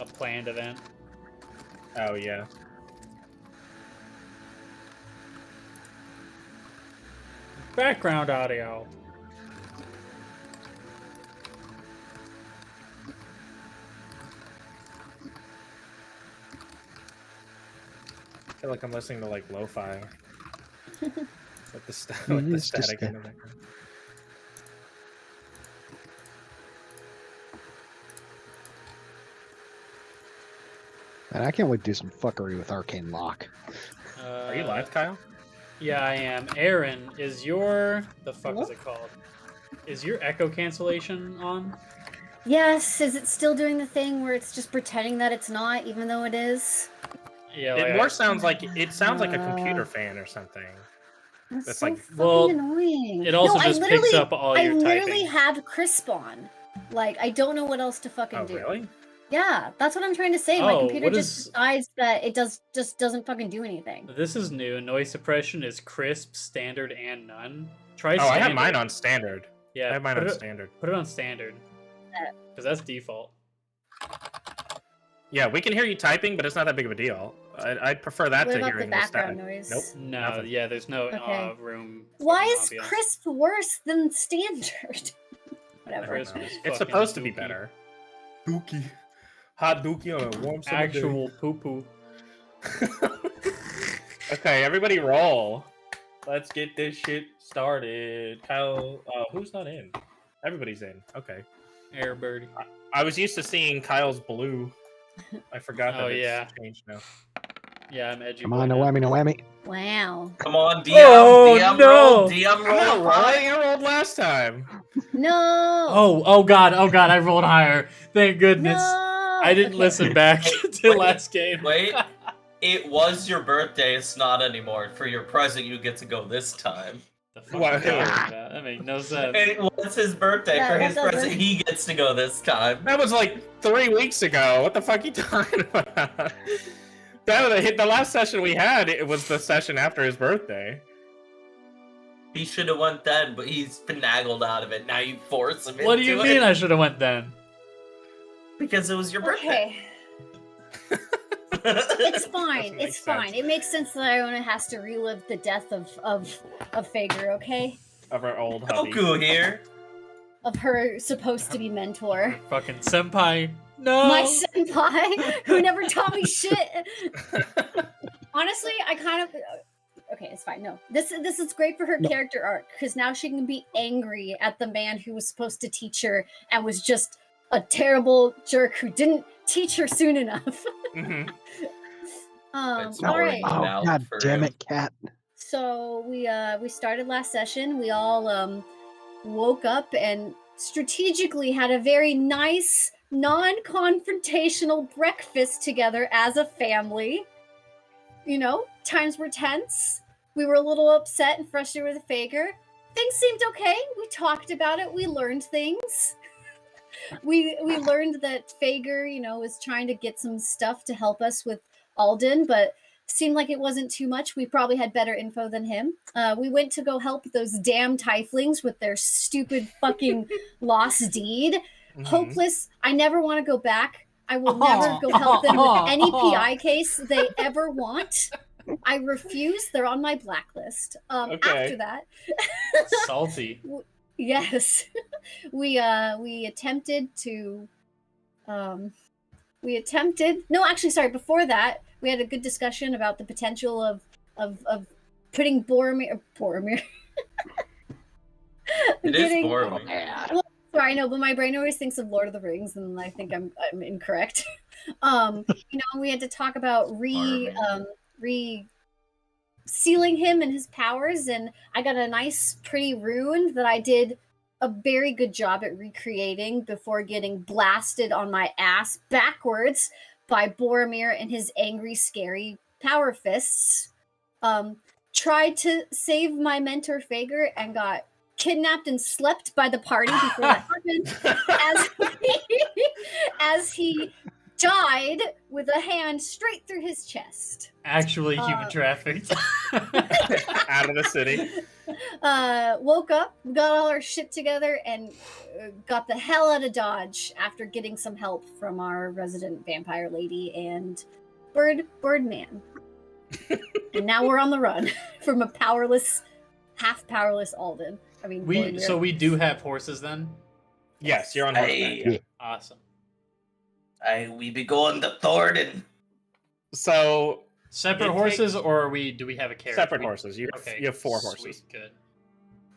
a planned event. Oh, yeah. Background audio. I feel like I'm listening to, like, lo-fi. With the static in the background. And I can't wait to do some fuckery with Arcane Lock. Are you live, Kyle? Yeah, I am. Erin, is your... The fuck is it called? Is your echo cancellation on? Yes. Is it still doing the thing where it's just pretending that it's not, even though it is? Yeah, It like more sounds like a computer fan or something. That's so like, fucking well, annoying. it also no, just picks up all your I literally typing. have crisp on. Like, I don't know what else to fucking do. Really? Yeah, that's what I'm trying to say. My Oh, computer what just is- decides that it just doesn't fucking do anything. This is new. Noise suppression is crisp, standard, and none. Try Oh, standard. I have mine on standard. Yeah, I have mine on standard. Put it on standard. Because that's default. Yeah, we can hear you typing, but it's not that big of a deal. I'd prefer that What to about hearing the background static. noise? Nope. No, Nothing. yeah, there's no Okay. room. Why is ambiance. crisp worse than standard? Whatever. Crisp is It's fucking supposed to be dookie. better. Dookie. Hot dookie on a warm summer day. Actual poo-poo. Okay, everybody roll. Let's get this shit started. Kyle, who's not in? Everybody's in. Okay. Air birdie. I was used to seeing Kyle's blue. I forgot that Oh, it's yeah. changed now. Yeah, I'm edgy. Come boy on, no now. whammy, no whammy. Wow. Come on, DM, Oh, DM no. roll, DM I'm not roll. rolling. I rolled last time. No. Oh god, I rolled higher. Thank goodness. No. I didn't Okay. listen back to Wait, last game. Wait, it was your birthday. It's not anymore. For your present, you get to go this time. The fuck What? are you talking about? That makes no sense. It was his birthday. Yeah, For that his doesn't- present, he gets to go this time. That was like 3 weeks ago. What the fuck are you talking about? The last session we had, it was the session after his birthday. He should have went then, but he's finagled out of it. Now you force him What do into you it. mean I should have went then? Because it was your birthday. Okay. It's fine. Doesn't make It's fine. sense. It makes sense that Iona has to relive the death of Fager, okay? Of our old hubby. Goku here. Of her supposed to be mentor. Fucking senpai. No. My senpai, who never taught me shit. Honestly, I kind of. Okay, it's fine. No, this is great for her character arc because now she can be angry at the man who was supposed to teach her and was just a terrible jerk who didn't teach her soon enough. Mhm. It's All already right. Oh, out god for damn him. it, cat. So we started last session. We all woke up and strategically had a very nice non-confrontational breakfast together as a family. You know, times were tense. We were a little upset and frustrated with Fager. Things seemed okay. We talked about it. We learned things. We learned that Fager, you know, was trying to get some stuff to help us with Alden, but seemed like it wasn't too much. We probably had better info than him. We went to go help those damn tieflings with their stupid fucking lost deed. Mhm. Hopeless. I never want to go back. I will never go help them with any PI case they ever want. I refuse. They're on my blacklist. Okay. After that, Salty. yes, we attempted to. We attempted. No, actually, sorry. Before that, we had a good discussion about the potential of putting Boromir. It is Getting- boring. Sorry, no, but my brain always thinks of Lord of the Rings, and I think I'm incorrect. You know, we had to talk about sealing him and his powers, and I got a nice, pretty rune that I did a very good job at recreating before getting blasted on my ass backwards by Boromir and his angry, scary power fists. Tried to save my mentor Fager and got kidnapped and slept by the party before that happened as he died with a hand straight through his chest. Actually, human trafficked. Out of the city. Woke up, got all our shit together, and got the hell out of Dodge after getting some help from our resident vampire lady and Birdman. And now we're on the run from a half powerless Alden. I mean, So we do have horses then? Yes, you're on horseback. Hey. Yeah. Awesome. We be going to Thordenn. So Separate It horses, takes- or do we have a carriage? separate horses. You Okay. have 4 sweet, horses. Good.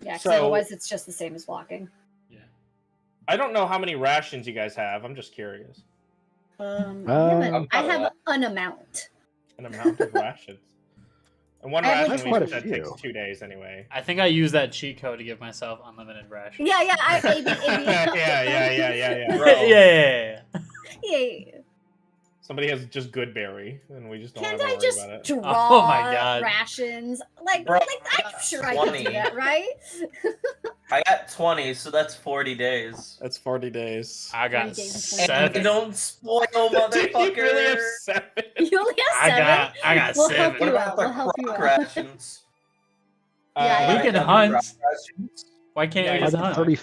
yeah, because So- otherwise it's just the same as walking. Yeah. I don't know how many rations you guys have. I'm just curious. I have an amount. An amount of rations. And one I have, ration like, we quite a said few. takes 2 days anyway. I think I used that cheat code to give myself unlimited ration. Yeah, Yeah. Bro. yeah. yeah. Somebody has just good berry, and we just don't Can't have to I worry just about it. draw Oh my God. rations? Like, Bro, I'm sure I can 20. do that, right? I got 20, so that's 40 days. That's 40 days. I got And And 7. don't spoil, Dude, you motherfucker. really have 7? You only have 7. I got We'll 7. help What you about out, the we'll help you croc out. rations? Yeah, We can got hunt. croc rations. Why can't Yeah, we I just I got hunt? 30.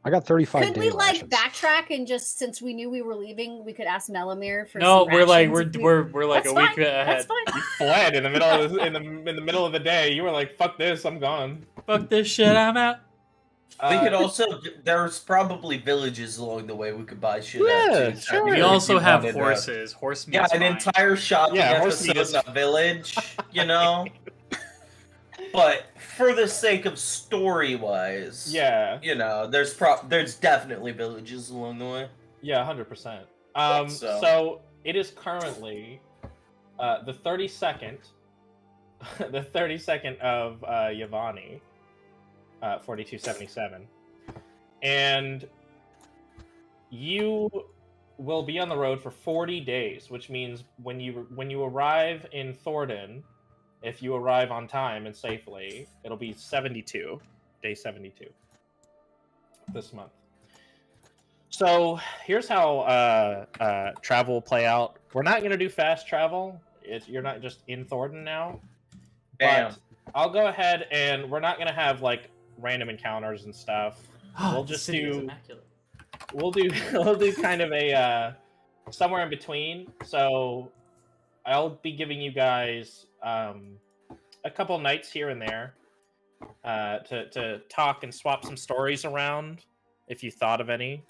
I got 35 Could day we like rations. backtrack and just since we knew we were leaving, we could ask Melamir for No, some we're like rations if we- we're like That's a week fine, ahead. That's fine. You fled in the middle of in the middle of the day. You were like, "Fuck this, I'm gone." Fuck this shit, I'm out. We could Uh, also. There's probably villages along the way we could buy shit Yeah, at too. sure. We If also you have wanted to- horses. Horse meat's Yeah, an fine. entire shopping Yeah, horse meat episode is- in a village, you know. But for the sake of story-wise, yeah, you know, there's definitely villages along the way. yeah, 100%. So- So it is currently the 32nd, the 32nd of Yavani, 4277, and you will be on the road for 40 days, which means when you arrive in Thordenn, if you arrive on time and safely, it'll be 72, day 72 this month. So here's how travel will play out. We're not going to do fast travel. You're not just in Thordenn now. Bam. But I'll go ahead and we're not going to have like random encounters and stuff. We'll The just city is do- immaculate. We'll do kind of a somewhere in between. So I'll be giving you guys a couple nights here and there to talk and swap some stories around if you thought of any.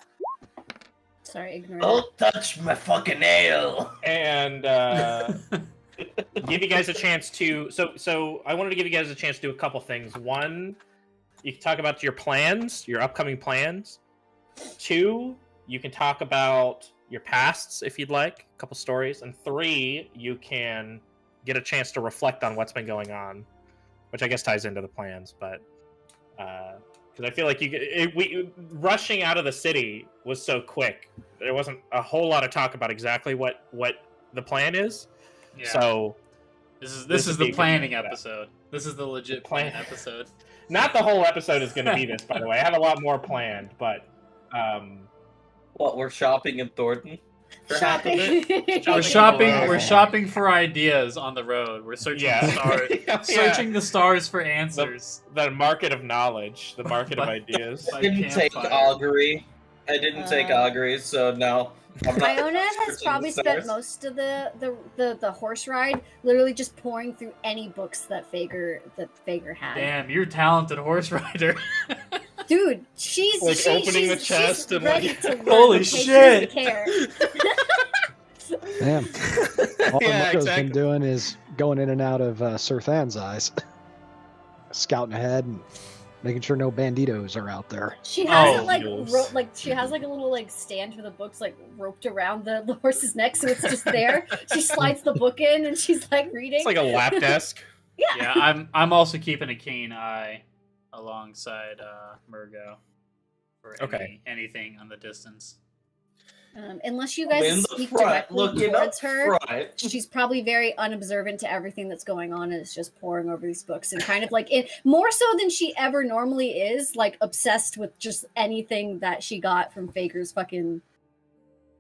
Sorry, ignorant. Don't touch my fucking nail. And give you guys a chance to so I wanted to give you guys a chance to do a couple things. One, you can talk about your plans, your upcoming plans. 2, you can talk about your pasts if you'd like, a couple stories. And 3, you can get a chance to reflect on what's been going on, which I guess ties into the plans, but because I feel like we rushing out of the city was so quick. There wasn't a whole lot of talk about exactly what the plan is. Yeah. So this is this would the be a good planning one for that. episode. This is the legit Plan- plan episode. not the whole episode is going to be this, by the way. I have a lot more planned, but What, we're shopping in Thordenn? For half of it? We're Shopping. shopping for ideas on the road. We're searching Yeah. the stars. Yeah. Searching the stars for answers. the market of knowledge, the market of But- ideas. but- I didn't take campfire. augury. I didn't take augury, so no. I'm not Iona has searching probably the spent stars. most of the horse ride literally just pouring through any books that Fager had. Damn, you're a talented horse rider. Dude, she's Like opening the she's chest and, ready like- to learn, Holy okay? She shit. doesn't care. Damn. All Yeah, Murgo's exactly. been doing is going in and out of Sir Than's eyes, scouting ahead and making sure no banditos are out there. She has Oh, it like yes. she has like a little like stand for the books like roped around the horse's neck, so it's just there. She slides the book in and she's like reading. It's like a lap desk. Yeah, I'm also keeping a keen eye alongside Murgo for anything on the distance. Unless you I'm guys in the speak front, directly looking up towards her, front. she's probably very unobservant to everything that's going on and is just poring over these books and kind of like it more so than she ever normally is, like obsessed with just anything that she got from Fager's fucking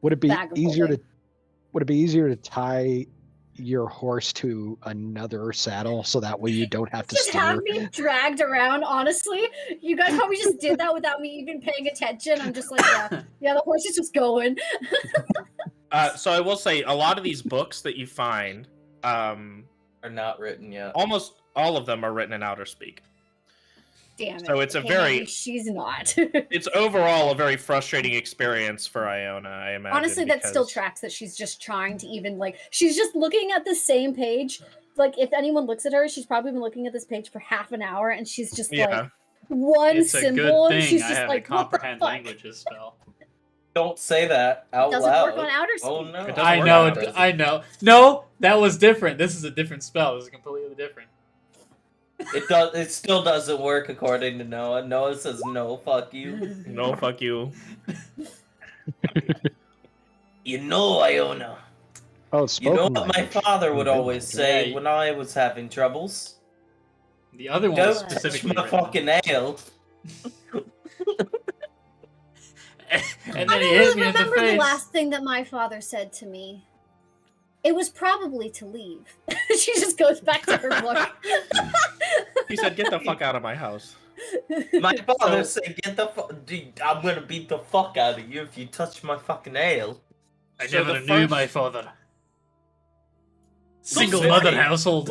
Would it be bag of easier to holding. Would it be easier to tie your horse to another saddle so that way you don't have to Just steer? have me dragged around. Honestly, you guys probably just did that without me even paying attention. I'm just like, yeah, the horse is just going. So I will say, a lot of these books that you find, Are not written yet. almost all of them are written in Outer Speak. Damn it. So it's a Okay, very- maybe she's not. It's overall a very frustrating experience for Iona, I imagine. Honestly, that still because- tracks that she's just trying to even she's just looking at the same page. Like if anyone looks at her, she's probably been looking at this page for half an hour, and she's just like one It's a symbol, good and thing she's I just have like, a comprehend what the fuck? languages spell. Don't say that out Doesn't loud. work on outer speak. Oh no! It doesn't I work know, on it. I know. No, that was different. This is a different spell. This is completely different. It still doesn't work according to Noah. Noah says no, fuck you. No, fuck you. You know, Iona. Oh, it's You know spoken what my language. father would Okay. always say Yeah. when I was having troubles? The other one was Don't touch specifically my written. fucking ale. And I then he don't hit really me in the remember the face. last thing that my father said to me. It was probably to leave. She just goes back to her book. He said, "Get the fuck out of my house." My father said, "Get the fuck, dude! I'm gonna beat the fuck out of you if you touch my fucking ale." I So never the knew first- my father. Single sorry. mother household.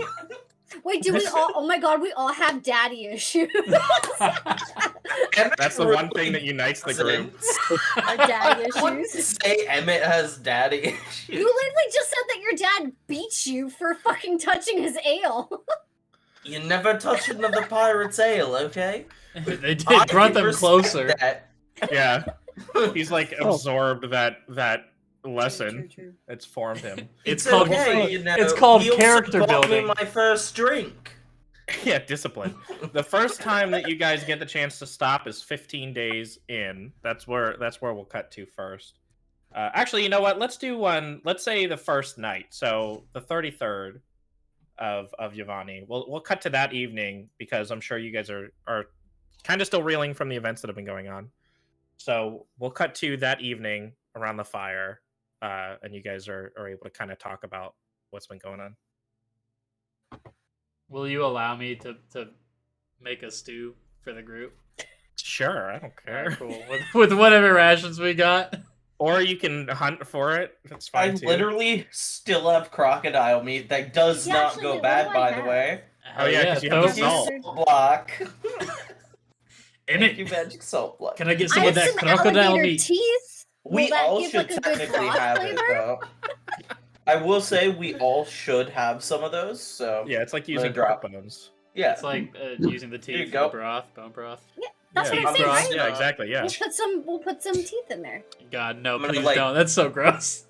Wait, do we all? Oh my god, we all have daddy issues. That's the one thing that unites the group. Our daddy I wouldn't issues. say Emmett has daddy You issues. literally just said that your dad beats you for fucking touching his ale. You never touch another pirate's ale, okay? They did, I brought them respect closer. that. Yeah, he's like Oh. absorbed that lesson. True. It's formed him. It's It's called- okay, you know. it's called He also character bought me building. my first drink. Yeah, discipline. The first time that you guys get the chance to stop is 15 days in. That's where we'll cut to first. Actually, you know what? Let's do one. Let's say the first night. So the 33rd of Yavani. We'll cut to that evening because I'm sure you guys are kind of still reeling from the events that have been going on. So we'll cut to that evening around the fire, and you guys are able to kind of talk about what's been going on. Will you allow me to make a stew for the group? Sure, I don't care. Alright, cool. With whatever rations we got. Or you can hunt for it. That's I fine too. literally still have crocodile meat that does Yeah, not actually, go what bad, do I by the have? way. Oh, yeah, 'cause you have the throw- salt. Block. Thank you, Emmett, magic salt block. can I get some I of have that some crocodile alligator meat? teeth. We Will that all give, should like, a good technically broth have flavor? it, though. I will say we all should have some of those. So Yeah, it's like gonna using drop. pork bones. yeah, It's like using the you teeth for go. the broth, bone broth. That's yeah, what I'm saying, broth. right? Yeah, exactly. Yeah. We'll put some teeth in there. God, no, I'm gonna, please like- don't. That's so gross.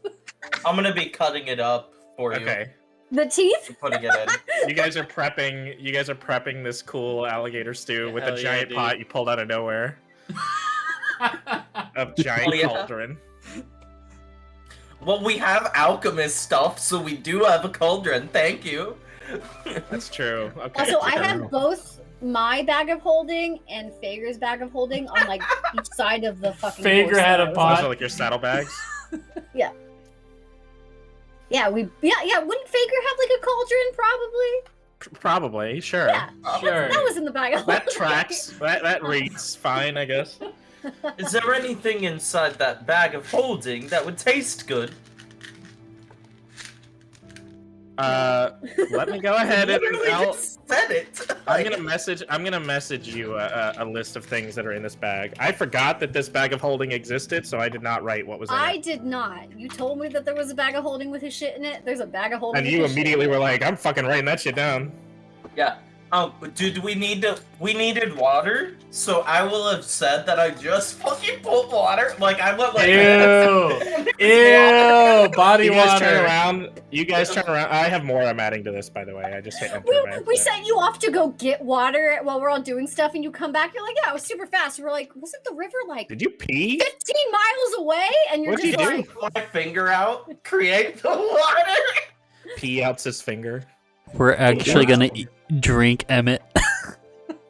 I'm gonna be cutting it up for you. Okay. The teeth? and putting it in. You guys are prepping this cool alligator stew with a Hell yeah, giant dude. pot you pulled out of nowhere. A giant Oh, yeah. cauldron. Well, we have alchemist stuff, so we do have a cauldron. Thank you. That's true. Okay. Also, I sure. have both my bag of holding and Fager's bag of holding on like each side of the fucking. Fager horse had that a I was pot. Those are like your saddlebags. Yeah, wouldn't Fager have like a cauldron? Probably. Probably. Sure. Yeah, Sure. that was in the bag of That holding. tracks. That reads fine, I guess. Is there anything inside that bag of holding that would taste good? Let me go ahead and Literally I'll, just said it. I'm gonna message you a list of things that are in this bag. I forgot that this bag of holding existed, so I did not write what was in I it. did not. You told me that there was a bag of holding with his shit in it. There's a bag of holding. And with you his shit immediately in it. were like, "I'm fucking writing that shit down." Yeah. Dude, we needed water, so I will have said that I just fucking put water. Like I went like Ew. Ew. Body You guys turn water. around. You guys turn around. I have more I'm adding to this, by the way. I just hit enter. by We accident. sent you off to go get water while we're all doing stuff, and you come back. You're like, "Yeah, it was super fast." We're like, "Wasn't the river like Did you pee? 15 miles away?" And you're What'd you just do? like, put my finger out, create the water. Pee outs his finger. We're actually gonna drink Emmett.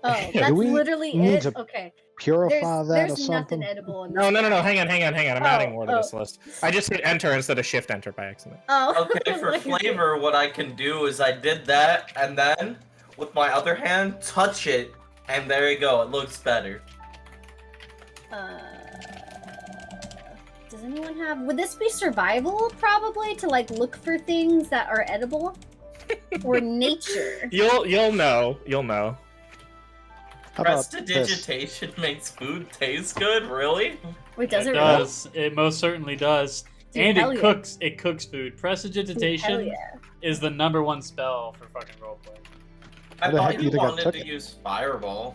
"Oh, Do that's we literally need it." to- Okay, purify that or There's something? nothing edible in this. No. Hang on. I'm adding more to this oh. list. I just hit enter instead of shift enter by accident. Oh. Okay, for flavor, what I can do is I did that, and then with my other hand, touch it, and there you go. It looks better. Does anyone have? Would this be survival? Probably to like look for things that are edible, or nature. You'll know. You'll know. How about this? Prestidigitation makes food taste good. Really? Wait, does it? It really? does. It most certainly does. Dude, And hell it yeah. cooks. It cooks food. Dude, Prestidigitation hell yeah. is the #1 spell for fucking roleplay. I How the heck thought do you you think I wanted took to it? use fireball.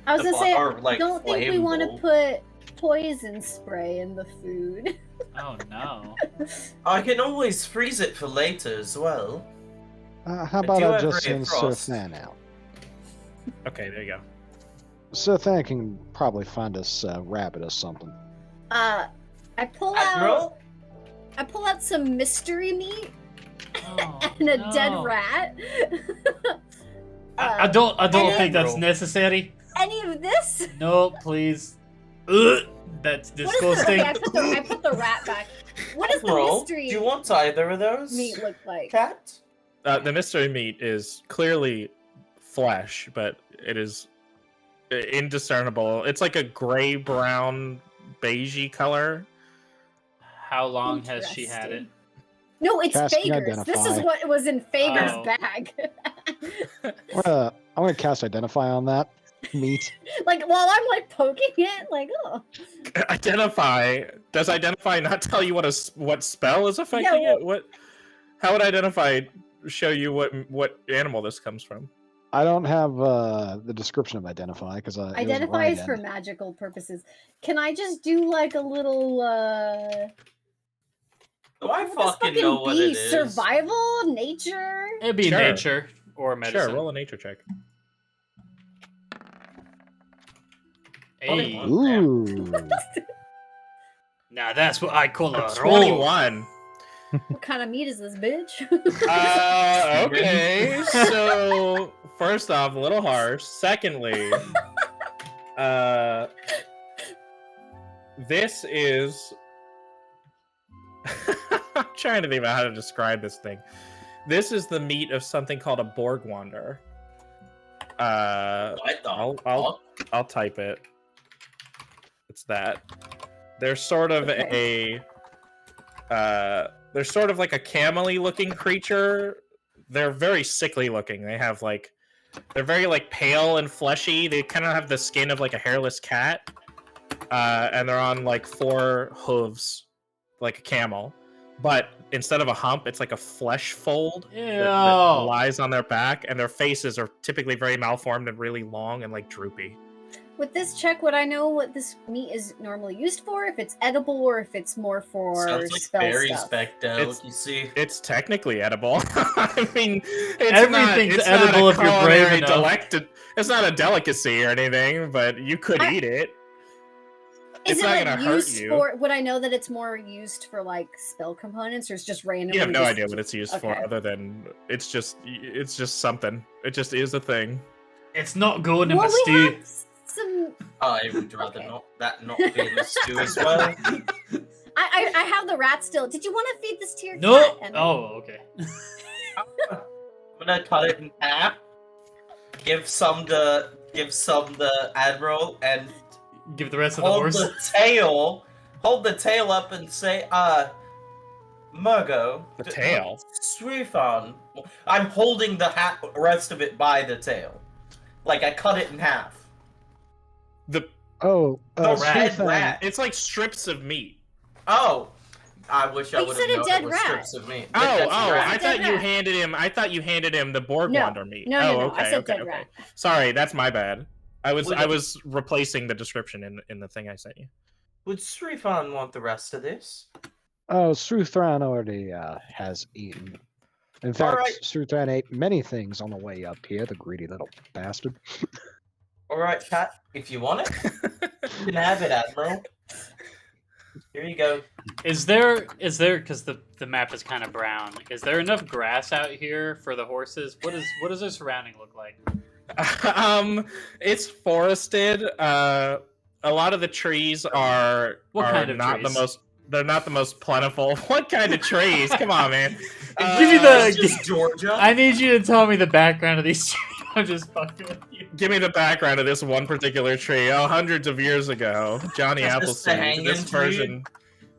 I was The gonna say, bar, like, don't think we flame want to bolt. put poison spray in the food. Oh no. I can always freeze it for later as well. How about do I have just Ray send Frost. Sothan out? Okay, there you go. Sothan can probably find us a rabbit or something. I pull Admiral? out some mystery meat Oh, and a no. dead rat. I don't think that's Admiral. necessary. Any of this? No, please. Ugh, that's What is the, disgusting. okay, I put the rat back. What does the Admiral, mystery do you want either of those? meat look like? Cat? The mystery meat is clearly flesh, but it is indiscernible. It's like a gray-brown, beigey color. How long has she had it? No, it's Casting Fager's. This is identify. what was in Fager's Oh. bag. I'm gonna cast Identify on that meat. Like while I'm like poking it, like oh. Identify. Does identify not tell you what spell is affecting Yeah, it? What? How would identify show you what animal this comes from? I don't have the description of Identify because Identify is for magical purposes. Can I just do like a little Do I what does fucking know what it is? Survival, nature? It'd be Sure. nature or medicine. Sure, roll a nature check. Hey, Ooh. now that's what I call a roll. 21. What kind of meat is this, bitch? Okay, so first off, a little harsh. Secondly, this is. I'm trying to think about how to describe this thing. This is the meat of something called a Borgwander. What the fuck? I'll type it. It's that. They're sort of Okay. they're sort of like a camely looking creature. They're very sickly looking. They have like they're very like pale and fleshy. They kind of have the skin of like a hairless cat. And they're on like 4 hooves, like a camel. But instead of a hump, it's like a flesh fold that lies on their back, and their faces are typically very malformed and really long and like droopy. With this check, would I know what this meat is normally used for? If it's edible or if it's more for Sounds like spell berry stuff? spectre, you see. It's technically edible. I mean, it's Everything's it's edible not if you're brave culinary enough. It's not a delicacy or anything, but you could eat it. Is It's it not like gonna hurt used you. for? Would I know that it's more used for like spell components, or it's just randomly? You have no just- idea what it's used for, Okay. other than it's just something. It just is a thing. It's not going in Well, my we stew. have some. I would rather Okay. not be in the stew as well. I have the rat still. Did you want to feed this to your No. cat? Emet? Oh, okay. I'm gonna cut it in half. Give some to Admiral and Give the rest of the hold horse. the tail up and say, Murgo. The tail. Sweefan. I'm holding the rest of it by the tail. Like I cut it in half. The Oh, The red Sothan, rat. it's like strips of meat. Oh, I wish I But you would said have a known dead it was rat. strips of meat. Oh, That's oh! rat. I Dead thought you rat. handed him. I thought you handed him the Borgwander meat. No, oh, no. okay, I said okay, dead okay. rat. Sorry, that's my bad. I was Well, replacing the description in the thing I sent you. Would Sweefan want the rest of this? Oh, Sothan already has eaten. In fact, Alright. Sothan ate many things on the way up here, the greedy little bastard. Alright, Pat, if you want it, you can have it, Admiral. Here you go. Is there because the map is kind of brown? Is there enough grass out here for the horses? What does their surrounding look like? It's forested. a lot of the trees are What are kind of not trees? the most. They're not the most plentiful. What kind of trees? Come on, man. Give me the- It's just Georgia. I need you to tell me the background of these trees. I'm just fucking with you. Give me the background of this one particular tree. Oh, hundreds of years ago, Johnny Is this the Appleseed. hanging This tree? version,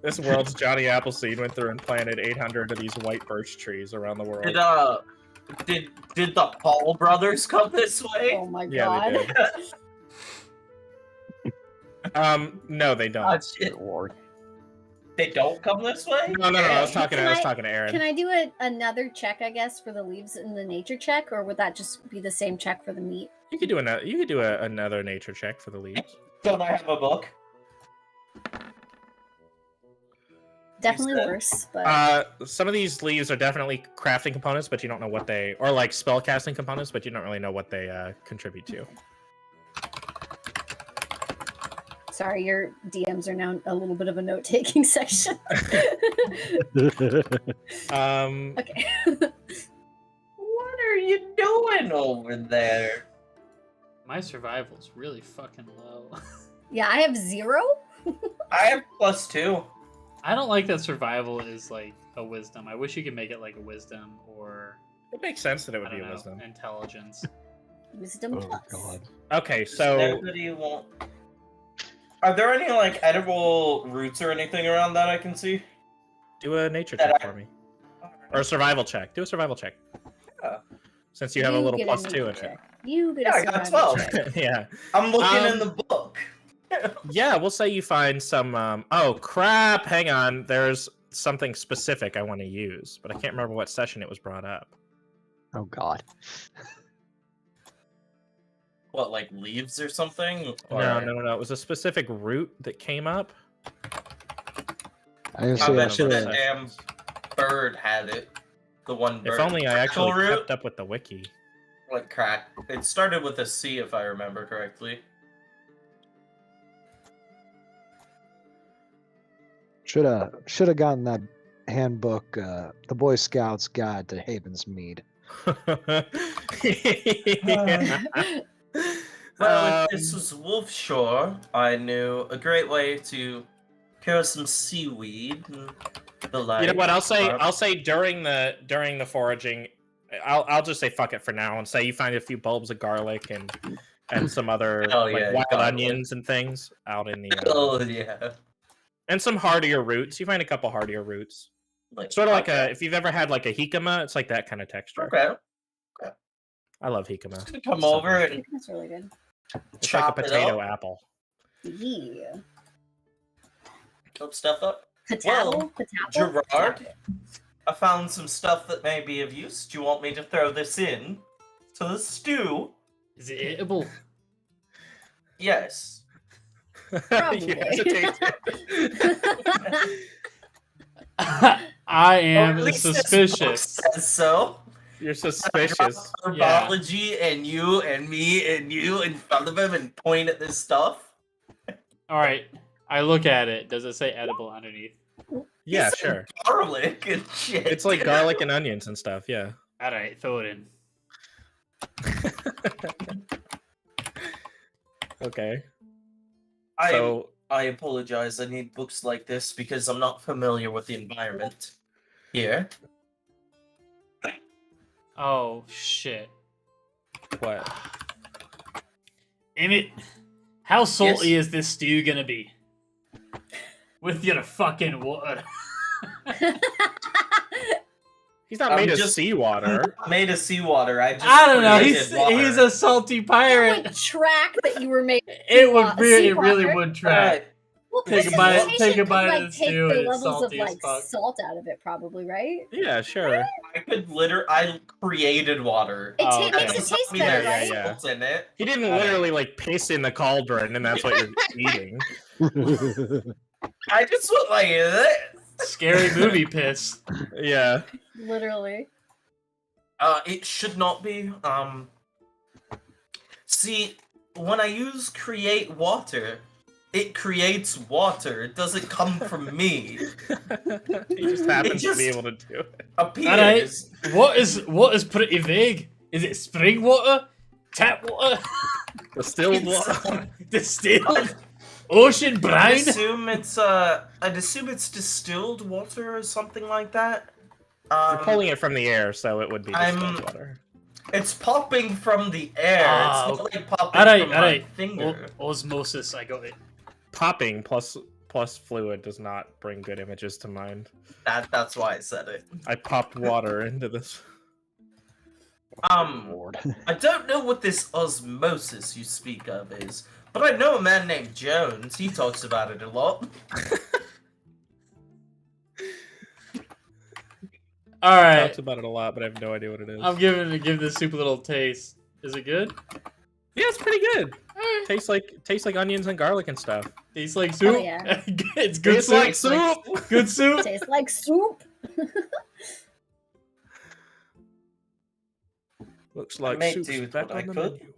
this world's Johnny Appleseed went through and planted 800 of these white birch trees around the world. Did the Paul brothers come this way? Oh my Yeah, god. they did. No, they don't. Oh, shit. They don't come this way? No. I was talking. Can I was I- talking to Erin. Can I do another check, I guess, for the leaves in the nature check, or would that just be the same check for the meat? You could do another. You could do another nature check for the leaves. Don't I have a book? Definitely said- worse, but Some of these leaves are definitely crafting components, but you don't know what they, or like spell casting components, but you don't really know what they contribute to. sorry, your DMs are now a little bit of a note-taking section. Okay. What are you doing over there? My survival's really fucking low. Yeah, I have 0. I have +2. I don't like that survival is like a wisdom. I wish you could make it like a wisdom or It makes sense that it I would don't be a know, wisdom. intelligence. Wisdom Oh plus. god. Okay, so Nobody won't. Are there any like edible roots or anything around that I can see? do a nature That check I- for me, or a survival check. Do a survival check. Yeah. Since you have a little get +2 nature in it. check. You get Yeah, a I got survival 12. check. Yeah. I'm looking in the book. Yeah, we'll say you find some. Oh crap! Hang on. There's something specific I want to use, but I can't remember what session it was brought up. Oh god. What, like leaves or something? No. It was a specific route that came up. I I I bet you should that have. damn bird had it. The one bird. If only I actually root? kept up with the wiki. Like crack. It started with a C if I remember correctly. Should have gotten that handbook, the Boy Scouts Guide to Haven's Mead. Yeah. Well, if this was Wolfshore, I knew a great way to cure some seaweed and the like. You know what? I'll say during the foraging, I'll just say fuck it for now and say you find a few bulbs of garlic and some other Oh, like yeah, wild garlic. onions and things out in the Oh yeah. and some hardier roots. You find a couple hardier roots. Like, Sort of like okay. if you've ever had like a jicama, it's like that kind of texture. Okay. I love jicama. Just gonna come over and That's really good. It's chop like a it potato up, apple. Yeah. chop stuff up. Patabble? Patabble? Gerard, I found some stuff that may be of use. Do you want me to throw this in to the stew? Is it eatable? Yes. Probably. You hesitate. I Or am at least this book suspicious. says so. You're suspicious. Herbology and you and me and you in front of him and point at this stuff. All right, I look at it. Does it say edible underneath? Yeah, He said sure. Garlic and shit. It's like garlic and onions and stuff. Yeah. All right, throw it in. Okay. I So apologize. I need books like this because I'm not familiar with the environment here. Oh shit! what? Emmett, how salty is this stew gonna be? With your fucking water. He's not I'm made of just- seawater. Made of seawater. I just I don't know. created water. He's a salty It pirate. would track that you were made. It would really, it seawater. really would track. Alright, Well, Take a because bite- vegetation take a could, bite of like, the take stew the and it's levels of salty as like fuck. salt out of it, probably, right? Yeah, sure. I could I created water. It Oh, okay. makes it taste Me better, there's right? Yeah. salt in it. He didn't Alright. literally like piss in the cauldron, and that's what you're eating. I just went like this. Scary movie piss. Yeah. Literally. It should not be. See, when I use create water, it creates water. It doesn't come from me. He just happens just- to be able to do it. Appears. What is pretty vague? Is it spring water? Tap water? Distilled water. Distilled? Ocean brine? I'd assume it's distilled water or something like that. You're pulling it from the air, so it would be distilled water. It's popping from the air. It's not like popping from my finger. Osmosis, I got it. Popping plus fluid does not bring good images to mind. That's why I said it. I popped water into this. I don't know what this osmosis you speak of is, but I know a man named Jones. He talks about it a lot. All right. Talks about it a lot, but I have no idea what it is. I'm give this soup a little taste. Is it good? Yeah, it's pretty good. Tastes like onions and garlic and stuff. Tastes like soup. Oh, yeah. It's good Tastes soup. like soup. Good soup. Tastes like soup. Looks like make soup's do with back what I on the could. menu.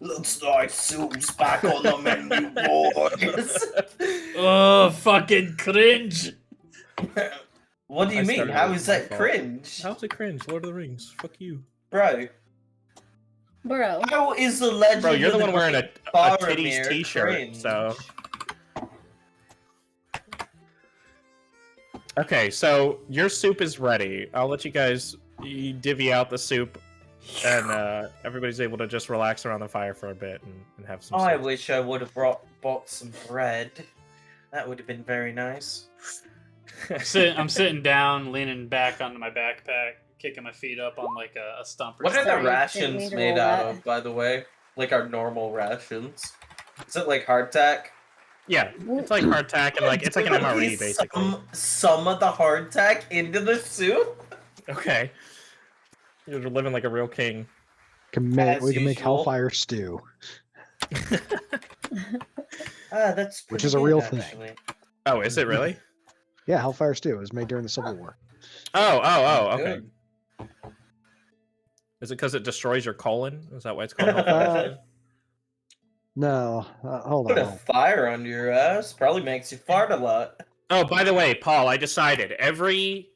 Looks like soup's back on the menu, boys. Oh, fucking cringe. What do you mean? started How with is my that fault. cringe? How's it cringe? Lord of the Rings. Fuck you. Bro, Bro. how is the legend Bro, you're of the one wearing a Boromir titties t-shirt, cringe? so... Okay, so your soup is ready. I'll let you guys divvy out the soup, and everybody's able to just relax around the fire for a bit and have some I soup. wish I would have bought some bread. That would have been very nice. I'm sitting down, leaning back onto my backpack, kicking my feet up on like a stump or What are something. the Sorry, rations didn't mean to made roll out that. of, by the way? Like our normal rations? Is it like hardtack? Yeah, it's like hardtack and like it's like an MRE basically. Some of the hardtack into the soup? Okay. You're living like a real king. We can make usual. hellfire stew. That's Which pretty is a good, real thing. actually. Oh, is it really? Yeah, hellfire stew. It was made during the Civil War. Oh, okay. Good. Is it because it destroys your colon? Is that why it's called? No, hold Put a on. fire under your ass. Probably makes you fart a lot. Oh, by the way, Paul, I decided every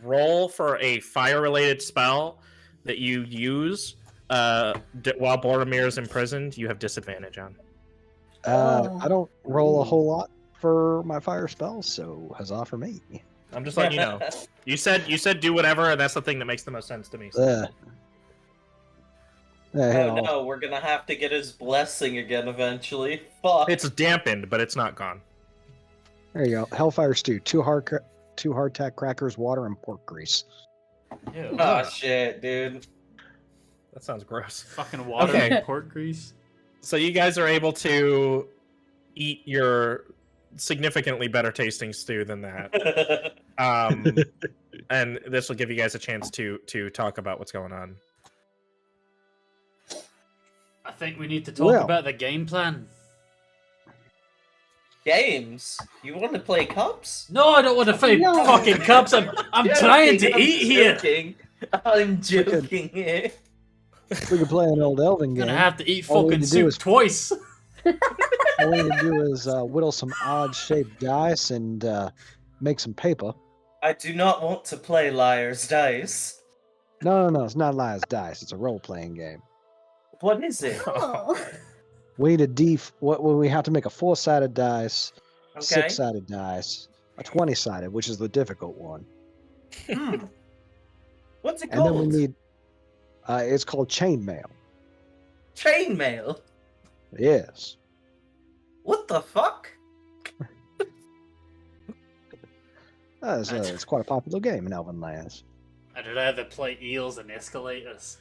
roll for a fire-related spell that you use while Boromir is imprisoned, you have disadvantage on. I don't roll a whole lot for my fire spells, so huzzah for me. I'm just letting you know. You said do whatever, and that's the thing that makes the most sense to me. So. Oh no, we're gonna have to get his blessing again eventually. Fuck. It's dampened, but it's not gone. There you go. Hellfire stew. Two hardtack crackers, water, and pork grease. Ew. Oh shit, dude. That sounds gross. Fucking water Okay. and pork grease. So you guys are able to eat your significantly better tasting stew than that. And this will give you guys a chance to talk about what's going on. I think we need to talk about the game plan. Games? You want to play cups? No, I don't want to play No. fucking cups. I'm trying to I'm eat here. joking. I'm joking here. We could play an old Elven I'm game. gonna have to eat All we fucking need to do soup is- twice. All we need to do is whittle some odd-shaped dice and make some paper. I do not want to play Liar's Dice. No, it's not Lies Dice. It's a role-playing game. What is it? Oh. We need we have to make a 4-sided dice, Okay. 6-sided dice, a 20-sided, which is the difficult one, Hmm. What's it and then called? we need. It's called chainmail. Chainmail? Yes. What the fuck? It's quite a popular game in Elven lands. I'd rather play eels and escalators.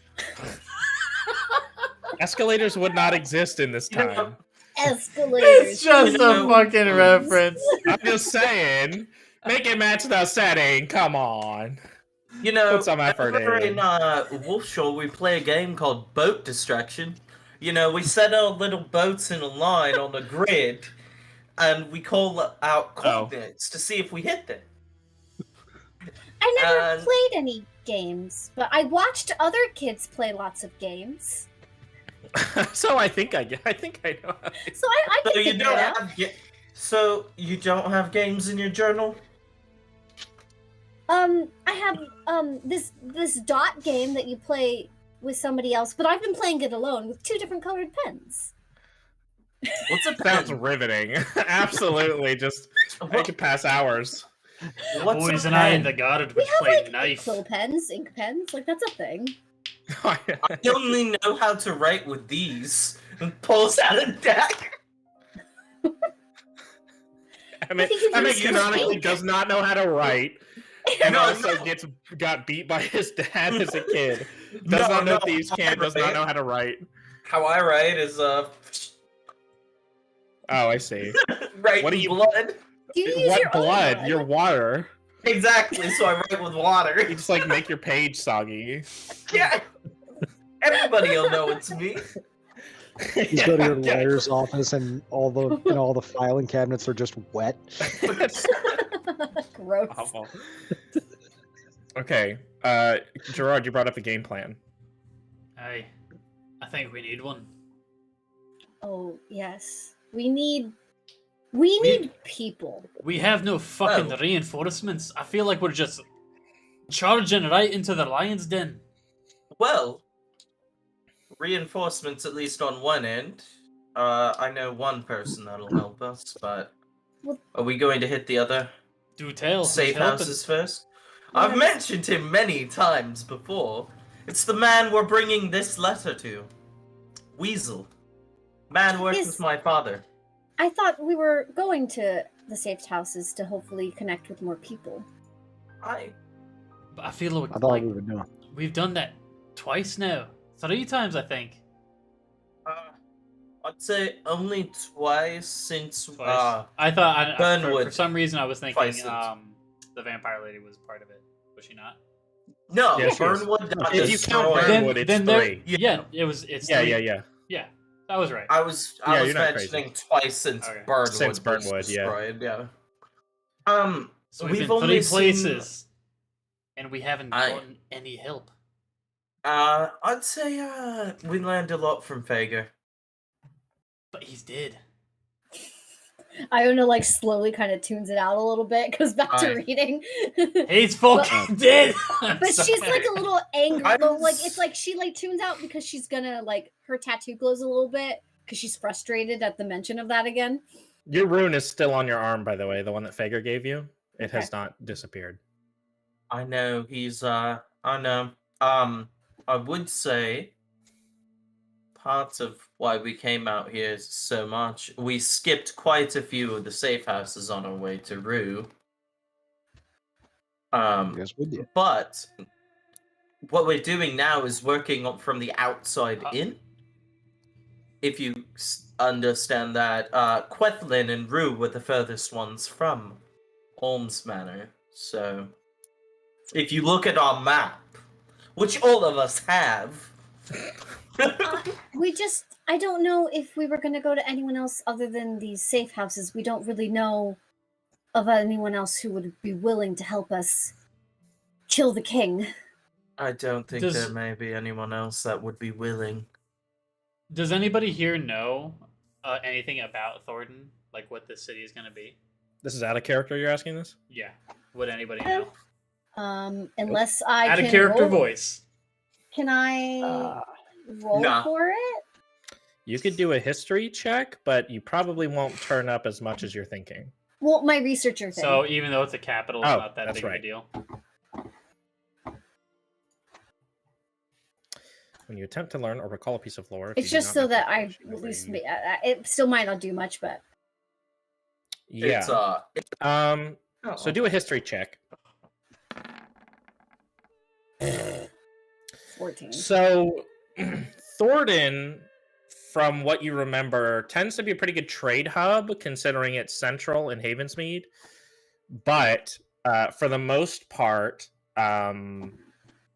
Escalators would not exist in this time. Escalators. It's just a fucking reference. I'm just saying, make it match the setting. Come on. You know, Put some effort over in. Wolfshore, we play a game called Boat Distraction. You know, we set our little boats in a line on the grid, and we call out coordinates to see if we hit them. I never And- played any games, but I watched other kids play lots of games. So I think I know. So I So can you figure don't it out. have so you don't have games in your journal? I have this dot game that you play with somebody else, but I've been playing it alone with 2 different colored pens. What's a Sounds pen? riveting. Absolutely, just I could pass hours. What's Boys a and I in pen? the guard We would have play like knife. quill pens, ink pens, like that's a thing. I only know how to write with these. And pulls out a dagger. Emmett think you can just canonically ink. does not know how to write, and No, also no. got beat by his dad as a kid. No, Does not know no, thieves' can't. Does not know how to write. How I write is Oh, I see. write What do in you- blood. Do you use What your own blood? Your water. Exactly, so I write with water. You just like make your page soggy. Yeah. Everybody will know it's me. You go to your lawyer's office and all the filing cabinets are just wet. That's Gross. awful. Okay, Gerard, you brought up the game plan. I think we need one. Oh yes, we need people. We have no fucking Well. reinforcements. I feel like we're just charging right into the lion's den. Well, reinforcements at least on one end. I know one person that'll help us, but Well- are we going to hit the other Do tell. who's safe helping? houses first? I've Yes. mentioned him many times before. It's the man we're bringing this letter to. Weasel. Man worked Yes. with my father. I thought we were going to the safe houses to hopefully connect with more people. But I feel I thought like we were doing. we've done that twice now. 3 times, I think. I'd say only twice since Twice. I thought for Burnwood some reason I was thinking twice. the vampire lady was part of it. Was she not? No, Yeah, she is. Burnwood got If you count destroyed. Burnwood, it's then there- 3. Yeah, it's Yeah, 3. yeah. Yeah, that was right. I was Yeah, you're not mentioning twice since Okay. Burnwood Since was Burnwood, yeah. destroyed, yeah. So we've we've been only 3 places, and we haven't gotten any help. I'd say we learned a lot from Fager. But he's dead. Iona like slowly kind of tunes it out a little bit, goes back to Aye. reading. He's fucking dead. But she's like a little angry I though. Like was- it's like she like tunes out because she's gonna like her tattoo glows a little bit because she's frustrated at the mention of that again. Your rune is still on your arm, by the way. The one that Fager gave you. It Okay. has not disappeared. I know he's I know. I would say part of why we came out here so much, we skipped quite a few of the safe houses on our way to Rue. Yes, we did. But what we're doing now is working from the outside in. If you understand that, Quethlin and Rue were the furthest ones from Holmes Manor. So, if you look at our map, which all of us have, I don't know if we were gonna go to anyone else other than these safe houses. We don't really know of anyone else who would be willing to help us kill the king. I don't think Does- there may be anyone else that would be willing. Does anybody here know anything about Thordenn? Like what this city is going to be? This is out of character. You're asking this? Yeah. Would anybody know? Unless I Out can of character roll, voice. Can I roll Nah. for it? You could do a history check, but you probably won't turn up as much as you're thinking. Well, my researcher thing. So even though it's a capital, it's Oh, not that that's big of right. a deal. When you attempt to learn or recall a piece of lore, if it's you do just not so make that the I information at least available- it still might not do much, but Yeah. It's So do a history check. 14. So Thordenn, from what you remember, tends to be a pretty good trade hub, considering it's central in Havensmead. But for the most part,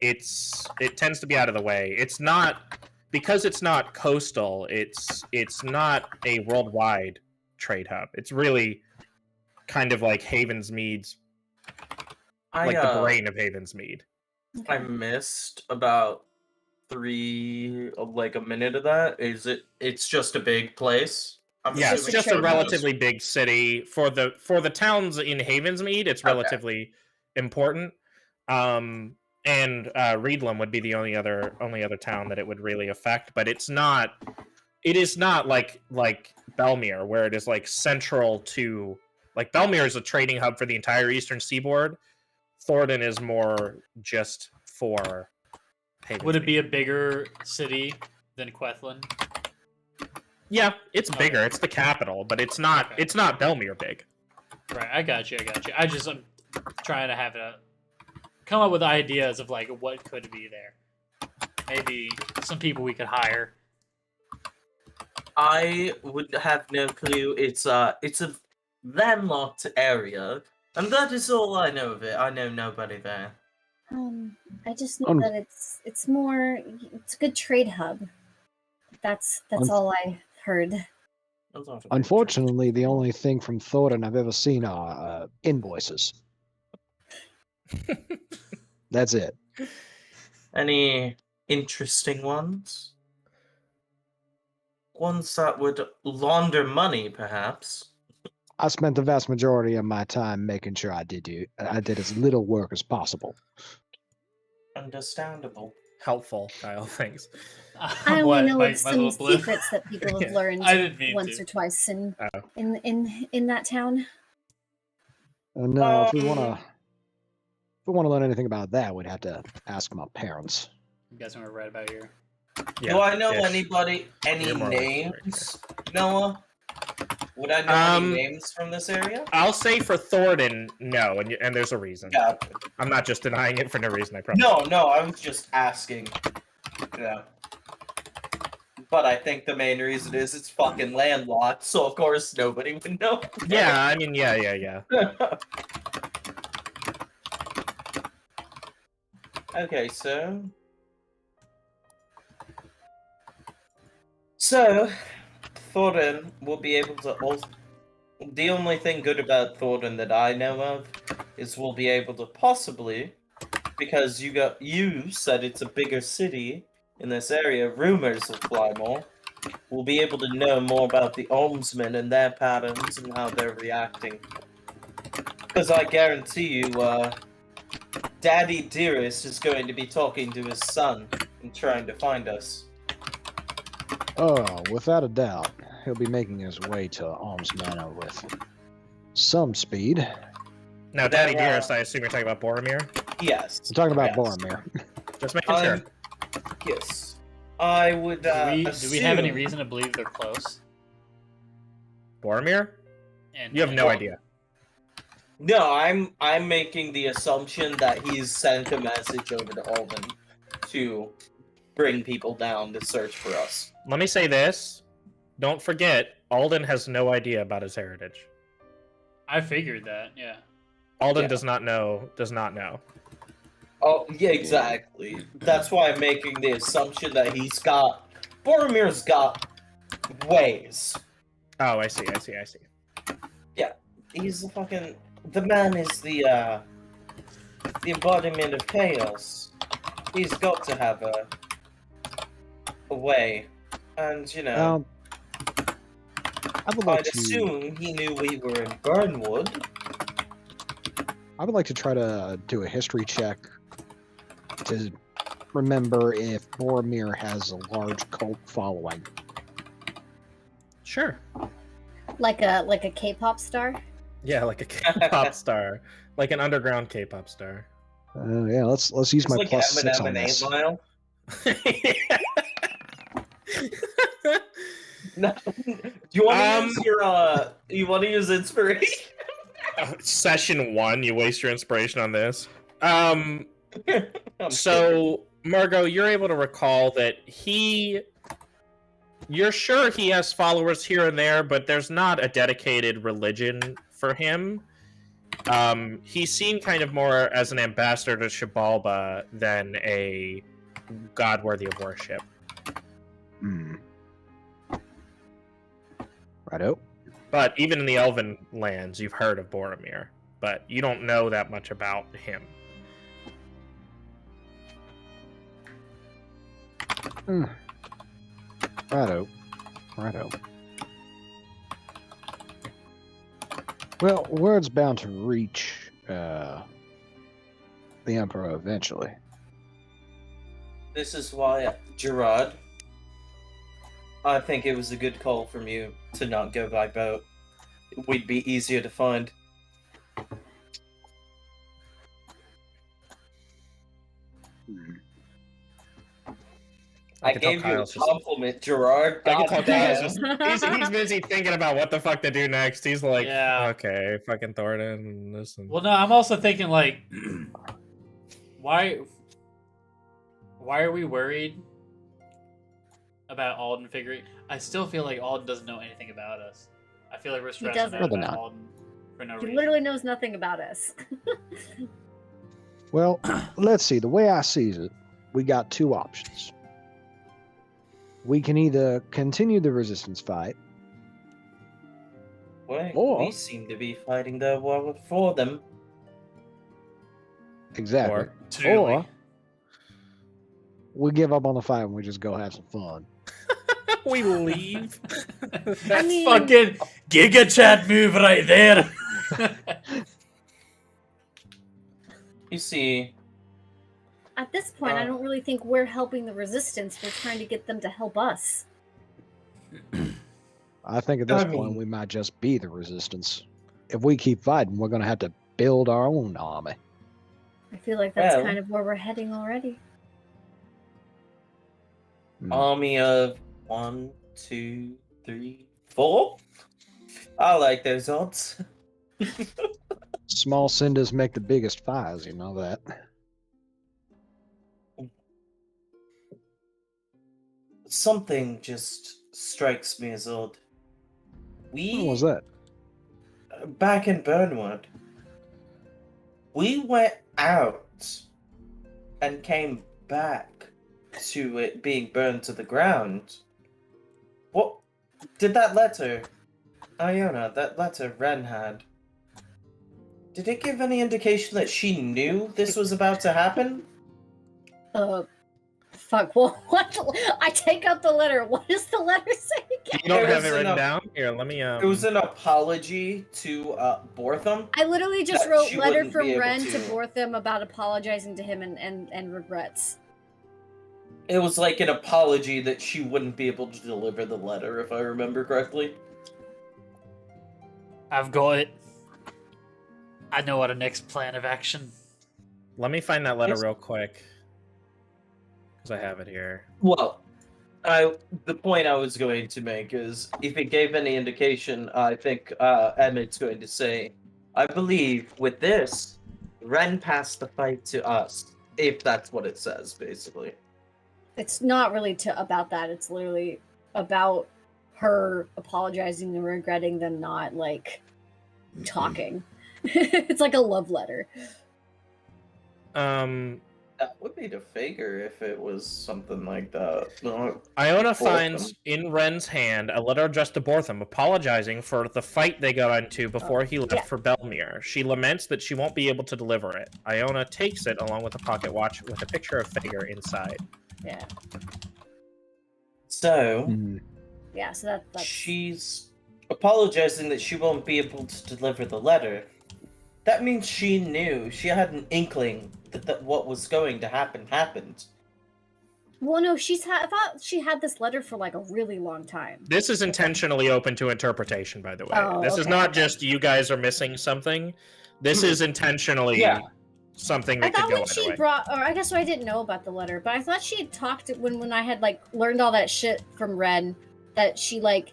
it tends to be out of the way. It's not, because it's not coastal. It's not a worldwide trade hub. It's really kind of like Havensmead's, like the brain of Havensmead. I missed about a minute of that. It's just a big place? I'm Yeah, it's assuming just a trade hub. relatively big city for the towns in Havensmead. It's Okay. relatively important. And Reedlam would be the only other town that it would really affect, but it's not it is not like Belmere, where it is like central to like Belmere is a trading hub for the entire eastern seaboard. Thordenn is more just for. Would it be a bigger city than Quethlin? Yeah, it's bigger. It's the capital, but it's not. Okay. It's not Belmere big. Right, I got you. I'm trying to come up with ideas of like what could be there. Maybe some people we could hire. I would have no clue. It's a landlocked area, and that is all I know of it. I know nobody there. I just know that it's a good trade hub. That's all I heard. Unfortunately, the only thing from Thordenn I've ever seen are invoices. That's it. Any interesting ones? Ones that would launder money, perhaps. I spent the vast majority of my time making sure I did as little work as possible. Understandable. Helpful, Kyle. Thanks. I only know some secrets that people have learned once to. or twice in that town. No, if we want to learn anything about that, we'd have to ask my parents. You guys want to write about here? Yeah, Do I know ish. any You're more names, Noah? Would I know any names from this area? I'll say for Thordenn, no, and there's a reason. Yeah. I'm not just denying it for no reason, I promise. No, I was just asking. Yeah. But I think the main reason is it's fucking landlocked, so of course nobody would know. Yeah, I mean, yeah. Okay, So, Thordenn will be able to also... The only thing good about Thordenn that I know of is we'll be able to possibly, because you said it's a bigger city in this area, rumors will fly more. We'll be able to know more about the almsmen and their patterns and how they're reacting. Because I guarantee you, Daddy Dearest is going to be talking to his son and trying to find us. Oh, without a doubt. He'll be making his way to Alms Manor with some speed. Now, Daddy Dearest, I assume you're talking about Boromir? Yes. I'm talking about Boromir. Just making sure. Yes. I would, do we have any reason to believe they're close? Boromir? And You have no idea. No, I'm making the assumption that he's sent a message over to Alden to bring people down to search for us. Let me say this. Don't forget, Alden has no idea about his heritage. I figured that, yeah. Alden does not know. Oh, yeah, exactly. That's why I'm making the assumption that Boromir's got ways. Oh, I see. Yeah, he's the man is the embodiment of chaos. He's got to have a way. And, I'd assume he knew we were in Burnwood. I would like to try to do a history check to remember if Boromir has a large cult following. Sure. Like a K-pop star? Yeah, like a K-pop star. Like an underground K-pop star. Yeah, let's use It's my like plus 6 Eminem on and this. 8 Mile. No. Do you want to use inspiration? Session 1, you waste your inspiration on this. So, Murgo, you're able to recall that you're sure he has followers here and there, but there's not a dedicated religion for him. He's seen kind of more as an ambassador to Xibalba than a god worthy of worship. Righto. But even in the Elven lands, you've heard of Boromir, but you don't know that much about him. Righto. Well, word's bound to reach the Emperor eventually. This is why, Gerard, I think it was a good call from you to not go by boat. We'd be easier to find. I can tell gave you a Kyle's just- compliment, Gerard. I can tell God Kyle's damn. just he's busy thinking about what the fuck to do next. He's like, Yeah. okay, fucking Thordenn, listen. Well, no, I'm also thinking like, why are we worried about Alden figuring? I still feel like Alden doesn't know anything about us. I feel like we're stressing doesn't. out Probably about not. Alden for no He reason. literally knows nothing about us. Well, let's see. The way I sees it, we got two options. We can either continue the resistance fight. Well, Or- we seem to be fighting the war for them. Exactly. Or- Truly. Or we give up on the fight and we just go have some fun. We leave. That's mean- fucking Giga Chat move right there. You see, At this point, I don't really think we're helping the resistance. We're trying to get them to help us. I think at this I point mean- we might just be the resistance. If we keep fighting, we're going to have to build our own army. I feel like that's Well- kind of where we're heading already. army of 1, 2, 3, 4. I like those odds. Small cinders make the biggest fires, you know that. Something just strikes me as odd. When was that? Back in Burnwood, we went out and came back to it being burned to the ground. What did that letter, Iona, that letter Ren had, did it give any indication that she knew this was about to happen? Fuck. Well, what? I take out the letter. What does the letter say again? You don't It have was it written enough- down? Here, let me It was an apology to Bortham. I literally just That wrote she letter wouldn't from be able Ren to to- Bortham about apologizing to him and regrets. It was like an apology that she wouldn't be able to deliver the letter, if I remember correctly. I've got it. I know our next plan of action. let me find that letter Yes. real quick. Because I have it here. Well, the point I was going to make is, if it gave any indication, I think Emet's going to say, I believe with this, Ren passed the fight to us, if that's what it says, basically. It's not really about that. It's literally about her apologizing and regretting them not like talking. It's like a love letter. That would be to Fager if it was something like that. No, Iona Bortham. finds in Ren's hand a letter addressed to Bortham apologizing for the fight they got into before he left Yeah. for Belmere. She laments that she won't be able to deliver it. Iona takes it along with a pocket watch with a picture of Fager inside. Yeah. So, Hmm. Yeah. So that's she's apologizing that she won't be able to deliver the letter. That means she knew, she had an inkling that what was going to happen happened. Well, no, I thought she had this letter for like a really long time. This is intentionally open to interpretation, by the way. Oh, this is okay, not okay. just you guys are missing something. This is intentionally Yeah. something I that could thought go when either she way. brought, or I guess I didn't know about the letter, but I thought she had talked when I had like learned all that shit from Ren, that she like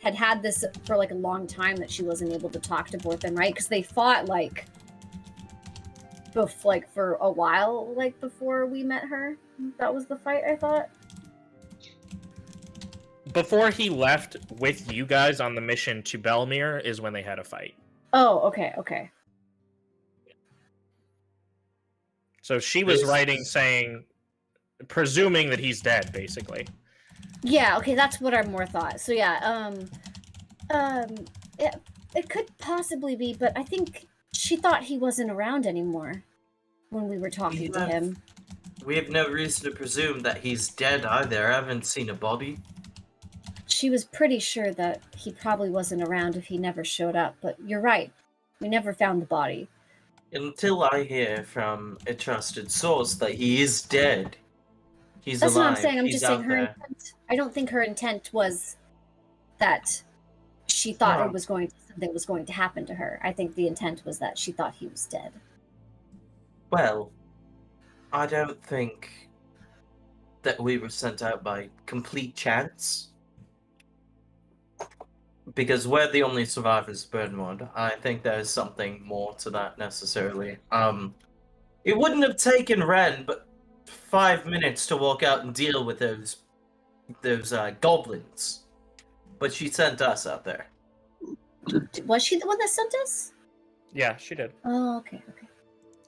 had this for like a long time that she wasn't able to talk to Bortham, right? Because they fought like for a while, like before we met her. That was the fight, I thought. Before he left with you guys on the mission to Belmere is when they had a fight. Oh, okay. So she was This- writing saying, presuming that he's dead, basically. Yeah, okay, that's what I more thought. So yeah, it could possibly be, but I think she thought he wasn't around anymore when we were talking to Yeah. him. We have no reason to presume that he's dead either. I haven't seen a body. She was pretty sure that he probably wasn't around if he never showed up, but you're right. We never found the body. Until I hear from a trusted source that he is dead, He's That's alive. what I'm saying. I'm He's just saying out her there. intent. I don't think her intent was that she thought No. something was going to happen to her. I think the intent was that she thought he was dead. Well, I don't think that we were sent out by complete chance. Because we're the only survivors of Burnwood. I think there's something more to that necessarily. It wouldn't have taken Ren but 5 minutes to walk out and deal with those goblins. But she sent us out there. Was she the one that sent us? Yeah, she did. Oh, okay.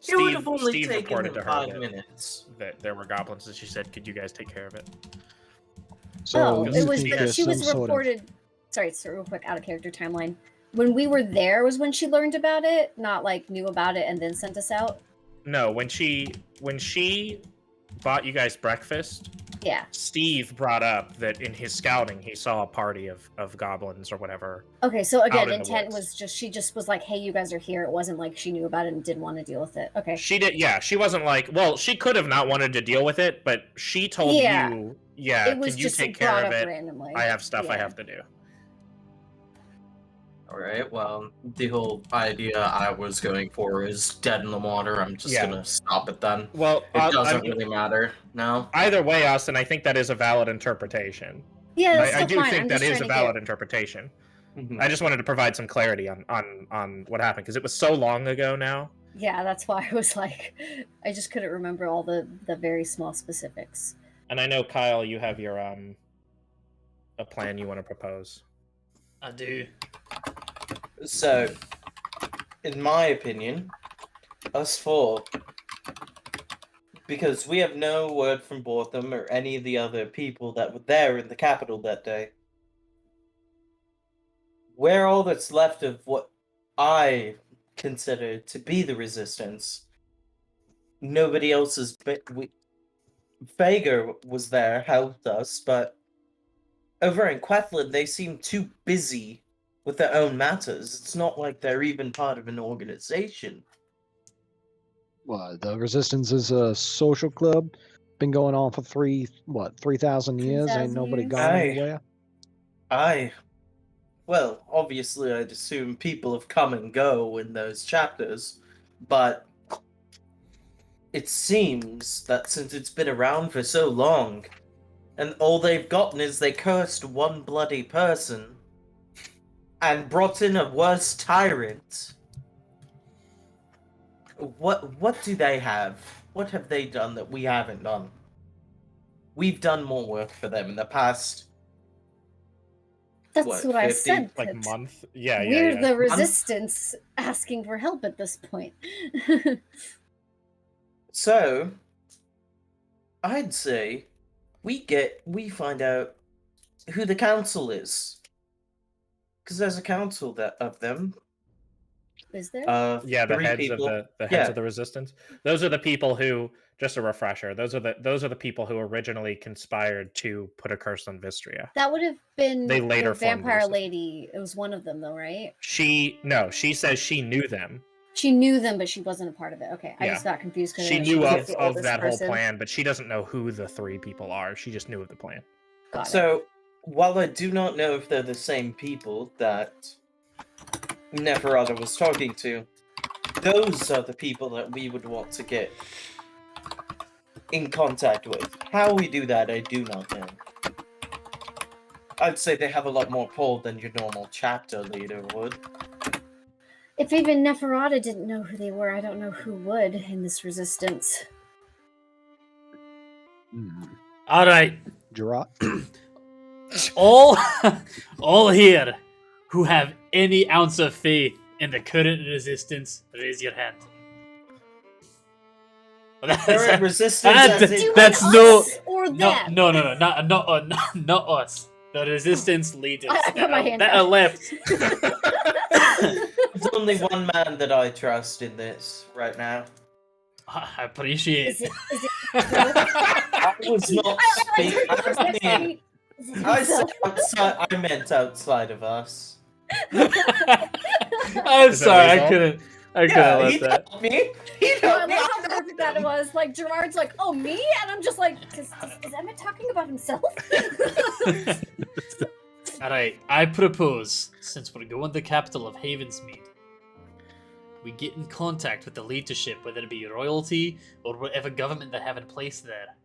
It would have only Steve taken reported him to her 5 minutes. that there were goblins, and she said, "Could you guys take care of it?" Oh, you it was. think But there's she was some sort of- reported. Sorry, it's a real quick out of character timeline. When we were there was when she learned about it, not like knew about it and then sent us out. No, when she bought you guys breakfast, Yeah. Steve brought up that in his scouting he saw a party of goblins or whatever. Okay, so again, Out in the intent woods. was just she just was like, "Hey, you guys are here." It wasn't like she knew about it and didn't want to deal with it. Okay. She did, yeah. She wasn't like, well, she could have not wanted to deal with it, but she told Yeah. you, yeah, It was can you just take brought care of up it? randomly. I have stuff I Yeah. have to do. Alright, well, the whole idea I was going for is dead in the water. I'm just Yeah. gonna stop it then. Well, It doesn't I mean, really matter now. either way, Austin, I think that is a valid interpretation. Yeah, And that's I still do fine. think I'm that just is a trying to valid get- interpretation. Mhm. I just wanted to provide some clarity on what happened because it was so long ago now. Yeah, that's why I was like, I just couldn't remember all the very small specifics. And I know, Kyle, you have your a plan you want to propose. I do. So, in my opinion, us four, because we have no word from Botham or any of the other people that were there in the capital that day, we're all that's left of what I consider to be the resistance. Nobody else has been. Fager was there, helped us, but over in Quethlin, they seem too busy with their own matters. It's not like they're even part of an organization. What, the Resistance is a social club, been going on for 3,000 years. 3,000 Ain't nobody years. gone Aye. anywhere. Well, obviously, I'd assume people have come and go in those chapters, but it seems that since it's been around for so long, and all they've gotten is they cursed one bloody person and brought in a worse tyrant. What do they have? What have they done that we haven't done? We've done more work for them in the past. That's What, what I 50? said. Like Kit. month? Yeah, We're yeah. the resistance asking for help at this point. So, I'd say we find out who the council is, because there's a council of them. Is there? Yeah, the three heads people. of the heads Yeah. of the resistance. Those are the people who, just a refresher, those are the people who originally conspired to put a curse on Vistria. That would have been They later the formed the vampire resistance. lady. It was one of them, though, right? She says she knew them. She knew them, but she wasn't a part of it. Okay, I Yeah. just got confused because She knew was, like, of the oldest that person. whole plan, but she doesn't know who the three people are. She just knew of the plan. Got it. So, while I do not know if they're the same people that Neferata was talking to, those are the people that we would want to get in contact with. How we do that, I do not know. I'd say they have a lot more pull than your normal chapter leader would. If even Neferata didn't know who they were, I don't know who would in this resistance. All right, Gerard? all, all here who have any ounce of faith in the current resistance, raise your hand. Current resistance that- as in- that's us no- or No, them. no, not us. The resistance leaders I put my hand that down. are left. There's only one man that I trust in this right now. I appreciate Is it? I was not speaking. I said outside. I meant outside of us. I'm Is that sorry, I resolved? couldn't. I could Yeah, have he let that. told me. He Oh, I told me. love how perfect that was. Like Gerard's like, "Oh, me," and I'm just like, "Is Emet talking about himself?" Alright, I propose, since we're going to the capital of Havensmead, we get in contact with the leadership, whether it be royalty or whatever government they have in place there.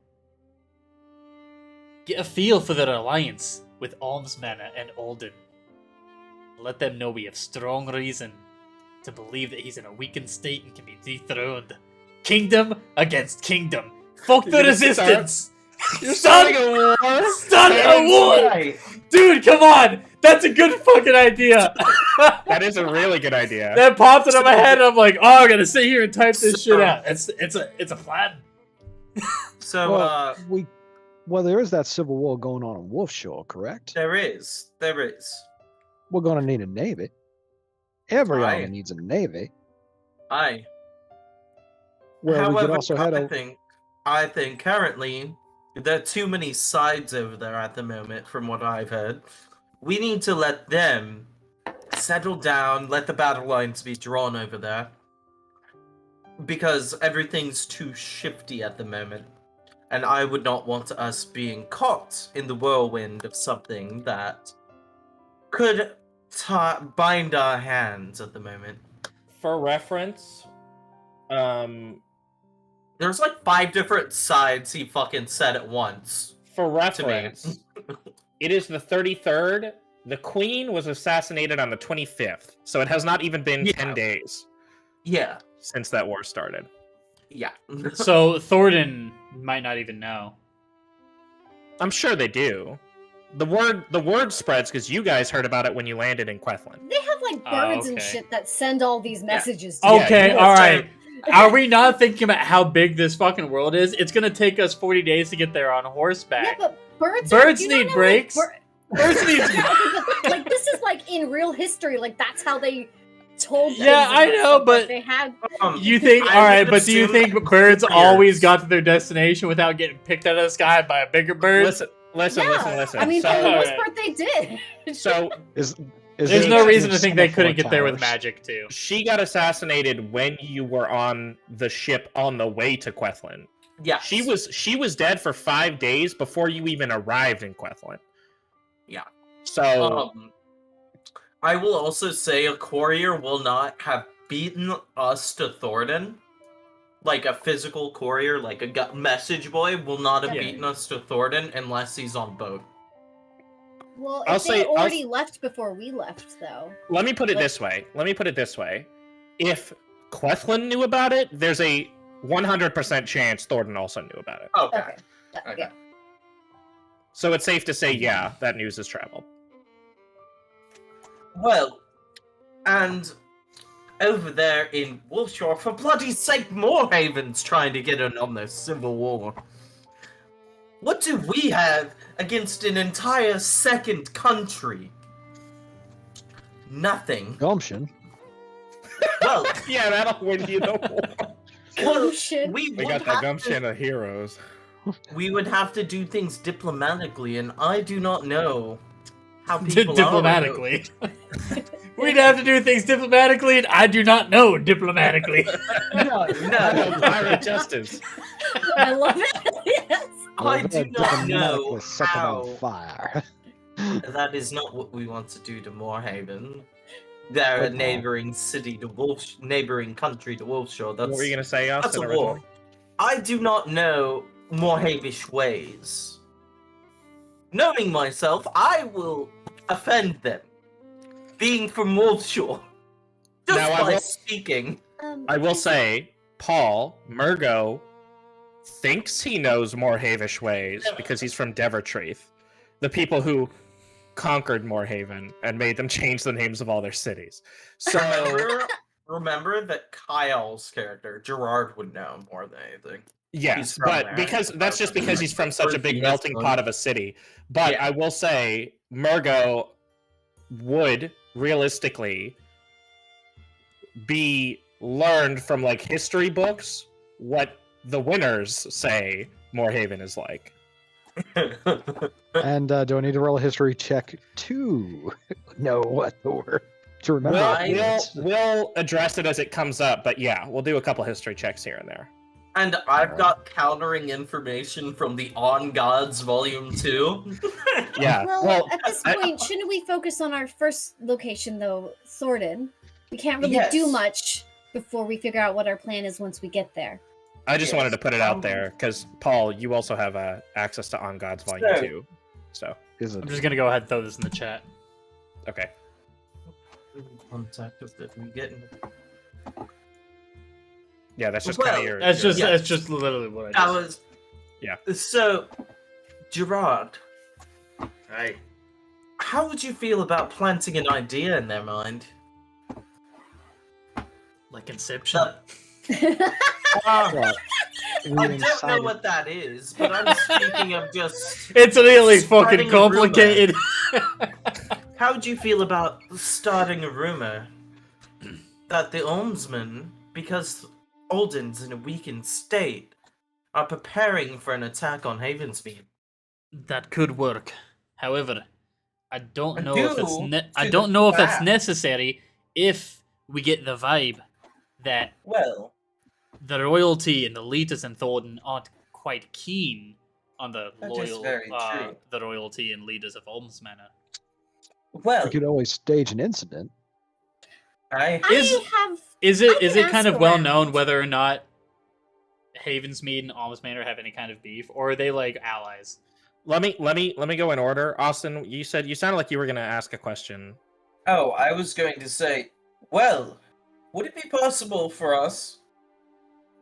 Get a feel for their alliance with Almsmanor and Alden. Let them know we have strong reason to believe that he's in a weakened state and can be dethroned. Kingdom against kingdom. Fuck the You're gonna resistance! You're Start starting a war. Start a war! Right. Dude, come on! That's a good fucking idea! That is a really good idea. That popped into my head and I'm like, oh, I'm gonna sit here and type this shit out. It's a plan. So, Well, there is that civil war going on in Wolfshore, correct? there is. We're going to need a navy. Every Aye. army needs a navy. Aye. Well, we could However, also head I think currently there are too many sides over there at the moment, from what I've heard. We need to let them settle down, let the battle lines be drawn over there. Because everything's too shifty at the moment. And I would not want us being caught in the whirlwind of something that could bind our hands at the moment. For reference, There's like 5 different sides he fucking said at once. for me. reference, it is the 33rd. The Queen was assassinated on the 25th, so it has not even been 10 days Yeah. since that war started. Yeah. So Thordenn might not even know. I'm sure they do. The word spreads because you guys heard about it when you landed in Quethlin. They have like birds and okay. shit that send all these messages. To Yeah, Okay, you all guys right. Are we not thinking about how big this fucking world is? It's gonna take us 40 days to get there on Yeah, horseback. but birds Birds do you not need know, like, breaks. Birds need. like this is like in real history. Like that's how they told. Yeah, things I about know, stuff, like, but they had. You think? I All right, would but do you assume think that birds couriers- always got to their destination without getting picked out of the sky by a bigger bird? Listen. Yeah, I mean, So, for the most Alright. part, they did. so Is There's there no a reason chain to of think they couldn't semaphore get there with towers? magic too. she got assassinated when you were on the ship on the way to Quethlin. Yeah. She was dead for 5 days before you even arrived in Quethlin. Yeah. So I will also say a courier will not have beaten us to Thordenn. Like a physical courier, like a message boy, will not have Yeah. beaten us to Thordenn unless he's on boat. Well, I'll if say- they already left before we left, though. let me put it Like- this way. If Quethlin knew about it, there's a 100% chance Thordenn also knew about it. Okay. Okay. Okay. Yeah. So it's safe to say, yeah, that news has traveled. Well, and over there in Wolfshore, for bloody sake, Moorhaven's trying to get in on this civil war. What do we have against an entire second country? Nothing. Gumption. Well, Yeah, that'll win you the war. Oh shit. we We would got that have gumption of heroes. we would have to do things diplomatically, and I do not know how people Diplomatically. We'd have to do things diplomatically, and I do not know diplomatically. No, no, Pirate justice. I love it. Yes. I do not know Diplomatically set them how. on fire. That is not what we want to do to Moorhaven. They're a Okay. neighboring city to neighboring country to Wolfshore. That's What were you gonna say, that's Austin? a war. I do not know Moorhavish ways. Knowing myself, I will offend them. Being from Wolfshore. Just Now, I by will- speaking. I will say, Paul, Murgo, thinks he knows Moorhavish ways because he's from Devertreath. The people who conquered Moorhaven and made them change the names of all their cities. So, Remember that Kyle's character, Gerard, would know more than anything. He's yes, from but there. because that's just because he's from such a big Yes, melting son. pot of a city. But Yeah. I will say, Murgo would realistically be learned from like history books what the winners say Moorhaven is like. And do I need to roll a history check to know what the word? To remember, We'll address it as it comes up, but yeah, we'll do a couple history checks here and there. And I've got countering information from the On Gods Volume 2. Yeah. Well, at this point, shouldn't we focus on our first location, though, Thordenn? We can't really do much before we figure out what our plan is once we get there. I just wanted to put it out there, because, Paul, you also have access to On Gods Volume 2. So. I'm just going to go ahead and throw this in the chat. Okay. Contact if we get in. Yeah, that's just kind of your. That's just literally what I just. Yeah. So, Gerard, Right. how would you feel about planting an idea in their mind? Like Inception. I don't know what that is, but I'm speaking of just. It's really spreading fucking complicated. How would you feel about starting a rumor that the Almsmen, because Alden's in a weakened state, are preparing for an attack on Havensmead? That could work. However, I don't know if it's that's necessary if we get the vibe that the royalty and the leaders in Thordenn aren't quite keen on the the royalty and leaders of Olms Manor. Well, we could always stage an incident. Is it kind of well known whether or not Havensmead and Alms Manor have any kind of beef, or are they like allies? Let me go in order. Austin, you sounded like you were going to ask a question. Oh, I was going to say, well, would it be possible for us,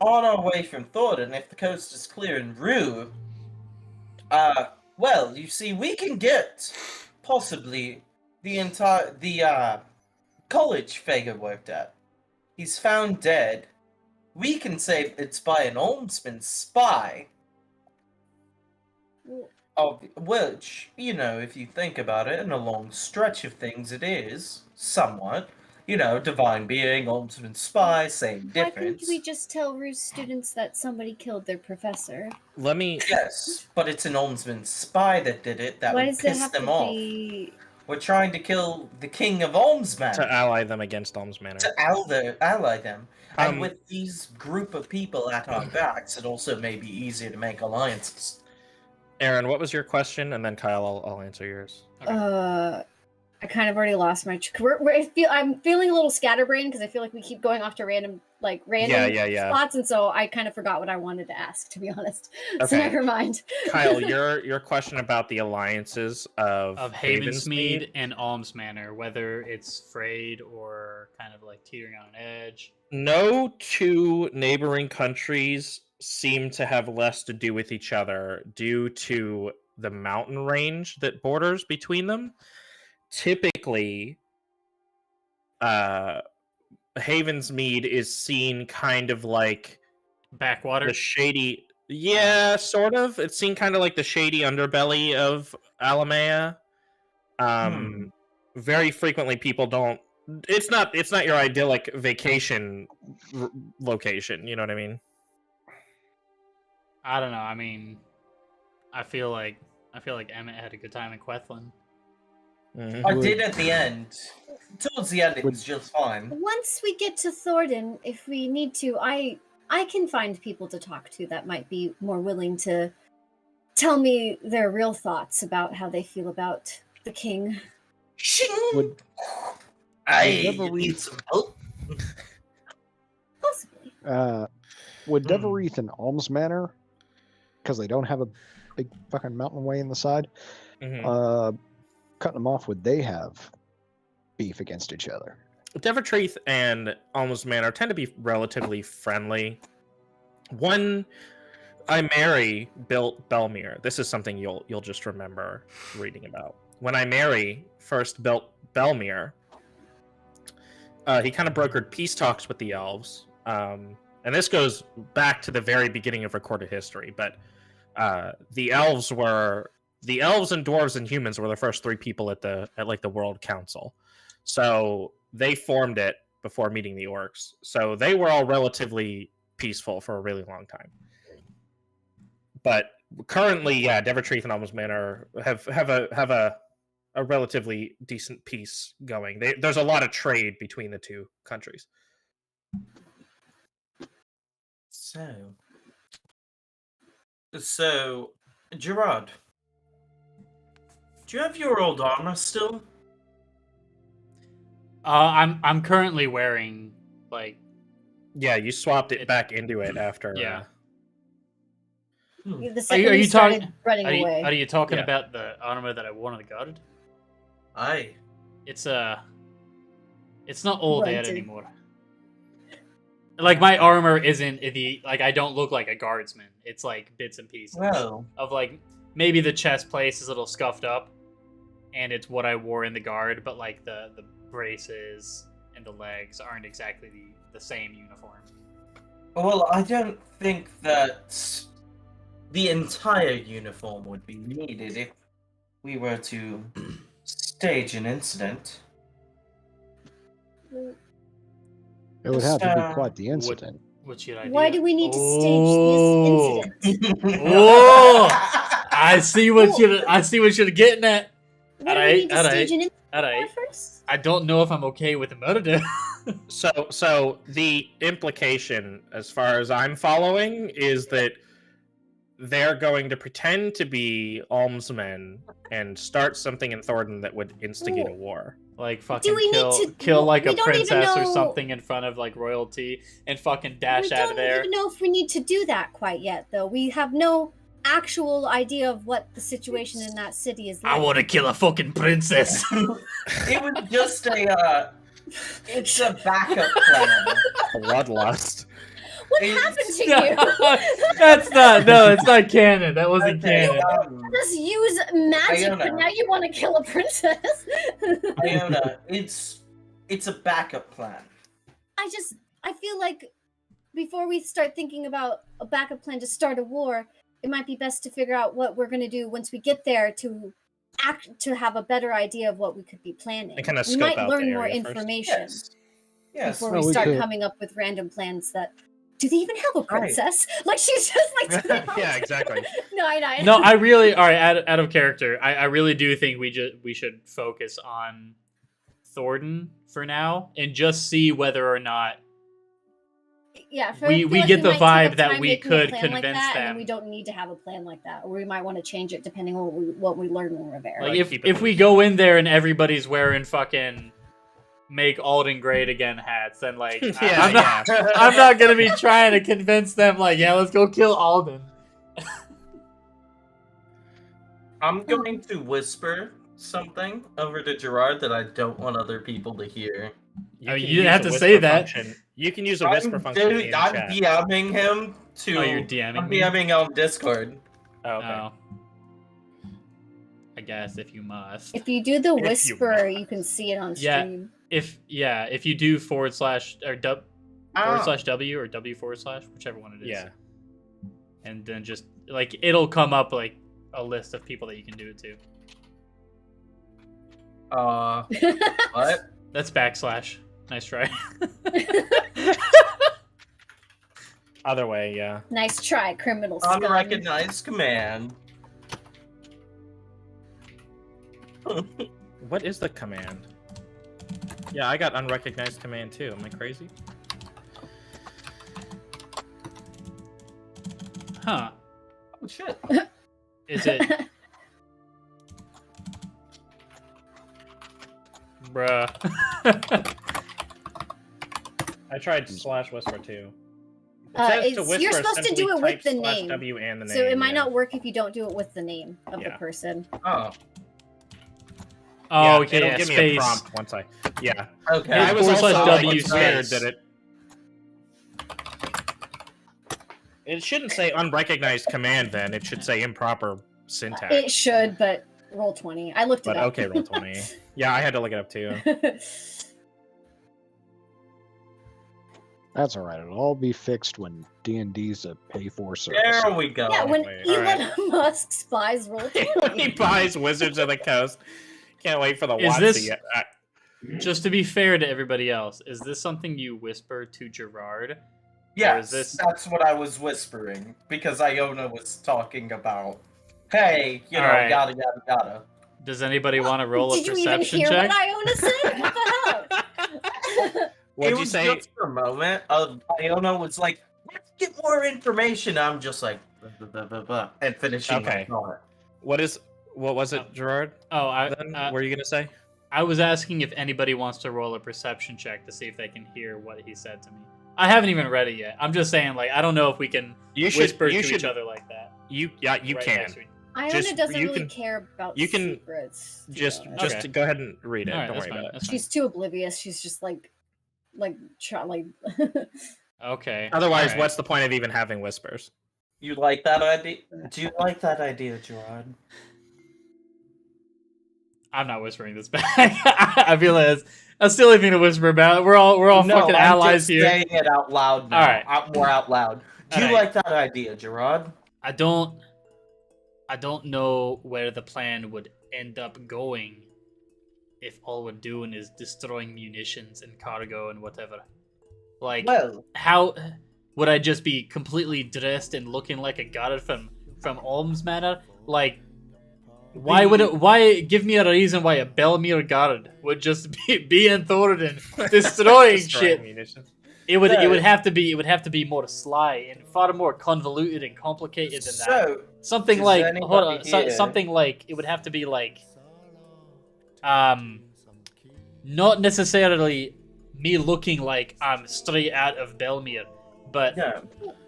on our way from Thordenn, if the coast is clear in Rue, well, you see, we can get possibly the college Fager worked at. He's found dead. We can say it's by an Almsman spy. Of which, you know, if you think about it, in a long stretch of things, it is somewhat. You know, divine being, Almsman spy, same difference. Why couldn't we just tell Rue's students that somebody killed their professor? Yes, but it's an Almsman spy that did it. That would piss them off. We're trying to kill the king of Almsman. To ally them against Alms Manor. To ally them. And with these group of people at our backs, it also may be easier to make alliances. Erin, what was your question? And then Kyle, I'll answer yours. Okay. I kind of already lost my. I'm feeling a little scatterbrained because I feel like we keep going off to random spots, and so I kind of forgot what I wanted to ask, to be honest. Okay. So never mind. Kyle, your question about the alliances of Havensmead and Alms Manor, whether it's frayed or kind of like teetering on an edge. No two neighboring countries seem to have less to do with each other due to the mountain range that borders between them. Typically, Havensmead is seen kind of like backwater, the shady. Yeah, sort of. It's seen kind of like the shady underbelly of Alimaea. Very frequently, people don't. It's not your idyllic vacation location. You know what I mean? I don't know. I mean, I feel like Emet had a good time in Quethlin. I did at the end. Towards the end, it was just fine. Once we get to Thordenn, if we need to, I can find people to talk to that might be more willing to tell me their real thoughts about how they feel about the king. I need some help. Possibly. Would Deverith and Alms Manor, because they don't have a big fucking mountain way in the side, cutting them off, would they have beef against each other? Deverith and Alms Manor tend to be relatively friendly. One, Imeri built Belmere. This is something you'll just remember reading about. When Imeri first built Belmere, he kind of brokered peace talks with the elves. And this goes back to the very beginning of recorded history, but the elves and dwarves and humans were the first three people at the World Council. So they formed it before meeting the orcs. So they were all relatively peaceful for a really long time. But currently, Deverith and Alms Manor have a a relatively decent peace going. There's a lot of trade between the two countries. So, Gerard, do you have your old armor still? I'm currently wearing like. Yeah, you swapped it back into it after. Yeah. The second we started running away. Are you talking about the armor that I wore on the guard? Aye. It's not old yet anymore. Like my armor isn't I don't look like a guardsman. It's like bits and pieces of like maybe the chest place is a little scuffed up, and it's what I wore in the guard. But like the braces and the legs aren't exactly the same uniform. Well, I don't think that the entire uniform would be needed if we were to stage an incident. It would have to be quite the incident. What's your idea? Why do we need to stage this incident? Oh, I see what you're getting at. Why do we need to stage an incident first? I don't know if I'm okay with the murder. So the implication, as far as I'm following, is that they're going to pretend to be almsmen and start something in Thordenn that would instigate a war. Like fucking kill like a princess or something in front of like royalty and fucking dash out of there. We don't even know if we need to do that quite yet, though. We have no actual idea of what the situation in that city is like. I want to kill a fucking princess. It was just it's a backup plan. Bloodlust. What happened to you? That's it's not canon. That wasn't canon. Just use magic, Iona. but now you want to kill a princess. Iona, it's a backup plan. I feel like before we start thinking about a backup plan to start a war, it might be best to figure out what we're going to do once we get there to have a better idea of what we could be planning. And kind of we scope might out learn the more area information Yes. before we start coming up with random plans that. Do they even have a princess? Right. Like she's just like. Yeah, exactly. No, I really. All right, out of character. I really do think we should focus on Thordenn for now and just see whether or not. Yeah, we get the vibe that we could convince like that, them. And we don't need to have a plan like that, or we might want to change it depending on what we learn when we're there. Like if we go in there and everybody's wearing fucking make Alden great again hats, then like I'm not gonna be trying to convince them like let's go kill Alden. I'm going to whisper something over to Gerard that I don't want other people to hear. You didn't have to say that. You can use a whisper function. I'm DMing him to. Oh, you're DMing. I'm DMing on Discord. Oh, okay. Oh. I guess if you must. If you do the whisper, you can see it on stream. If you do / or /W or W / whichever one it is. Yeah. And then just like it'll come up like a list of people that you can do it to. What? That's /. Nice try. Other way, yeah. Nice try, criminal scum. Unrecognized command. What is the command? Yeah, I got unrecognized command too. Am I crazy? Huh. Oh shit. Is it? Bruh. I tried /whisper too. You're supposed to do it with the name. W and the name. So it might not work if you don't do it with the name of the person. Oh. Oh, yeah, okay. It'll give me a prompt once I. Yeah. Okay. I was also W scared space. that it shouldn't say unrecognized command. Then it should say improper syntax. It should, but roll 20. I looked it up. Okay, roll 20. Yeah, I had to look it up too. That's all right. It'll all be fixed when D&D's a pay-for service. There we go. Yeah, when Right. Elon Musk buys roll 20. When he buys Wizards of the Coast. Can't wait for the Is Watsy. this- Just to be fair to everybody else, is this something you whisper to Gerard? Yes, this- that's what I was whispering because Iona was talking about. Hey, Alright. yada yada yada. Does anybody want to roll a Did you even perception hear check? what Iona said? What the hell? What'd It you was say? just for a moment. Iona was like, let's get more information. I'm just like, and finishing my Okay. thought. What was it, Gerard? Oh, Then what were you gonna say? I was asking if anybody wants to roll a perception check to see if they can hear what he said to me. I haven't even read it yet. I'm just saying, like, I don't know if we can whisper to each other like that. You right can. next to each- Iona Just- doesn't you really can- care about you can secrets. to be Just honest. Okay. go ahead and read it. All right, Don't that's worry fine. about it. That's fine. She's too oblivious. She's just like Okay. Otherwise, all right. what's the point of even having whispers? You like that idea? Do you like that idea, Gerard? I'm not whispering this back. I feel like it's a silly thing to whisper about. We're all No, fucking I'm allies just here. saying it out loud now. All right. More out loud. Do you All right. like that idea, Gerard? I don't know where the plan would end up going if all we're doing is destroying munitions and cargo and whatever. Like, Well, how would I just be completely dressed and looking like a guard from Olm's Manor? Like, why give me a reason why a Belmere guard would just be in Thordenn destroying shit? Munitions. It would have to be more sly and far more convoluted and complicated than that. so Something Does like anybody here- something like it would have to be like not necessarily me looking like I'm straight out of Belmere, but no.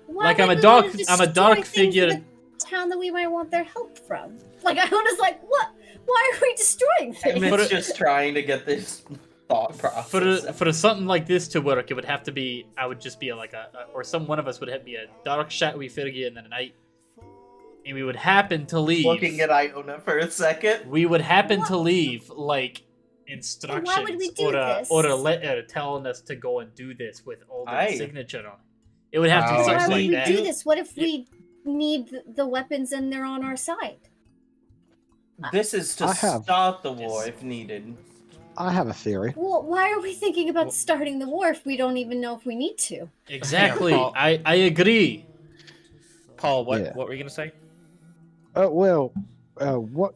Why Like, I'm would a we dark- wanna I'm a destroy dark things figure. in the town that we might want their help from. Like Iona's like, what? Why are we destroying things? For Emet's the- just trying to get this thought process. for something like this to work, it would have to be I would just be like one of us would have to be a dark shadowy figure in the night, and we would happen to leave. Looking at Iona for a second. We would happen to What? leave like instructions would we do this? or a letter telling us to go and do this with Alden's Aye. signature on it. It would have to be Oh, I Why something would like we that. do this? What if we need the weapons and they're on our side? This is to I have- start the war if needed. I have a theory. Well, why are we thinking about starting the war if we don't even know if we need to? Exactly. Paul. I agree. Paul, what Yeah. what were you gonna say? What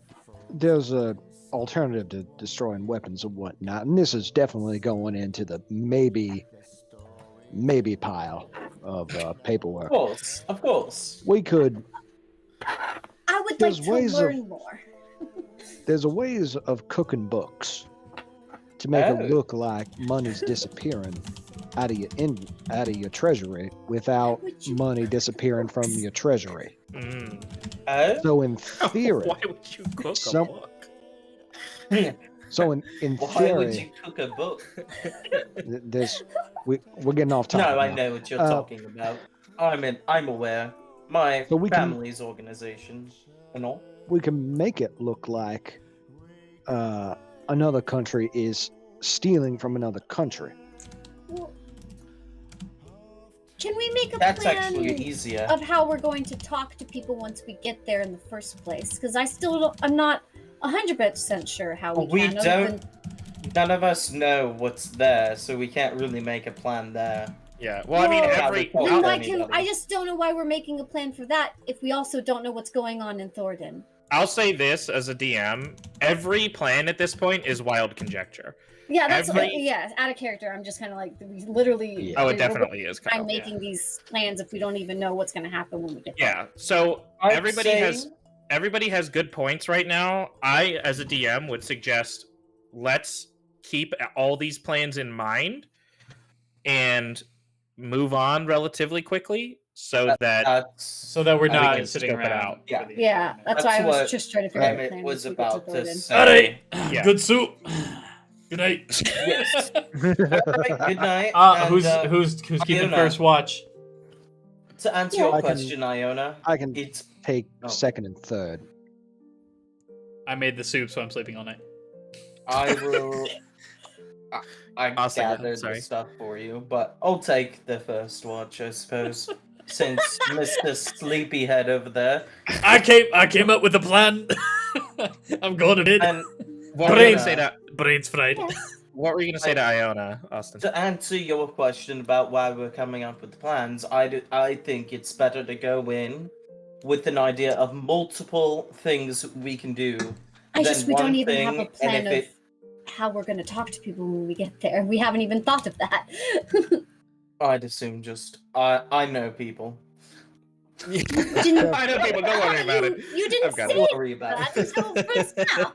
there's a alternative to destroying weapons and whatnot, and this is definitely going into the maybe pile of paperwork. Of course. We could. I would There's like to ways of- learn more. There's a ways of cooking books to make Oh. it look like money's disappearing out of your treasury without Would you- money disappearing from your treasury. Oh? So in theory, Why would you cook Some- a book? so in Why would you theory, cook a book? we're getting off topic. No, I now. know what you're Uh, talking about. I'm aware. My So we can- family's organization and all. We can make it look like another country is stealing from another country. Well, can we make a That's plan actually easier. of how we're going to talk to people once we get there in the first place? Because I'm not 100% sure how we We can. other don't- than- None of us know what's there, so we can't really make a plan there. Yeah. Well, I mean, Well, every Well, Then I'll- why anybody. I just don't know why we're making a plan for that if we also don't know what's going on in Thordenn. I'll say this as a DM: every plan at this point is wild conjecture. Yeah, that's Every- out of character. I'm just kind of like we literally. Yeah. Oh, we're- it definitely is. Kind I'm of, making these plans if we don't even know what's going to happen when we get there. Yeah. So I'd everybody say- has good points right now. I, as a DM, would suggest let's keep all these plans in mind and move on relatively quickly, so that So that we're I not can sitting scope it around. out. Yeah. for the Yeah, experiment. that's why I That's was just trying to figure out the Emmett plan was once we get about to Thordenn. say. All right. Yeah. Good soup. Good night. Yes. Alright, good night. Who's and, keeping Iona. first watch? To answer Yeah. your I can- question, Iona, I can it's take Oh. second and third. I made the soup, so I'm sleeping all night. I will. I I'll say that, gathered sorry. the stuff for you, but I'll take the first watch, I suppose, since Mr. Sleepyhead over there. I came up with a plan. I'm going to bed. And what were you Brains. gonna say to Brains fried. what were you gonna say to Iona, Austin? to answer your question about why we're coming up with the plans, I think it's better to go in with an idea of multiple things we can do We then don't one even have a thing, and plan if of how we're going to talk to people when we get there. We haven't even thought of that. I'd assume just I know people. didn't- I know people. Don't worry about it. You didn't I've got say it. Don't worry about that it. until just now.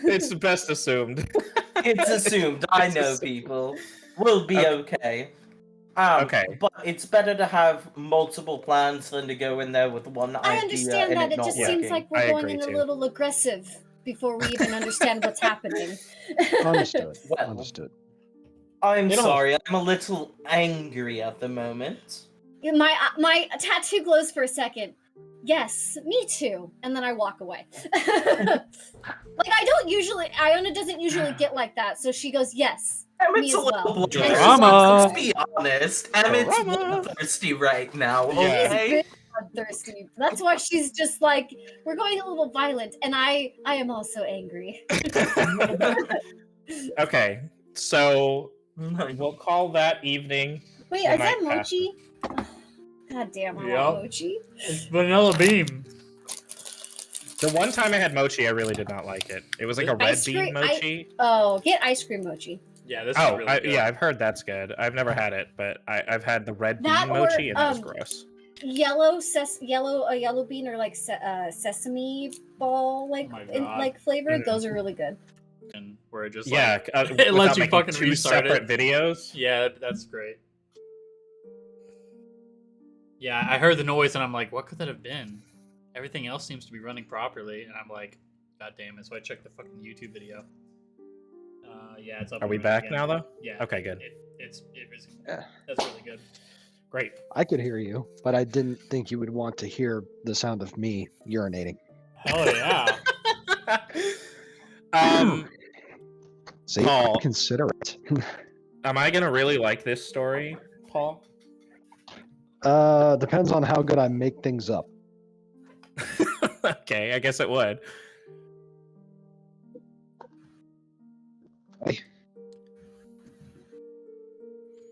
It's best assumed. It's assumed I It's know assumed. people. We'll be okay. Okay. But it's better to have multiple plans than to go in there with one I idea understand and that. it It not just working. seems like we're I going agree in a too. little aggressive before we even understand what's happening. Understood. Well, Understood. I'm You know- sorry, I'm a little angry at the moment. My tattoo glows for a second. Yes, me too. And then I walk away. Iona doesn't usually get like that, so she goes, yes. Me Emet's as a little well. bloodthirsty. Drama. Let's be honest. Emet's Drama. bloodthirsty right now, Yeah. okay? Thirsty. That's why she's just like, we're going a little violent, and I am also angry. Okay, so No, we'll call that evening. Wait, The is that night passes. mochi? God damn, I Yep. want mochi. It's vanilla bean. The one time I had mochi, I really did not like it. It was like a red Ice bean cream- mochi. Oh, get ice cream mochi. Yeah, this is Oh, really good. yeah, I've heard that's good. I've never had it, but I've had the red That bean or, mochi, and that was gross. Yellow bean or like sesame ball Oh my God. like flavor. Mm. Those are really good. And where it just Yeah, like, without it lets you making fucking two restart separate it. videos. Yeah, that's great. Yeah, I heard the noise and I'm like, what could that have been? Everything else seems to be running properly, and I'm like, God damn it! So I checked the fucking YouTube video. Yeah, it's up. Are we and running back again. now, though? Yeah. Okay, good. Yeah. That's really good. Great. I could hear you, but I didn't think you would want to hear the sound of me urinating. Hell yeah. See, Paul. consider it. Am I gonna really like this story, Paul? Depends on how good I make things up. Okay, I guess it would.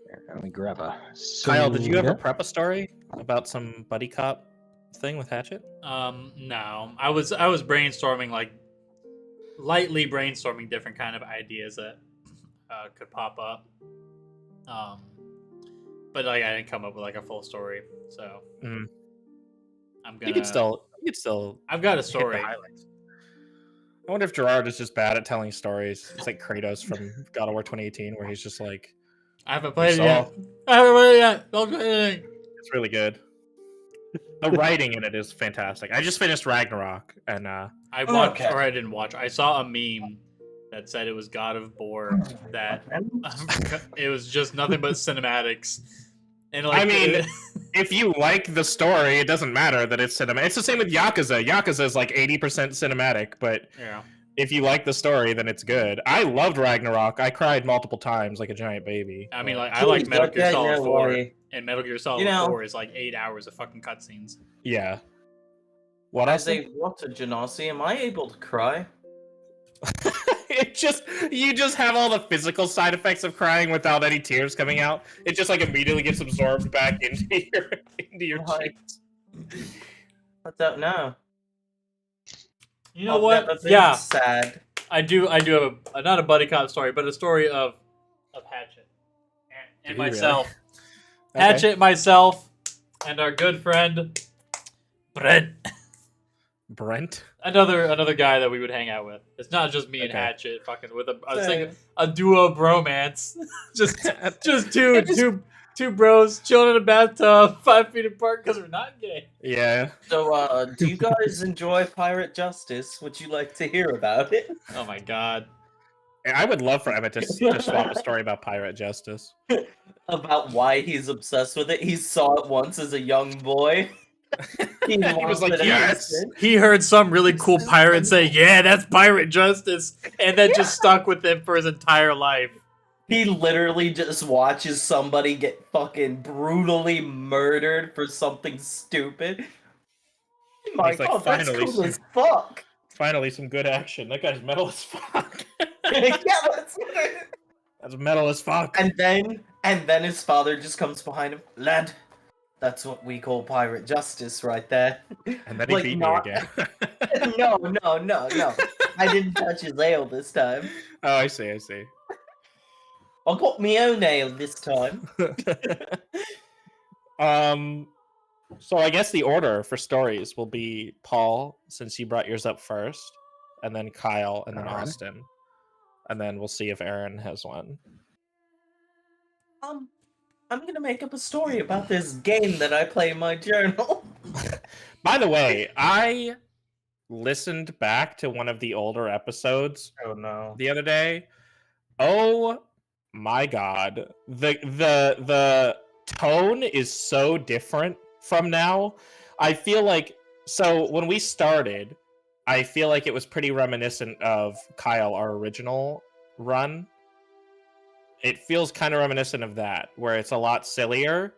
There, let me grab a. Kyle, did you ever soda. prep a story about some buddy cop thing with Hatchet? No. I was brainstorming, like lightly brainstorming different kind of ideas that could pop up. But like I didn't come up with like a full story. So Mhm. I'm gonna You could still. I've got a hit the story. highlights. I wonder if Gerard is just bad at telling stories. It's like Kratos from God of War 2018, where he's just like, I haven't played it saw- yet. I haven't played it yet. Don't play anything. it's really good. The writing in it is fantastic. I just finished Ragnarok, and I watched, Okay. or I didn't watch. I saw a meme that said it was God of War. That it was just nothing but cinematics. And like, I mean, if you like the story, it doesn't matter that it's cinematic. It's the same with Yakuza. Yakuza is like 80% cinematic, but yeah. if you like the story, then it's good. I loved Ragnarok. I cried multiple times like a giant baby. I mean, like I like Please Metal don't Gear get Solid your 4, way. and Metal Gear Solid You know- 4 is like 8 hours of fucking cutscenes. Yeah. What As else? a water genasi, am I able to cry? You just have all the physical side effects of crying without any tears coming out. It just like immediately gets absorbed back into your Right. cheeks. I don't know. You know I've what? never been Yeah, sad. I do have a not a buddy cop story, but a story of Hatchet and Do you myself. Okay. Hatchet, myself, and our good friend Brent. Brent. Another guy that we would hang out with. It's not just me and Okay. Hatchet fucking with I was thinking a duo bromance. just two bros chilling in a bathtub 5 feet apart because we're not gay. Yeah. So, do you guys enjoy Pirate Justice? Would you like to hear about it? Oh my god. I would love for Emet to swap a story about Pirate Justice. About why he's obsessed with it? He saw it once as a young boy. He was like, wanted "Yes!" it. He heard some really cool pirate say, "Yeah, that's pirate justice," and that just stuck with him for his entire life. He literally just watches somebody get fucking brutally murdered for something stupid. My He's like, God, that's "Finally, cool as fuck. Finally, some good action. That guy's metal as fuck. Yeah, that's what it- That's metal as fuck. And then his father just comes behind him. Lad, that's what we call pirate justice right there. And then he like, beat not- me again. No. I didn't touch his ale this time. Oh, I see. I got my own ale this time. So I guess the order for stories will be Paul, since you brought yours up first, and then Kyle, and then Alright. Austin, and then we'll see if Erin has one. I'm gonna make up a story about this game that I play in my journal. By the way, I listened back to one of the older episodes Oh no. the other day. Oh my god. The tone is so different from now. I feel like, so when we started, I feel like it was pretty reminiscent of Kyle, our original run. It feels kind of reminiscent of that, where it's a lot sillier.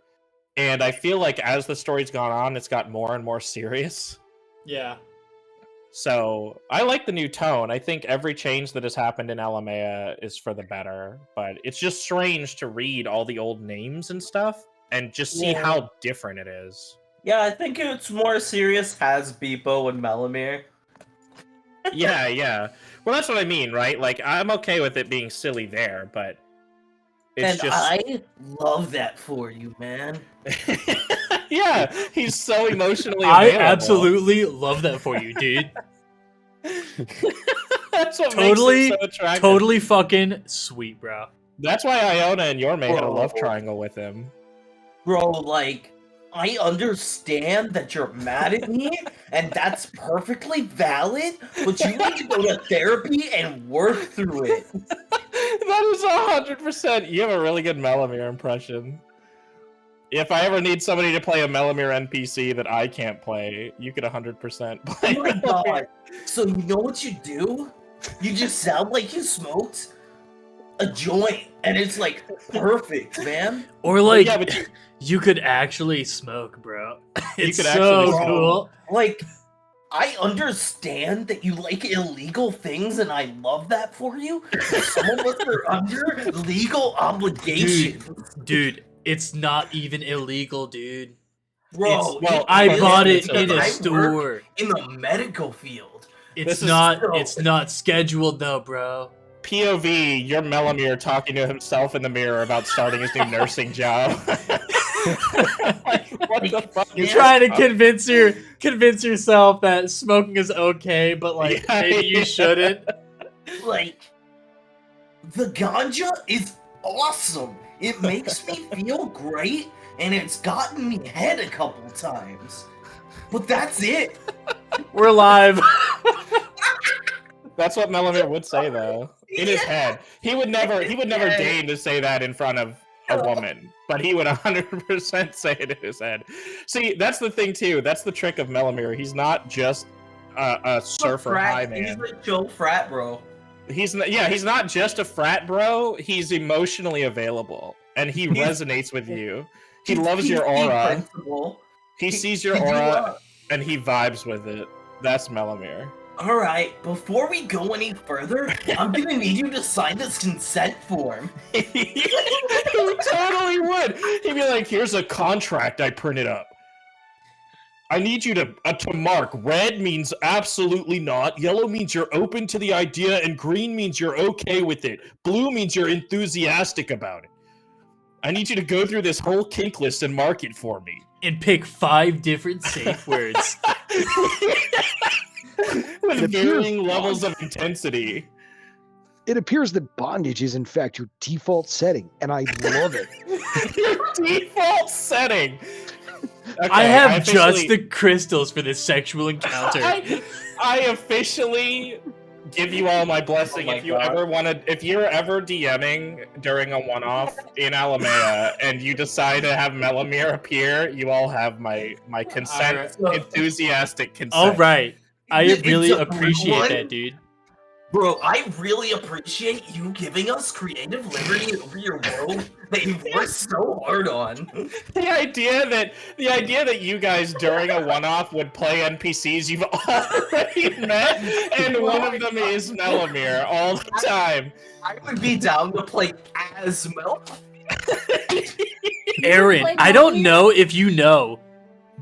And I feel like as the story's gone on, it's got more and more serious. Yeah. So I like the new tone. I think every change that has happened in Alimaea is for the better. But it's just strange to read all the old names and stuff and just see how different it is. Yeah, I think it's more serious has Beepo and Melamir. Yeah. Well, that's what I mean, right? Like, I'm okay with it being silly there, but it's And just... I love that for you, man. Yeah, he's so emotionally I available. absolutely love that for you, dude. That's what Totally- makes him so attractive. Totally fucking sweet, bro. That's why Iona and Yorme had a love Bro. triangle with him. Bro, like, I understand that you're mad at me, and that's perfectly valid, but you need to go to therapy and work through it. That is 100%. You have a really good Melamir impression. If I ever need somebody to play a Melamir NPC that I can't play, you could 100% play Oh my Melamir. god. So you know what you do? You just sound like you smoked a joint, and it's like perfect, man. Or like, yeah, but you could actually smoke, bro. It's could so actually cool. Like, I understand that you like illegal things, and I love that for you. Some of us are under legal obligations. Dude, it's not even illegal, dude. Bro, well, I Okay, bought it because in a I work store. in the medical field. It's is not. so- It's not scheduled though, bro. POV, you're Melamir talking to himself in the mirror about starting his new nursing job. Like, what the fuck? You're Yeah. trying to convince yourself that smoking is okay, but like Yeah, maybe you yeah. shouldn't. Like, the ganja is awesome. It makes me feel great, and it's gotten me head a couple times. But that's it. We're live. That's what Melamir would say, though. In his head, he would never Yeah. deign to say that in front of a woman, but he would 100% say it in his head. See, that's the thing too. That's the trick of Melamir. He's not just a surfer high man. He's a chill frat bro. He's not just a frat bro. He's emotionally available, and he resonates with you. He loves your PC aura. principal. He sees your He- aura, and he vibes with it. That's Melamir. All right, before we go any further, I'm gonna need you to sign this consent form. He totally would. He'd be like, "Here's a contract I printed up. I need you to mark. Red means absolutely not. Yellow means you're open to the idea, and green means you're okay with it. Blue means you're enthusiastic about it. I need you to go through this whole kink list and mark it for me." And pick 5 different safe words. With It varying appears- levels of intensity. It appears that bondage is in fact your default setting, and I love it. Your default setting. Okay, I have officially- just the crystals for this sexual encounter. I officially give you all my blessing. Oh my If you God. ever if you're ever DMing during a one-off in Alimaea and you decide to have Melamir appear, you all have my consent, Alright. enthusiastic consent. All right. I It's really a appreciate one. that, dude. Bro, I really appreciate you giving us creative liberty over your world that you've worked so hard on. The idea that you guys during a one-off would play NPCs you've already met, and one of them is Melamir all the time. I would be down to play as Mel. Erin, play I don't Melamir? know if you know,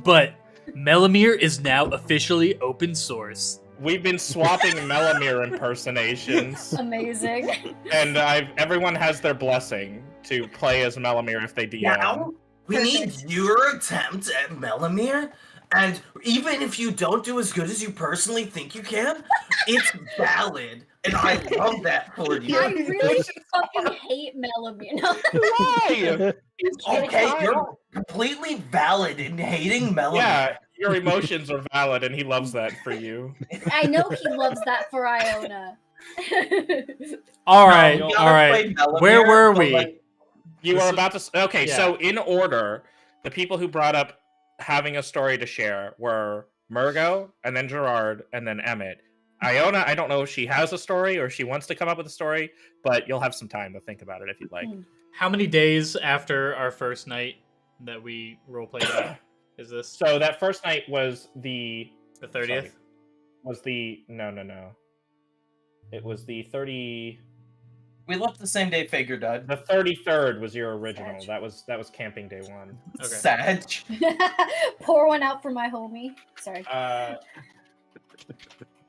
but Melamir is now officially open source. We've been swapping Melamir impersonations, Amazing. and everyone has their blessing to play as Melamir if they DM. Now, we need your attempt at Melamir, and even if you don't do as good as you personally think you can, it's valid, and I love that for you. I really fucking hate Melamir. Why? Okay, you're completely valid in hating Melamir. Yeah, your emotions are valid, and he loves that for you. I know he loves that for Iona. All right, You all gotta right. play Melamir, Where were but, we? like, You This are is- about to. Okay, yeah. so in order, the people who brought up having a story to share were Murgo, and then Gerard, and then Emet. Iona, I don't know if she has a story or she wants to come up with a story, but you'll have some time to think about it if you'd like. How many days after our first night that we roleplayed that is this? So that first night was the 30th? sorry, was the no. It was the 30. we left the same day Fager died. The 33rd was your original. That was camping day 1. Okay. Sag. Pour one out for my homie. Sorry.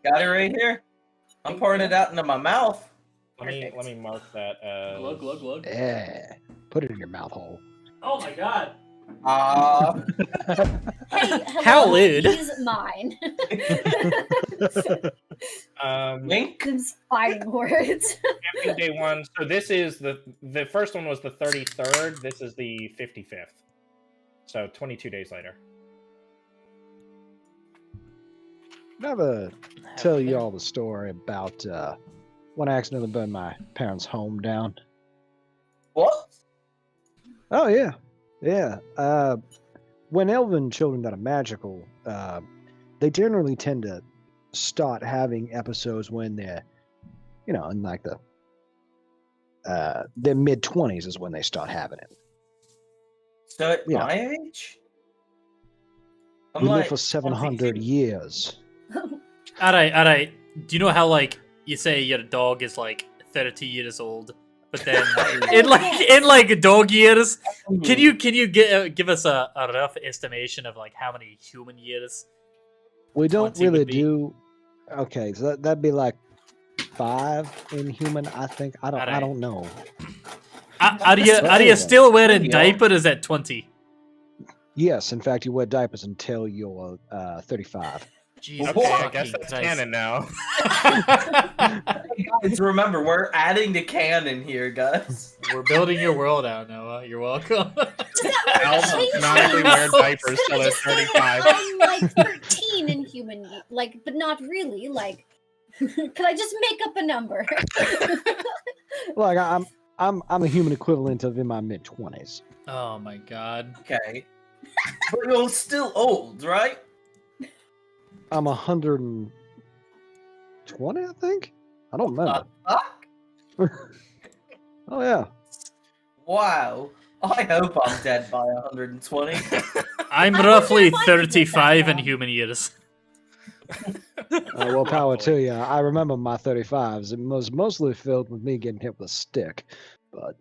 Got it right here. I'm pouring it out into my mouth. Let me mark that as Glug, glug, glug. Yeah. Put it in your mouth hole. Oh my god. Hey, hello, How lewd. he's mine. Wink. Them's fighting words. camping day 1. So this is the first one was the 33rd. This is the 55th. So 22 days later. Never tell you all the story about when I accidentally burned my parents' home down. What? Oh yeah, yeah. When elven children that are magical, they generally tend to start having episodes when they're, in like their mid-20s is when they start having it. So at Yeah. my age? I'm We like lived for 700 years. Alright. Do you know how, like, you say your dog is, like, 30 years old, but then in dog years, can you give us a rough estimation of, like, how many human years? We don't 20 would really be- do. Okay, so that'd be like 5 in human. I think I Alright. don't know. Are you anyway. still wearing Yeah. diapers at 20? Yes, in fact, you wear diapers until you're 35. Jesus Okay, I fucking guess that's Christ. canon now. Guys, remember, we're adding to canon here, guys. We're building your world out, Noah. You're welcome. Elves canonically wear diapers till they're 35. I'm like 13 in human, but not really. Like, could I just make up a number? Like I'm a human equivalent of in my mid-20s. Oh my god. Okay. But you're still old, right? I'm 120, I think. I don't remember. Fuck? Oh yeah. Wow. I hope I'm dead by 120. I'm I roughly wonder if I could get 35 that in down. human years. Well, power to you. I remember my 35s. It was mostly filled with me getting hit with a stick. But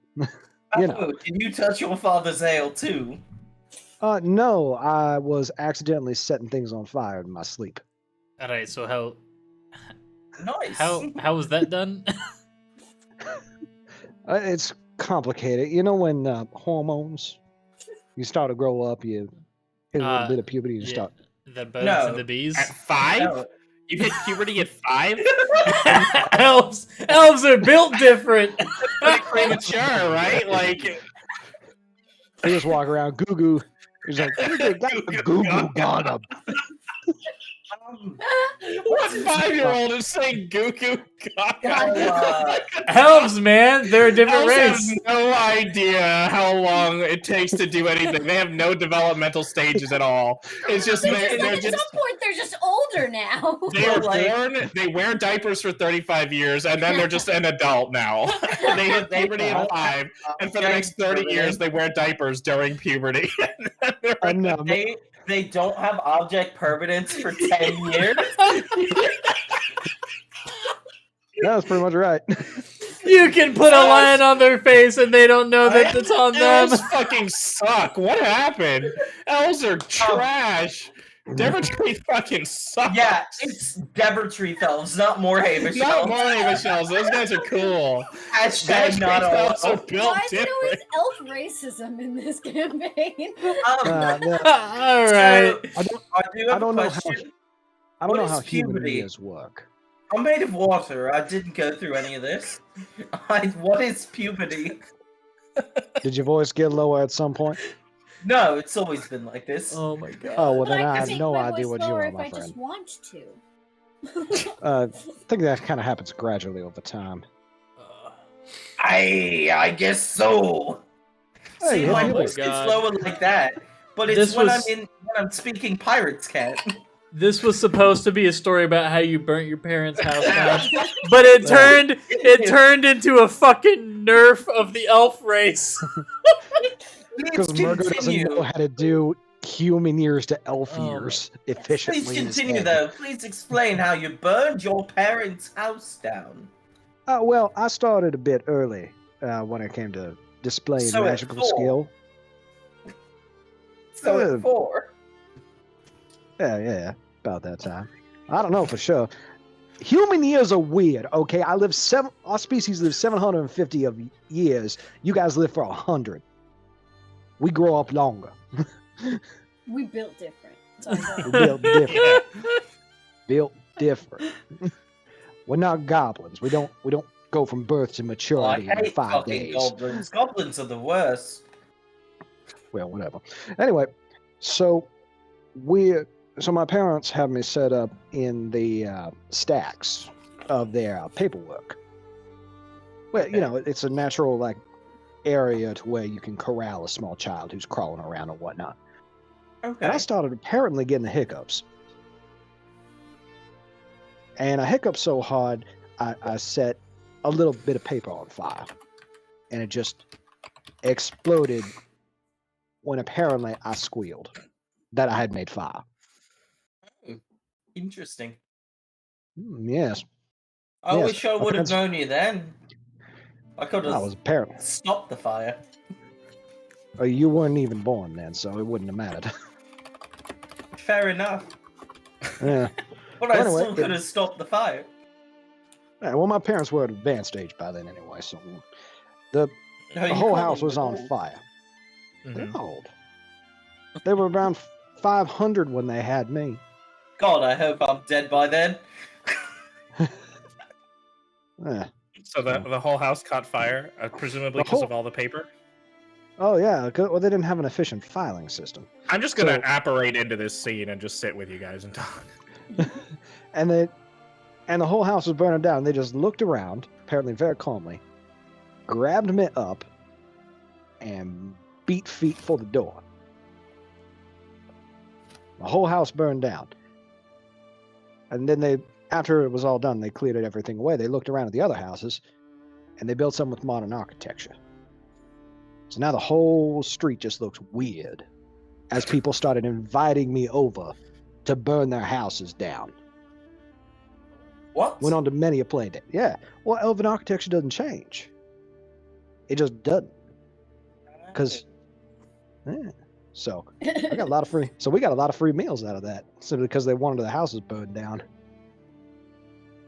you know. Oh, can you touch your father's ale too? No, I was accidentally setting things on fire in my sleep. Alright, so how Nice. how was that done? It's complicated. You know when hormones, you start to grow up, you hit a little bit of puberty, you yeah. start. The birds No. and the bees? At 5? No. You hit puberty at 5? elves are built different. Pretty premature, right? Like, They just walk around goo goo. He's like, goo goo gaga. what 5-year-old is saying goo goo gaga? Elves, man, they're a different Elves have race. no idea how long it takes to do anything. They have no developmental stages at all. It's just they're At just some point, they're just older now. they are Like- born. They wear diapers for 35 years, and then they're just an adult now. They hit puberty at 5, and for the next 30 years, they wear diapers during puberty. I know. They don't have object permanence for 10 years. That was pretty much right. You can put a line on their face and they don't know that it's on them. Elves fucking suck. What happened? Elves are trash. Deviltree fucking sucks. Yeah, it's Deviltree Elves, not Moorhaven Not Elves. Moorhaven shells. Those guys are cool. Hashtag not Deviltree all elves are elf. built Why is it always different. elf racism in this campaign? All right. I do have a question. I don't What know is how human puberty? ears work. I'm made of water. I didn't go through any of this. What is puberty? Did your voice get lower at some point? No, it's always been like this. Oh my god. Oh, well, But then I can have make no my idea voice what you lower are, if my I friend. just want to. I think that kind of happens gradually over time. I guess so. Hey, See, my hit voice it. gets lower like that, but it's This when was- when I'm speaking Pirates Cat. This was supposed to be a story about how you burnt your parents' house down, but it turned into a fucking nerf of the elf race. Because Please Murgo doesn't continue. know how to do human ears to elf Oh my ears efficiently. Please in his continue, head. though. Please explain how you burned your parents' house down. Well, I started a bit early when it came to displaying So at magical 4. skill. So at 4. Yeah, about that time. I don't know for sure. Human years are weird, okay? Our species lives 750 of years. You guys live for 100. We grow up longer. We built different. Sorry, go We ahead. built different. Yeah. Built different. We're not goblins. We don't go from birth to I maturity in hate 5 fucking days. goblins. Goblins are the worst. Well, whatever. Anyway, so my parents have me set up in the stacks of their paperwork. Well, you know, it's a natural area to where you can corral a small child who's crawling around and whatnot. Okay. And I started apparently getting the hiccups. And I hiccuped so hard, I set a little bit of paper on fire. And it just exploded when apparently I squealed that I had made fire. Interesting. Yes. I Yes, wish I my would have parents- known you then. I could I have was apparently. stopped the fire. You weren't even born then, so it wouldn't have mattered. Fair enough. Yeah. But Well, I anyway, still could have stopped the fire. Yeah, well, my parents were at advanced age by then anyway, so the No, you whole call house them was on old. fire. They're Mhm. old. They were around 500 when they had me. God, I hope I'm dead by then. Yeah. So the whole house caught fire, presumably The because whole- of all the paper. Oh yeah, well they didn't have an efficient filing system, I'm just gonna So- apparate into this scene and just sit with you guys and talk. and the whole house was burning down. They just looked around, apparently very calmly, grabbed me up, and beat feet for the door. The whole house burned down. And then after it was all done, they cleared everything away. They looked around at the other houses, and they built some with modern architecture. So now the whole street just looks weird as people started inviting me over to burn their houses down. What? Went on to many a play date. Yeah. Well, elven architecture doesn't change. It just doesn't. Because, yeah. So I got a lot of free. So we got a lot of free meals out of that, simply because they wanted the houses burned down.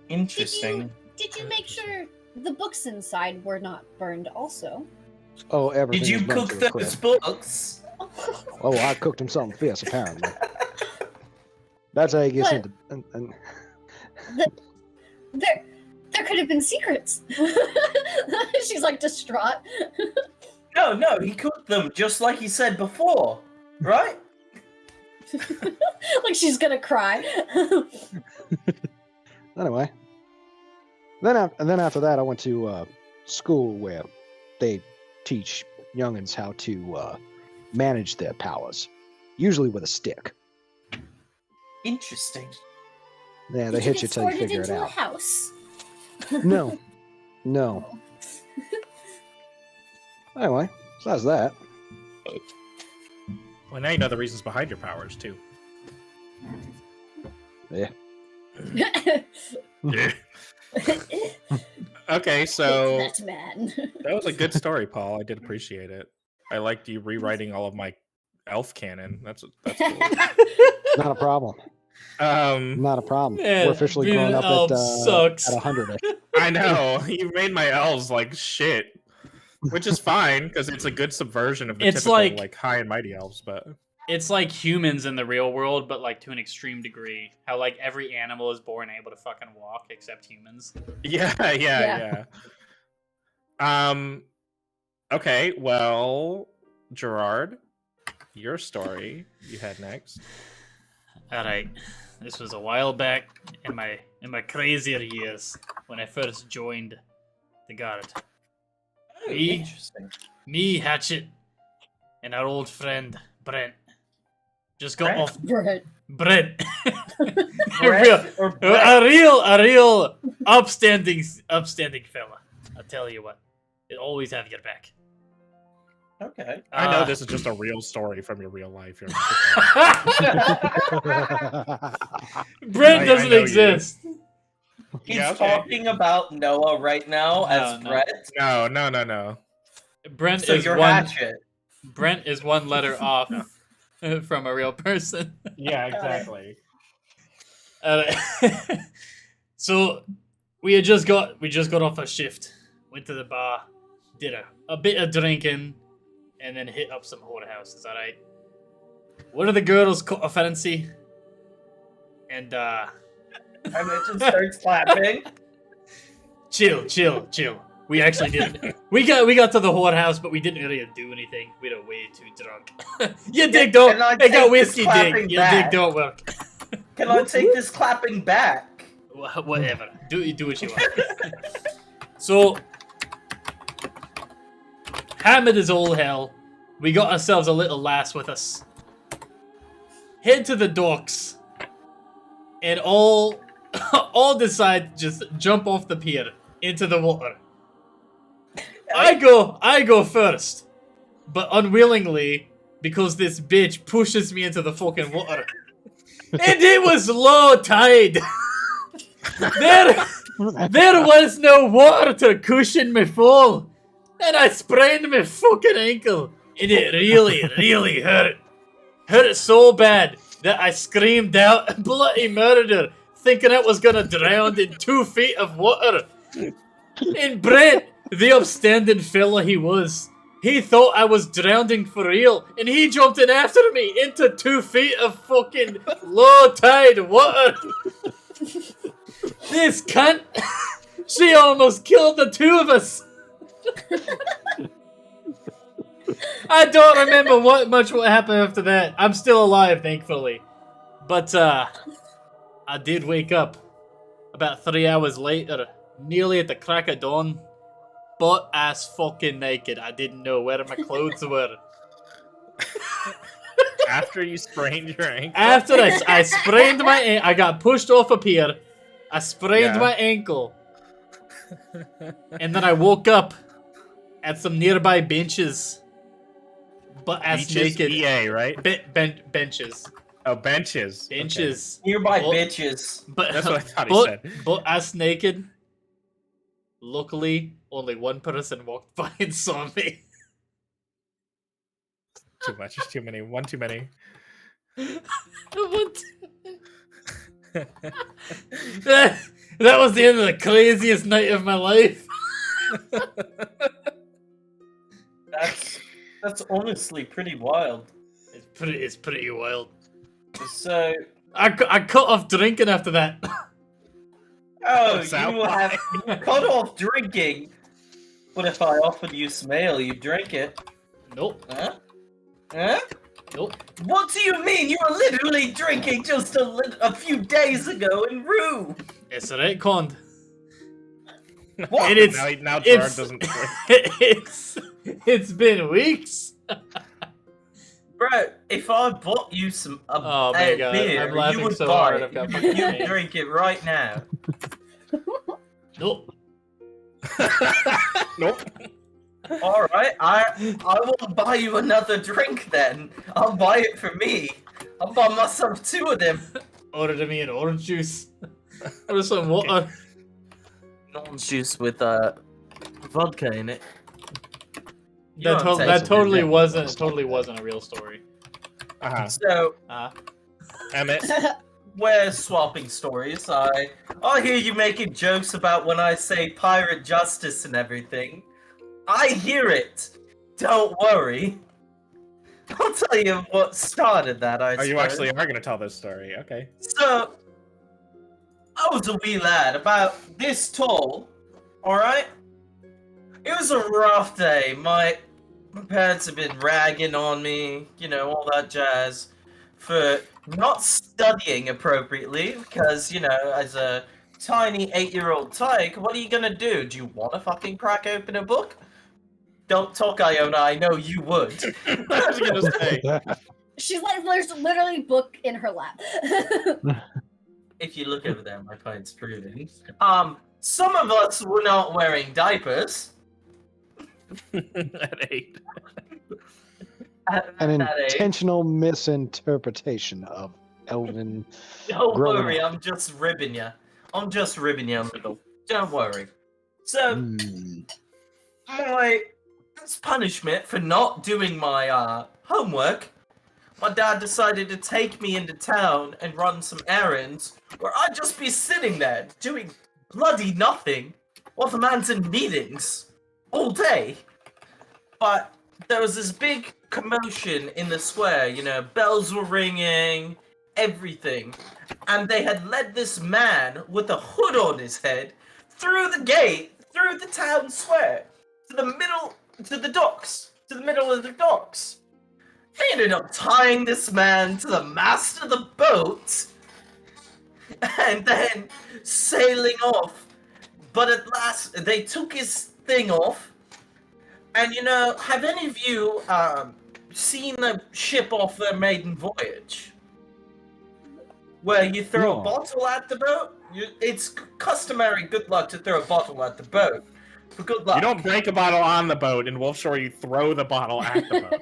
Interesting. Did you make sure the books inside were not burned also? Oh, everything. Did you was burned cook to a those crisp. books? Oh, I cooked him something fierce, apparently. That's how he gets But- into. And There could have been secrets. She's like distraught. No, he cooked them just like he said before, right? Like she's gonna cry. anyway, then after that, I went to school where they teach youngins how to manage their powers, usually with a stick. Interesting. Yeah, they Did hit get you till you sorted figure it into a out. house. No. Anyway, besides that, Well, now you know the reasons behind your powers too. yeah. Okay, so That man. that was a good story, Paul. I did appreciate it. I liked you rewriting all of my elf cannon. That's cool. Not a problem. Not a problem. Man, We're officially being growing an up elf at sucks. 100. I know you made my elves like shit, which is fine because it's a good subversion of the It's typical like- high and mighty elves. But It's like humans in the real world, but like to an extreme degree. How like every animal is born able to fucking walk except humans. yeah. Okay, well, Gerard, your story you had next. All right, this was a while back in my crazier years when I first joined the guard. Oh, Me? interesting. Me, Hatchet, and our old friend Brent just got Brent? off. Brent. Brent, Brett or Brett? a real upstanding fella. I'll tell you what, it always have your back. Okay. I know this is just a real story from your real life. You're Brent I doesn't know you. exist. He's Yeah, okay. talking about Noah right now as No. Brett. No. Brent So is you're one. Hatchet. Brent is one letter off from a real person. Yeah, exactly. So we just got off a shift, went to the bar, did a bit of drinking, and then hit up some whorehouses. All right. One of the girls caught a fancy, and And it just starts clapping. chill. We actually didn't. We got to the whorehouse, but we didn't really do anything. We were way too drunk. Your dick don't. Can I It got take whiskey this dick. clapping Your back? dick don't work. Can I take this clapping back? Whatever. Do what you want. So, hammered as all hell. We got ourselves a little lass with us. Head to the docks, and all decide to just jump off the pier into the water. I go first, but unwillingly because this bitch pushes me into the fucking water, and it was low tide. There was no water to cushion me fall, and I sprained my fucking ankle, and it really hurt. Hurt it so bad that I screamed out bloody murder, thinking I was gonna drown in 2 feet of water. And Brent, the upstanding fella he was, he thought I was drowning for real, and he jumped in after me into 2 feet of fucking low tide water. This cunt, she almost killed the two of us. I don't remember what happened after that. I'm still alive, thankfully. But I did wake up about 3 hours later, nearly at the crack of dawn, butt ass fucking naked. I didn't know where my clothes were. After you sprained your ankle. After I sprained my ankle, I got pushed off a pier. I sprained Yeah. my ankle, and then I woke up at some nearby benches, butt ass Beaches, naked. BA, right? Benches. Oh, benches. Okay. Benches. Nearby Oh. bitches. But That's what I thought he said. Butt ass naked. Luckily, only one person walked by and saw me. Too much. Too many. One too many. that was the end of the craziest night of my life. That's honestly pretty wild. It's pretty wild. So, I cut off drinking after that. oh, That's how you have cut off drinking. But if I offered you some ale, you'd drink it. Nope. Huh? Huh? Nope. What do you mean? You were literally drinking just a few days ago in Rue. It's a retcon. What? And it's now Gerard it's doesn't. it's been weeks. Bro, if I bought you some Oh my God, beer, I'm laughing you would so buy hard, it. I've got You fucking would pain. drink it right now. Nope. Nope. All right, I will buy you another drink then. I'll buy it for me. I'll buy myself 2 of them. Order me an orange juice. Or some water. Orange juice with vodka in it. You That, don't that taste it, totally yeah. wasn't a real story. So, Emet. we're swapping stories. I hear you making jokes about when I say pirate justice and everything. I hear it. Don't worry. I'll tell you what started that, I suppose. You actually are going to tell this story. Okay. So, I was a wee lad, about this tall, alright? It was a rough day. My parents have been ragging on me, you know, all that jazz, for not studying appropriately, because, you know, as a tiny 8-year-old tyke, what are you gonna do? Do you want to fucking crack open a book? Don't talk, Iona, I know you would. I was going to say. She's like, there's literally a book in her lap. If you look over there, my point's proving. Some of us were not wearing diapers. At 8. An At age. intentional misinterpretation of Elven. Don't growing worry, up. I'm just ribbing you. I'm just ribbing you a little. Don't worry. So, my as punishment for not doing my homework, my dad decided to take me into town and run some errands where I'd just be sitting there doing bloody nothing while the man's in meetings all day. But there was this big commotion in the square, you know, bells were ringing, everything. And they had led this man with a hood on his head through the gate, through the town square, to the middle of the docks. They ended up tying this man to the mast of the boat and then sailing off. But at last, they took his thing off. And, you know, have any of you seen a ship off their maiden voyage? Where you throw a bottle at the boat? It's customary good luck to throw a bottle at the boat. For good luck. You don't break a bottle on the boat. In Wolfshore, you throw the bottle at the boat.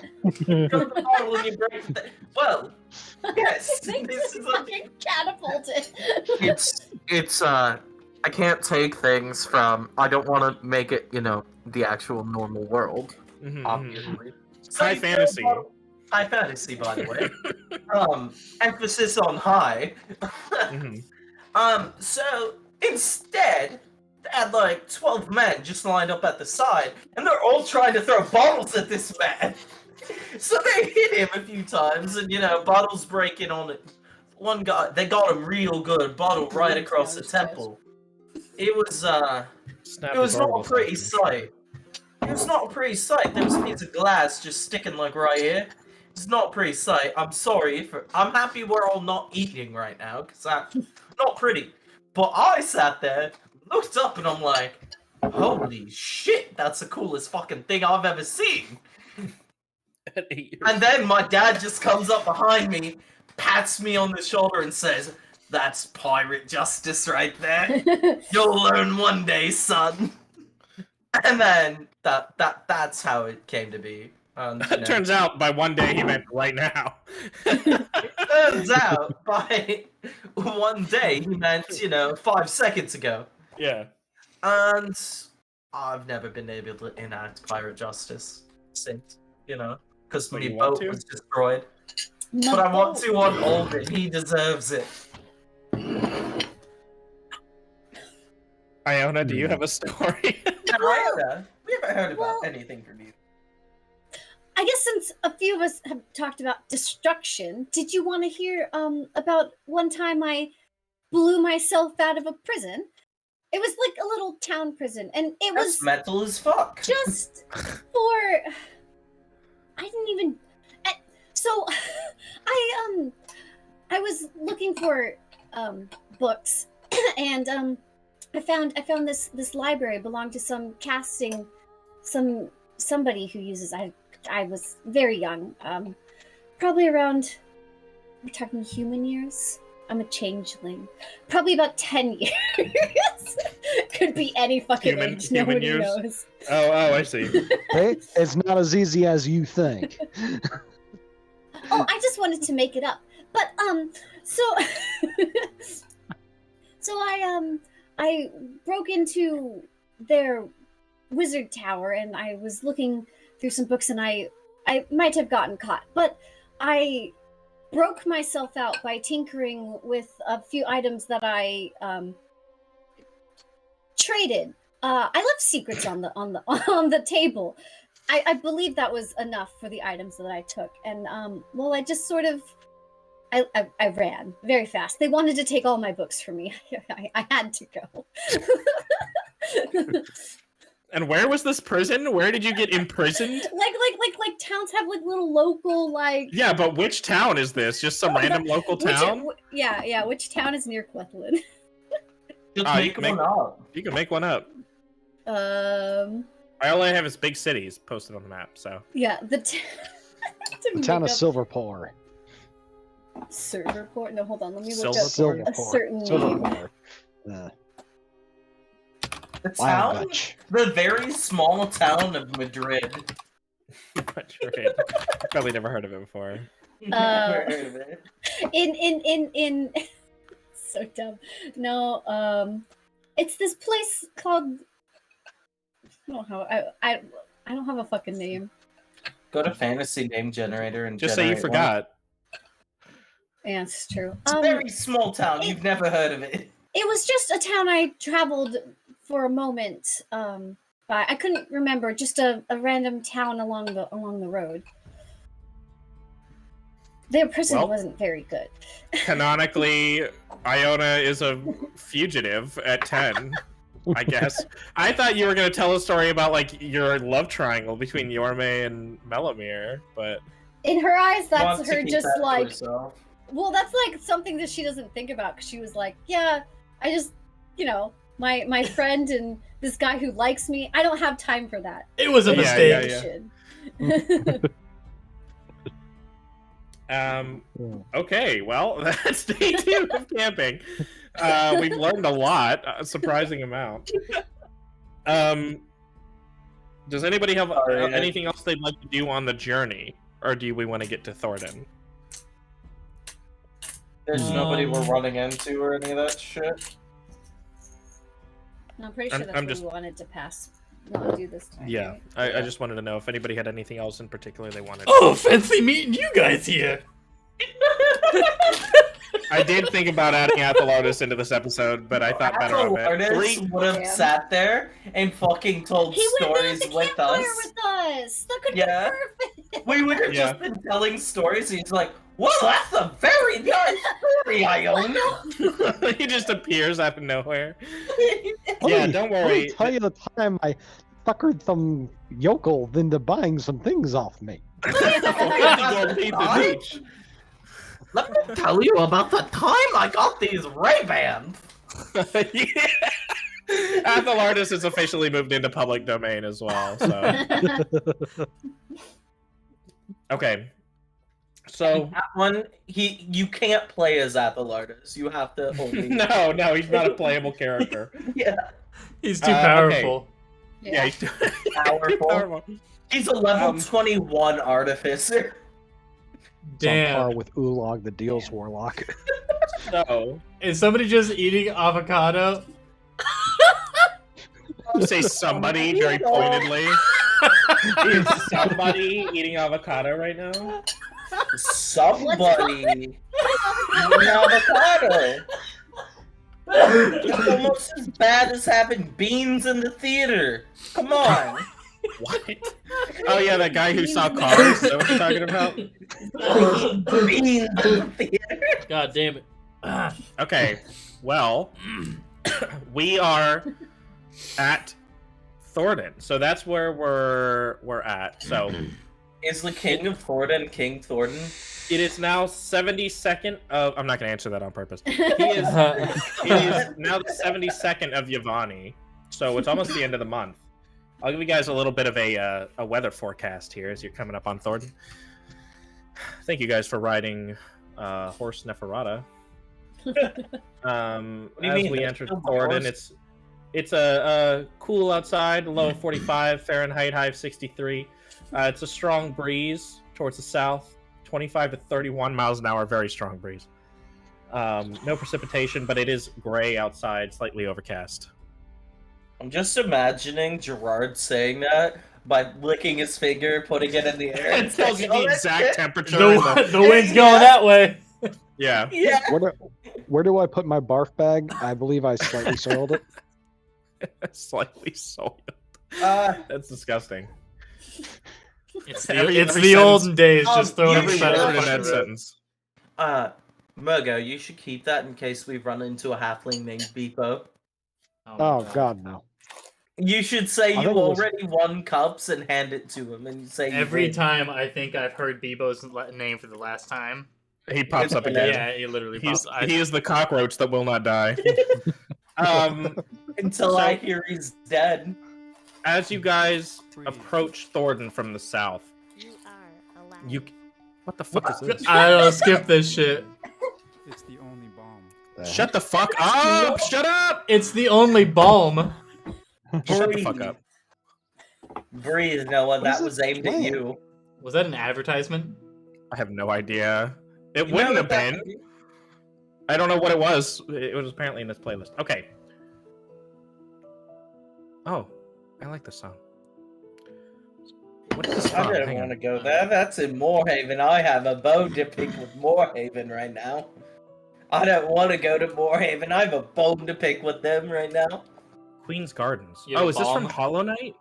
Throw the bottle and you break the... Well, yes. This is fucking catapulted. It's I can't take things from... I don't want to make it, you know, the actual normal world, obviously. So High fantasy. High fantasy, by the way. Emphasis on high. So instead, they had like 12 men just lined up at the side, and they're all trying to throw bottles at this man. So they hit him a few times, and you know, bottles breaking on it. One guy, they got him real good, bottle right across the temple. It was not a pretty sight. It was not a pretty sight. There was a piece of glass just sticking like right here. It's not a pretty sight. I'm sorry I'm happy we're all not eating right now, because that's not pretty. But I sat there, looked up, and I'm like, holy shit, that's the coolest fucking thing I've ever seen. And then my dad just comes up behind me, pats me on the shoulder, and says, "That's pirate justice right there. You'll learn one day, son." And then that's how it came to be. It turns out by one day he meant right now. It turns out by one day he meant, you know, 5 seconds ago. Yeah. And I've never been able to enact pirate justice since, you know, because my boat was destroyed. No. But I want to on Alden. He deserves it. Iona, do you have a story? Iona, we haven't heard about anything from you. I guess since a few of us have talked about destruction, did you want to hear about one time I blew myself out of a prison? It was like a little town prison, and it was mental as fuck. Just for I didn't even. So I was looking for books, and I found this library belonged to some somebody who uses I was very young, probably around, we're talking human years. I'm a changeling. Probably about 10 years. Could be any fucking age. Nobody knows. Oh, I see. Hey, it's not as easy as you think. Oh, I just wanted to make it up. But so I broke into their wizard tower, and I was looking through some books, and I might have gotten caught, but I broke myself out by tinkering with a few items that I traded. I left secrets on the table. I believe that was enough for the items that I took, and well, I just sort of I ran very fast. They wanted to take all my books from me. I had to go. And where was this prison? Where did you get imprisoned? Like towns have like little local like. Yeah, but which town is this? Just some random local town? Yeah. Which town is near Quethlin? Just make one up. You can make one up. I only have is big cities posted on the map, so. Yeah, the town of Silverpore. Silverport? No, hold on. Let me look up Silverport. a certain name. Silverpore. The town? The very small town of Madrid. Madrid. Probably never heard of it before. Never heard of it. In so dumb. No, it's this place called I don't have a fucking name. Go to fantasy name generator and just say you forgot. Yeah, it's true. It's a very small town. You've never heard of it. It was just a town I traveled for a moment. But I couldn't remember. Just a random town along the road. Their prison wasn't very good. Canonically, Iona is a fugitive at 10. I guess. I thought you were going to tell a story about like your love triangle between Yorme and Melamir, but in her eyes, that's her just that like. Well, that's like something that she doesn't think about because she was like, yeah, I just, my friend and this guy who likes me. I don't have time for that. It was a mistake. Okay, well, that's day 2 of camping. We've learned a lot, a surprising amount. Does anybody have anything else they'd like to do on the journey, or do we want to get to Thordenn? There's nobody we're running into or any of that shit. I'm pretty sure that's what we wanted to not do this time. Yeah, right? I just wanted to know if anybody had anything else in particular they wanted. Oh, fancy meeting you guys here. I did think about adding Athelotus into this episode, but I thought better of it. Athelotus would have sat there and fucking told stories with us. That could be perfect. We would have just been telling stories. And he's like, "Well, that's a very nice story, Iona." He just appears out of nowhere. Don't worry. Let me tell you the time I fuckered some yokel into buying some things off me. Let me tell you about the time I got these Ray-Bans. Athelotus has officially moved into public domain as well. So. Okay. So that one, you can't play as Athelotus. You have to only. No, he's not a playable character. Yeah, he's too powerful. Okay. Yeah, he's too powerful. He's a level 21 artificer. Damn. On par with Ulog, the Deals Warlock. So, is somebody just eating avocado? You say somebody very pointedly. Is somebody eating avocado right now? Somebody eating avocado. It's almost as bad as having beans in the theater. Come on. What? Oh yeah, that guy who saw cars. Is that what you're talking about? Beans in the theater. God damn it. Okay, well, we are at Thordenn, so that's where we're at. So, is the king of Thordenn King Thordenn? It is now 72nd of. I'm not going to answer that on purpose. It is now the 72nd of Yavani, so it's almost the end of the month. I'll give you guys a little bit of a weather forecast here as you're coming up on Thordenn. Thank you guys for riding Horse Neferata. As we enter Thordenn, it's a cool outside, low of 45 Fahrenheit, high of 63. It's a strong breeze towards the south, 25 to 31 miles an hour, very strong breeze. No precipitation, but it is gray outside, slightly overcast. I'm just imagining Gerard saying that. by licking his finger, putting it in the air. It tells you the exact temperature. The wind's going that way. Yeah. Yeah. Where do I put my barf bag? I believe I slightly soiled it. Slightly soiled. That's disgusting. It's Every the sentence- olden days. Just throwing every every word in that Fucking sentence. Murgo, you should keep that in case we run into a halfling named Beepo. Oh God, no. You should say I you think it was- already won cups and hand it to him, and you say you Every win. time I think I've heard Bebo's name for the last time. He pops up again. Yeah, he literally He's, pops. he is the cockroach that will not die. Until I hear he's dead. As you guys approach Thordenn from the south, you... What the fuck is this? I don't skip this shit. It's the only bomb. Shut the fuck up! Shut up! It's the only balm. Shut the fuck up. Breathe, Noah. That was aimed at you. Was that an advertisement? I have no idea. It You wouldn't know have that- been. I don't know what it was. It was apparently in this playlist. Okay. Oh, I like this song. What is this I from? don't Hang want to on. go there. That's in Moorhaven. I have a bone to pick with Moorhaven right now. I don't want to go to Moorhaven. I have a bone to pick with them right now. Queen's Gardens. You have Oh, a is this from bomb? Hollow Knight?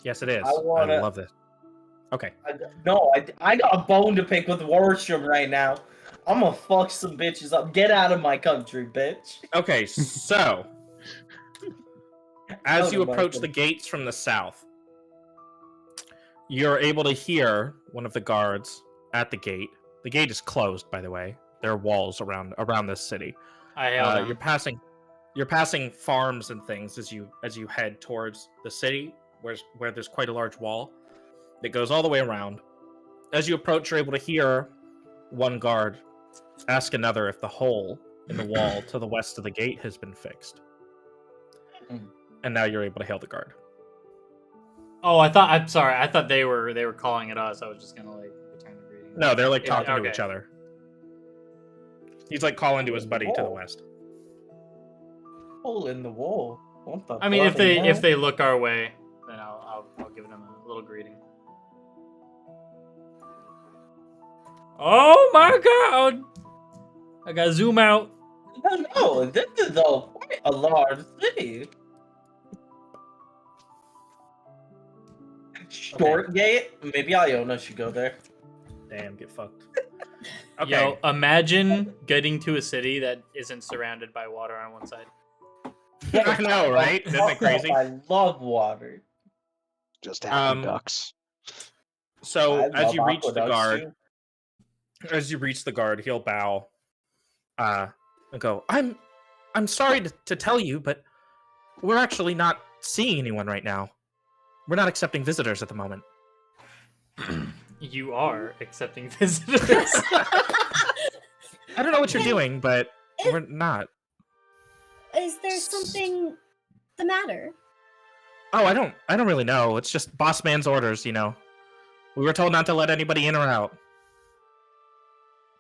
Yes, it is. I wanna- I love this. Okay. I got a bone to pick with Warsham right now. I'm gonna fuck some bitches up. Get out of my country, bitch. Okay, so as Tell you them about approach them. the gates from the south, you're able to hear one of the guards at the gate. The gate is closed, by the way. There are walls around this city. I held You're passing farms and things as you head towards the city, where there's quite a large wall that goes all the way around. As you approach, you're able to hear one guard ask another if the hole in the wall to the west of the gate has been fixed. And now you're able to hail the guard. Oh, I'm sorry. I thought they were calling it us. I was just gonna like return the greeting. No, they're like Yeah, talking to okay. each other. He's like calling to his buddy to the Oh. west. Hole in the wall. What the I mean, if bloody hell? they look our way, then I'll give them a little greeting. Oh my god! I gotta zoom out. No, this is quite a large city. Short gate? Maybe Iona should go there. Damn, get fucked. Okay. Yo, imagine getting to a city that isn't surrounded by water on one side. I know, right? Isn't it crazy? I love water. Just Um, aqueducts. So I as love you reach the aqueducts, guard, he'll bow, and go. I'm sorry to tell you, but we're actually not seeing anyone right now. We're not accepting visitors at the moment. You are accepting visitors. I don't know what you're Okay. doing, but we're not. Is there something the matter? Oh, I don't really know. It's just boss man's orders, you know. We were told not to let anybody in or out.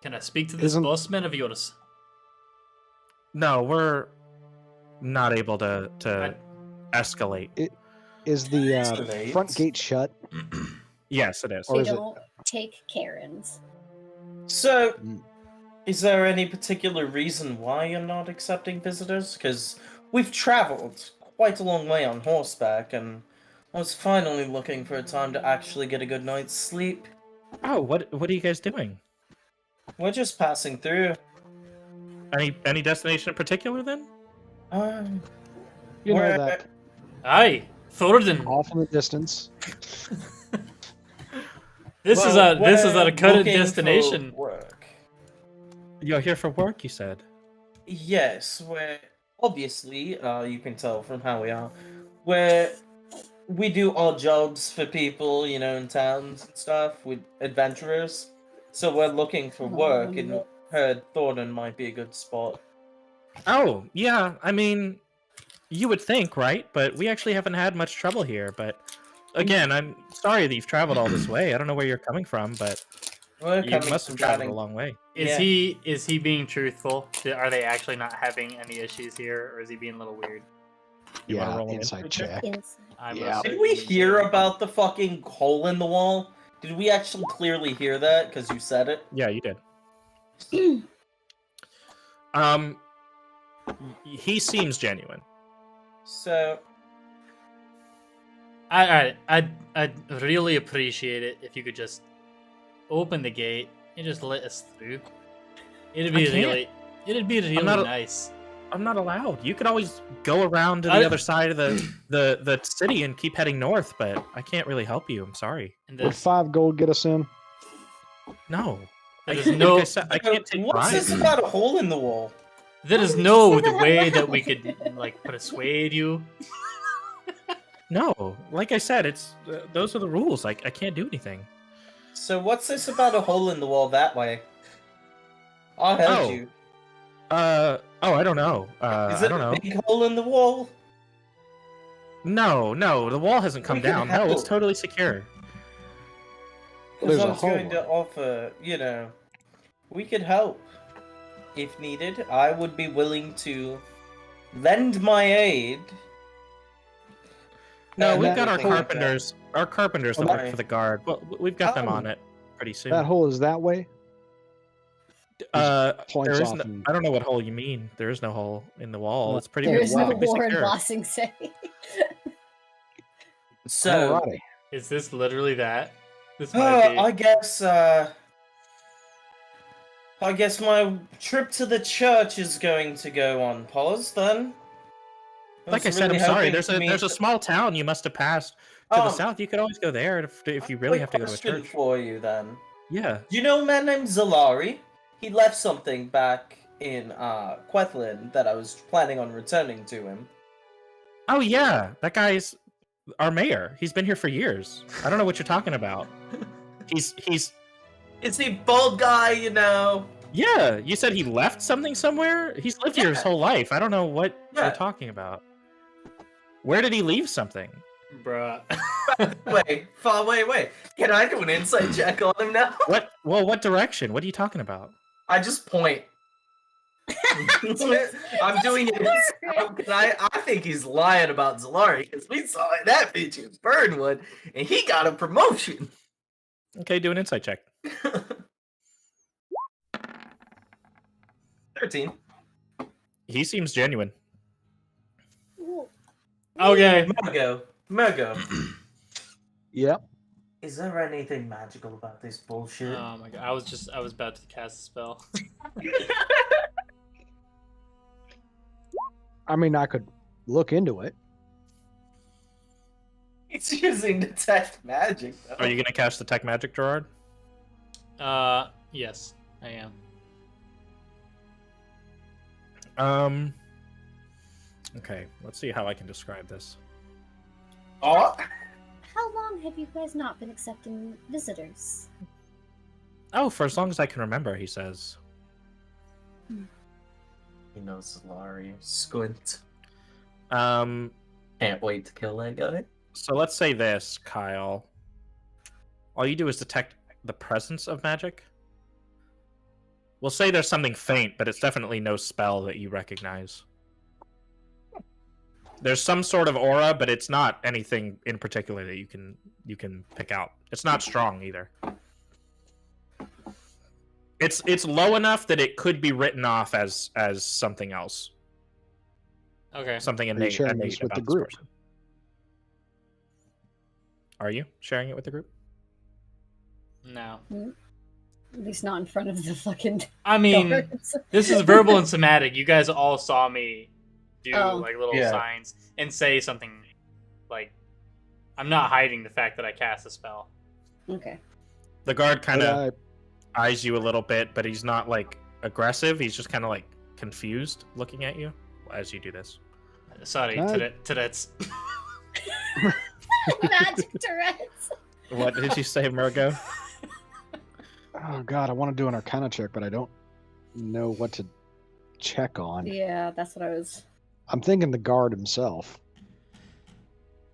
Can I speak to this Isn't- bossman of yours? No, we're not able to escalate. Is the Escalate. front gate shut? Yes, it is. Or They is it- don't take Karens. So, Mm. is there any particular reason why you're not accepting visitors? Because we've traveled quite a long way on horseback, and I was finally looking for a time to actually get a good night's sleep. Oh, what are you guys doing? We're just passing through. Any destination in particular then? You know We're- that Aye, Thordenn. off in the distance. This is Well, a we're cut looking for destination. Work. You're here for work, you said. Yes, we're obviously, you can tell from how we are, we do odd jobs for people, you know, in towns and stuff, with adventurers. So we're looking for work, and heard Thordenn might be a good spot. Oh, yeah, I mean, you would think, right? But we actually haven't had much trouble here, but again, I'm sorry that you've traveled all this way. I don't know where you're coming from, but We're you coming must have from traveled Batting- a long way. Is Yeah. he being truthful? Are they actually not having any issues here, or is he being a little weird? You wanna Yeah, roll an inside insight check? check. Inside. I'm Yeah. a Did we certain hear genius. about the fucking hole in the wall? Did we actually clearly hear that? Because you said it. Yeah, you did. He seems genuine. So, I'd really appreciate it if you could just open the gate and just let us through. It'd be I can't. really not a- nice. I'm not allowed. You could always go around to the I- other side of the city and keep heading north, but I can't really help you. I'm sorry. And Would there's, 5 gold get us in? No. there's no Like I said, I can't take what's bribes. this about a hole in the wall? there is Why did no you say the that way out that we loud? could like persuade you. No, like I said, it's those are the rules. Like I can't do anything. So what's this about a hole in the wall that way? I heard Oh. you. I don't know. Is I it don't a know. big hole in the wall? No, the wall hasn't come We can down. No, it's help. totally secure. Because There's I a was going hole. to offer, we could help. If needed, I would be willing to lend my aid. No, and we've got our everything like that. carpenters. Our carpenters that Okay. work for the guard. Well, we've got them Oh. on it pretty soon. That hole is that way? Points There is off no, and- I don't know what hole you mean. There is no hole in the wall. Well, It's pretty There Oh, is no wow. perfectly war in secure. Bossing City. So, Alrighty. Is this literally that? This might be. I guess my trip to the church is going to go on pause then. Like I was said, really I'm sorry. hoping There's to a meet- there's a small town you must have passed to the Um, south. You could always go there if you really quick have to go to a question church. for you then. Yeah. Do you know a man named Zalari? He left something back in Quethlin that I was planning on returning to him. Oh yeah, that guy's our mayor. He's been here for years. I don't know what you're talking about. He's Is he bald guy, yeah. You said he left something somewhere. He's lived here his Yeah. whole life. I don't know what Yeah. you're talking about. Where did he leave something? Bruh. Wait. Can I do an insight check on him now? What? Well, what direction? What are you talking about? I just point. I'm doing it. I think he's lying about Zalari because we saw that bitch in Burnwood and he got a promotion. Okay, do an insight check. 13. He seems genuine. Okay. Murgo. Yep. Is there anything magical about this bullshit? Oh my god. I was about to cast a spell. I mean, I could look into it. It's using detect magic, though. Are you gonna cast detect magic, Gerard? Yes, I am. Okay, let's see how I can describe this. Oh, How long have you guys not been accepting visitors? Oh, for as long as I can remember, he says. he knows Zalari. Squint. Um, Can't wait to kill that guy. so let's say this, Kyle. All you do is detect the presence of magic. We'll say there's something faint, but it's definitely no spell that you recognize. There's some sort of aura, but it's not anything in particular that you can pick out. It's not strong either. It's low enough that it could be written off as something else, Okay. something you innate, sharing innate this with about the this group? person. Are you sharing it with the group? No. At least not in front of the fucking I mean, guards. this is verbal and somatic. You guys all saw me do Oh. like little Yeah. signs and say something like I'm not hiding the fact that I cast a spell. Okay. The guard kind But of eyes you a little bit, but he's not like aggressive. He's just kind of like confused, looking at you as you do this. Sorry, Hi. Tourette's. Magic Tourette's. What did you say, Murgo? oh god, I want to do an Arcana check, but I don't know what to check on. Yeah, that's what I was. I'm thinking the guard himself.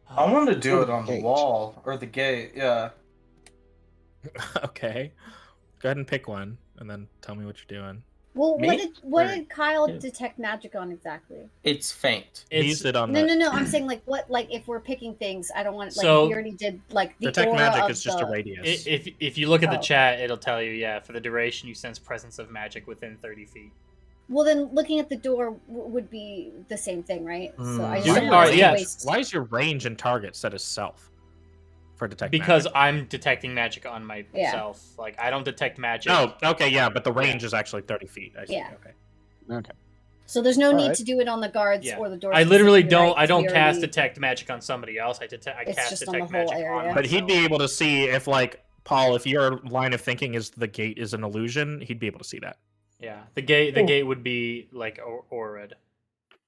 I want to do Or it the on the gate. wall or the gate. Yeah. Okay. Go ahead and pick one, and then tell me what you're doing. Well, Me? what Or- did Kyle Yeah. detect magic on exactly? It's faint. He used it on No, the no, no. I'm saying like what, like if we're picking things, I don't want like So- we already did like the detect aura magic of is just the... a radius. If you look at the Oh. chat, it'll tell you, yeah, for the duration you sense presence of magic within 30 feet. Well, then looking at the door would be the same thing, right? So I Mm. just Dude, don't alright, want to yes. waste. Why is your range and target set as self for detect Because magic? I'm detecting magic on myself. Like, I don't detect magic. Oh, okay, yeah, but the range is actually 30 feet. I see. Yeah. Okay. Okay. So there's no need Alright. to do it on the guards Yeah. or the doors. I literally specifically, don't. right? I don't We cast already- detect magic on somebody else. I It's cast just on the detect whole magic area. on But he'd be myself. able to see if, like, Paul, if your line of thinking is the gate is an illusion, he'd be able to see that. Yeah, the gate would be like auraed.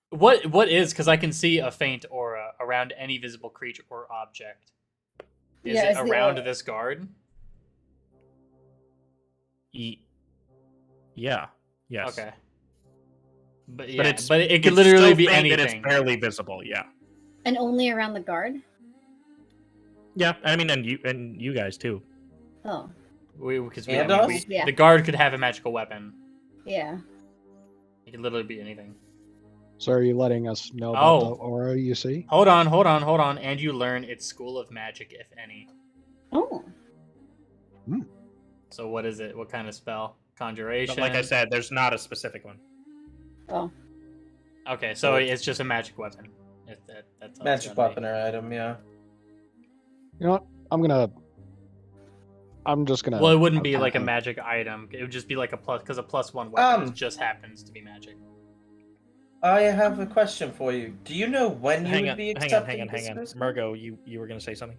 What is? Because I can see a faint aura around any visible creature or object. Is Yeah, it it's the around aura. this guard? Yeah. Yes. Okay. But But yeah, it's but it could it's literally so be faint that anything. it's barely visible. Yeah. And only around the guard. Yeah. I mean, and you guys too. Oh, Because And us? Yeah. the guard could have a magical weapon. yeah. It could literally be anything. So are you letting us know about Oh. the aura you see? Hold on. And you learn its school of magic, if any. Oh, So what is it? What kind of spell? Conjuration. But like I said, there's not a specific one. oh. Okay, so it's just a magic weapon. That's all it's Magic gonna weapon be. or item, yeah. You know what? I'm just gonna. Well, it wouldn't be okay. like a magic item. It would just be like a plus, because a +1 weapon just happens to be magic. I have a question for you. Do you know when you Hang would on, be hang on, accepting hang on, hang on. visitors? Murgo, you were gonna say something?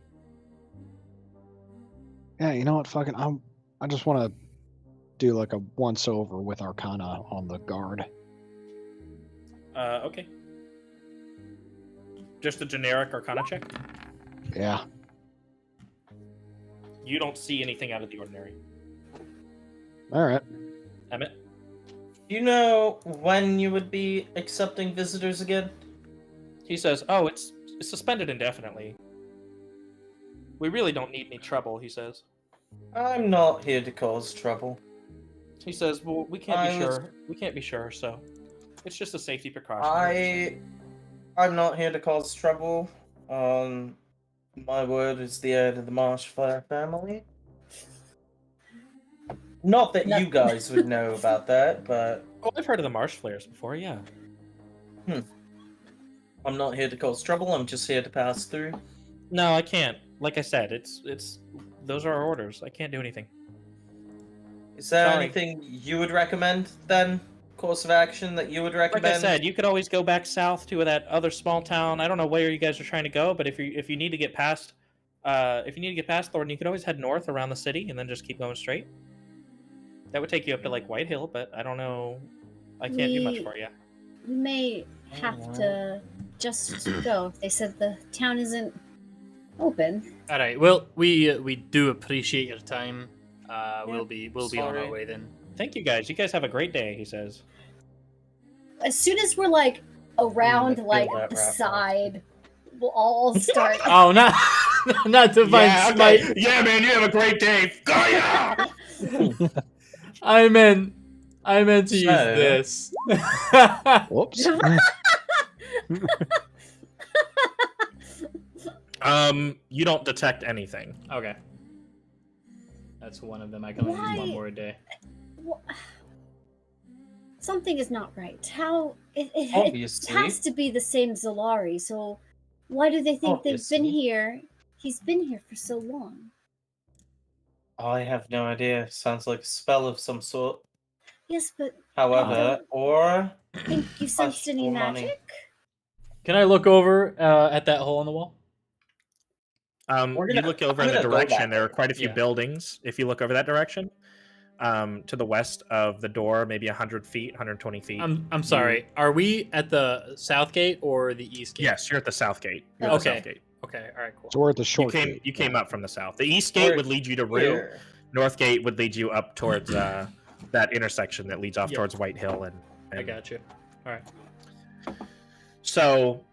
Yeah, you know what? Fucking, I just want to do like a once over with Arcana on the guard. Okay. Just a generic Arcana check. Yeah. You don't see anything out of the ordinary. All right. Emmett? Do you know when you would be accepting visitors again? He says, "Oh, it's suspended indefinitely. We really don't need any trouble," he says. I'm not here to cause trouble. He says, "Well, we can't be I was- sure. We can't be sure, so it's just a safety precaution." I'm not here to cause trouble. My word is the heir to the Marshflare family. Not that you guys would know about that, but Oh, I've heard of the Marshflares before. Yeah. I'm not here to cause trouble. I'm just here to pass through. No, I can't. Like I said, it's those are our orders. I can't do anything. Is there Sorry. anything you would recommend then? Course of action that you would Like recommend? I said, you could always go back south to that other small town. I don't know where you guys are trying to go, but if you need to get past, Thordenn, you could always head north around the city and then just keep going straight. That would take you up to like White Hill, but I don't know. I can't do much We- for you. We may have to just go. They said the town isn't open. All right. Well, we do appreciate your time. We'll be on sorry. our way then. Thank you guys. You guys have a great day. He says. As soon as we're like around feel like that the wrap up. side, we'll all start. Oh, not not divine smite. Yeah, man. You have a great day. Gaia! I meant to use So- this. Whoops. You don't detect anything. Okay. That's one of them. I can only use one Why? more a day. Wha- Something is not right. How it Obviously. has to be the same Zalari. So why do they think they've been Obviously. here? He's been here for so long. I have no idea. Sounds like a spell of some sort. Yes, but However, or think you sensed any for money. magic? Can I look over at that hole in the wall? We're You gonna- look over I'm in the gonna go direction. that There are way. quite a few Yeah. buildings. If you look over that direction, to the west of the door, maybe 100 feet, 120 feet. I'm sorry. Are we at the south gate or the east gate? Yes, you're at the south gate. You're at the Okay. south gate. Okay. All right. Cool. So we're at the You short came gate. you came up from the south. The east gate We're would lead you to Rue. here. North gate would lead you up towards that intersection that leads off Yep. towards White Hill and I got you. All right. So,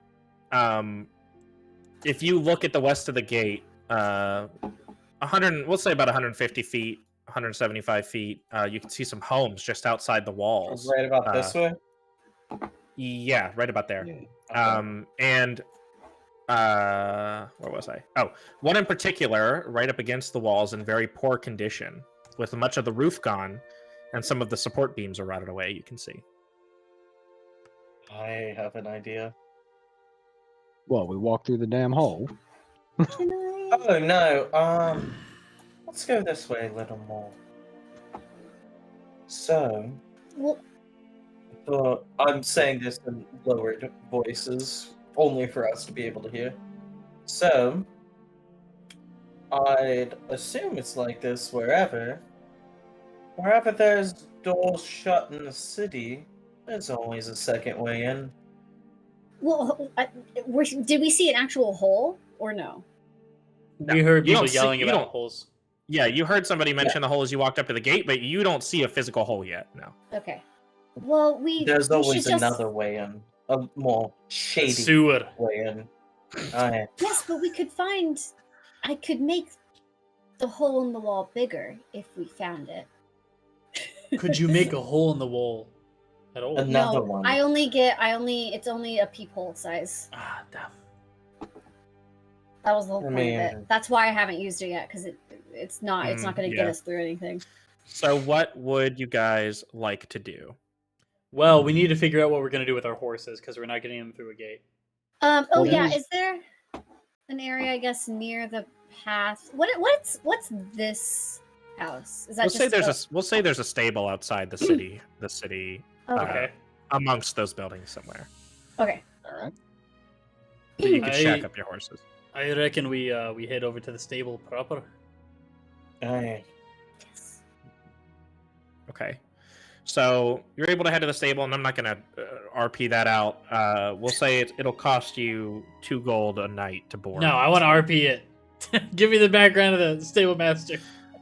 if you look at the west of the gate, 100, we'll say about 150 feet 175 feet, you can see some homes just outside the walls. Right about this way. Yeah, right about there. Okay. And where was I? Oh, one in particular, right up against the walls in very poor condition, with much of the roof gone, and some of the support beams are rotted away. You can see. I have an idea. Well, we walked through the damn hole. Can I? Oh no. Let's go this way a little more. So, Well, I'm saying this in lowered voices, only for us to be able to hear. So, I'd assume it's like this wherever there's doors shut in the city, there's always a second way in. well, did we see an actual hole or no? We heard You people don't see- yelling you about don't- holes. Yeah, you heard somebody mention the hole as you walked up to the gate, but you don't see a physical hole yet. No. Okay. Well, There's we always should just- another way in, a more shady Sewer. way in. Aye. Yes, but we could find. I could make the hole in the wall bigger if we found it. Could you make a hole in the wall at all? Another No, one. it's only a peephole size. Ah, damn. That was the whole point of Man. it. That's why I haven't used it yet, because it's not going to get yeah. us through anything. So, what would you guys like to do? Well, we need to figure out what we're gonna do with our horses because we're not getting them through a gate. Oh Well, yeah, there's- is there an area, I guess, near the path? What's this house? Is that We'll say there's a stable outside the city. The city Okay. Okay. amongst those buildings somewhere. Okay. All right. So you can I- shack up your horses. I reckon we head over to the stable proper. Aye. Yes. Okay. So you're able to head to the stable, and I'm not going to RP that out. We'll say it'll cost you 2 gold a night to board. No, I want to RP it. Give me the background of the stable master.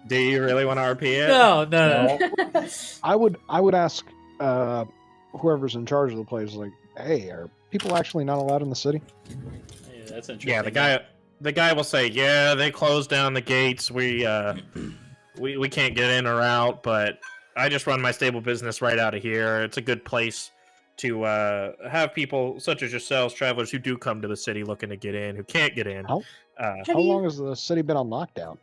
Do you really want to RP it? No. I would ask whoever's in charge of the place, like, hey, are people actually not allowed in the city? Yeah, that's interesting. Yeah, the guy will say, yeah, they closed down the gates. We can't get in or out, but I just run my stable business right out of here. It's a good place to have people such as yourselves, travelers who do come to the city looking to get in, who can't get in. How Have How you- long has the city been on lockdown?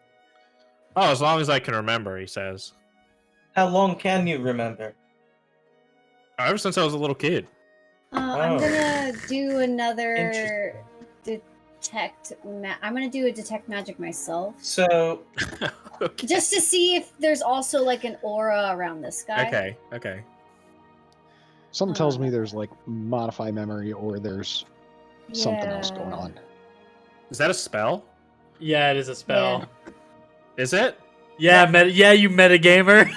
Oh, as long as I can remember, he says. How long can you remember? Ever since I was a little kid. I'm Oh. gonna do another Interesting. I'm gonna do a detect magic myself, So, Okay. just to see if there's also like an aura around this guy. Okay. Something tells me there's like modify memory or there's something else going Yeah. on. Is that a spell? Yeah, it is a spell. Is it? Yeah, you metagamer.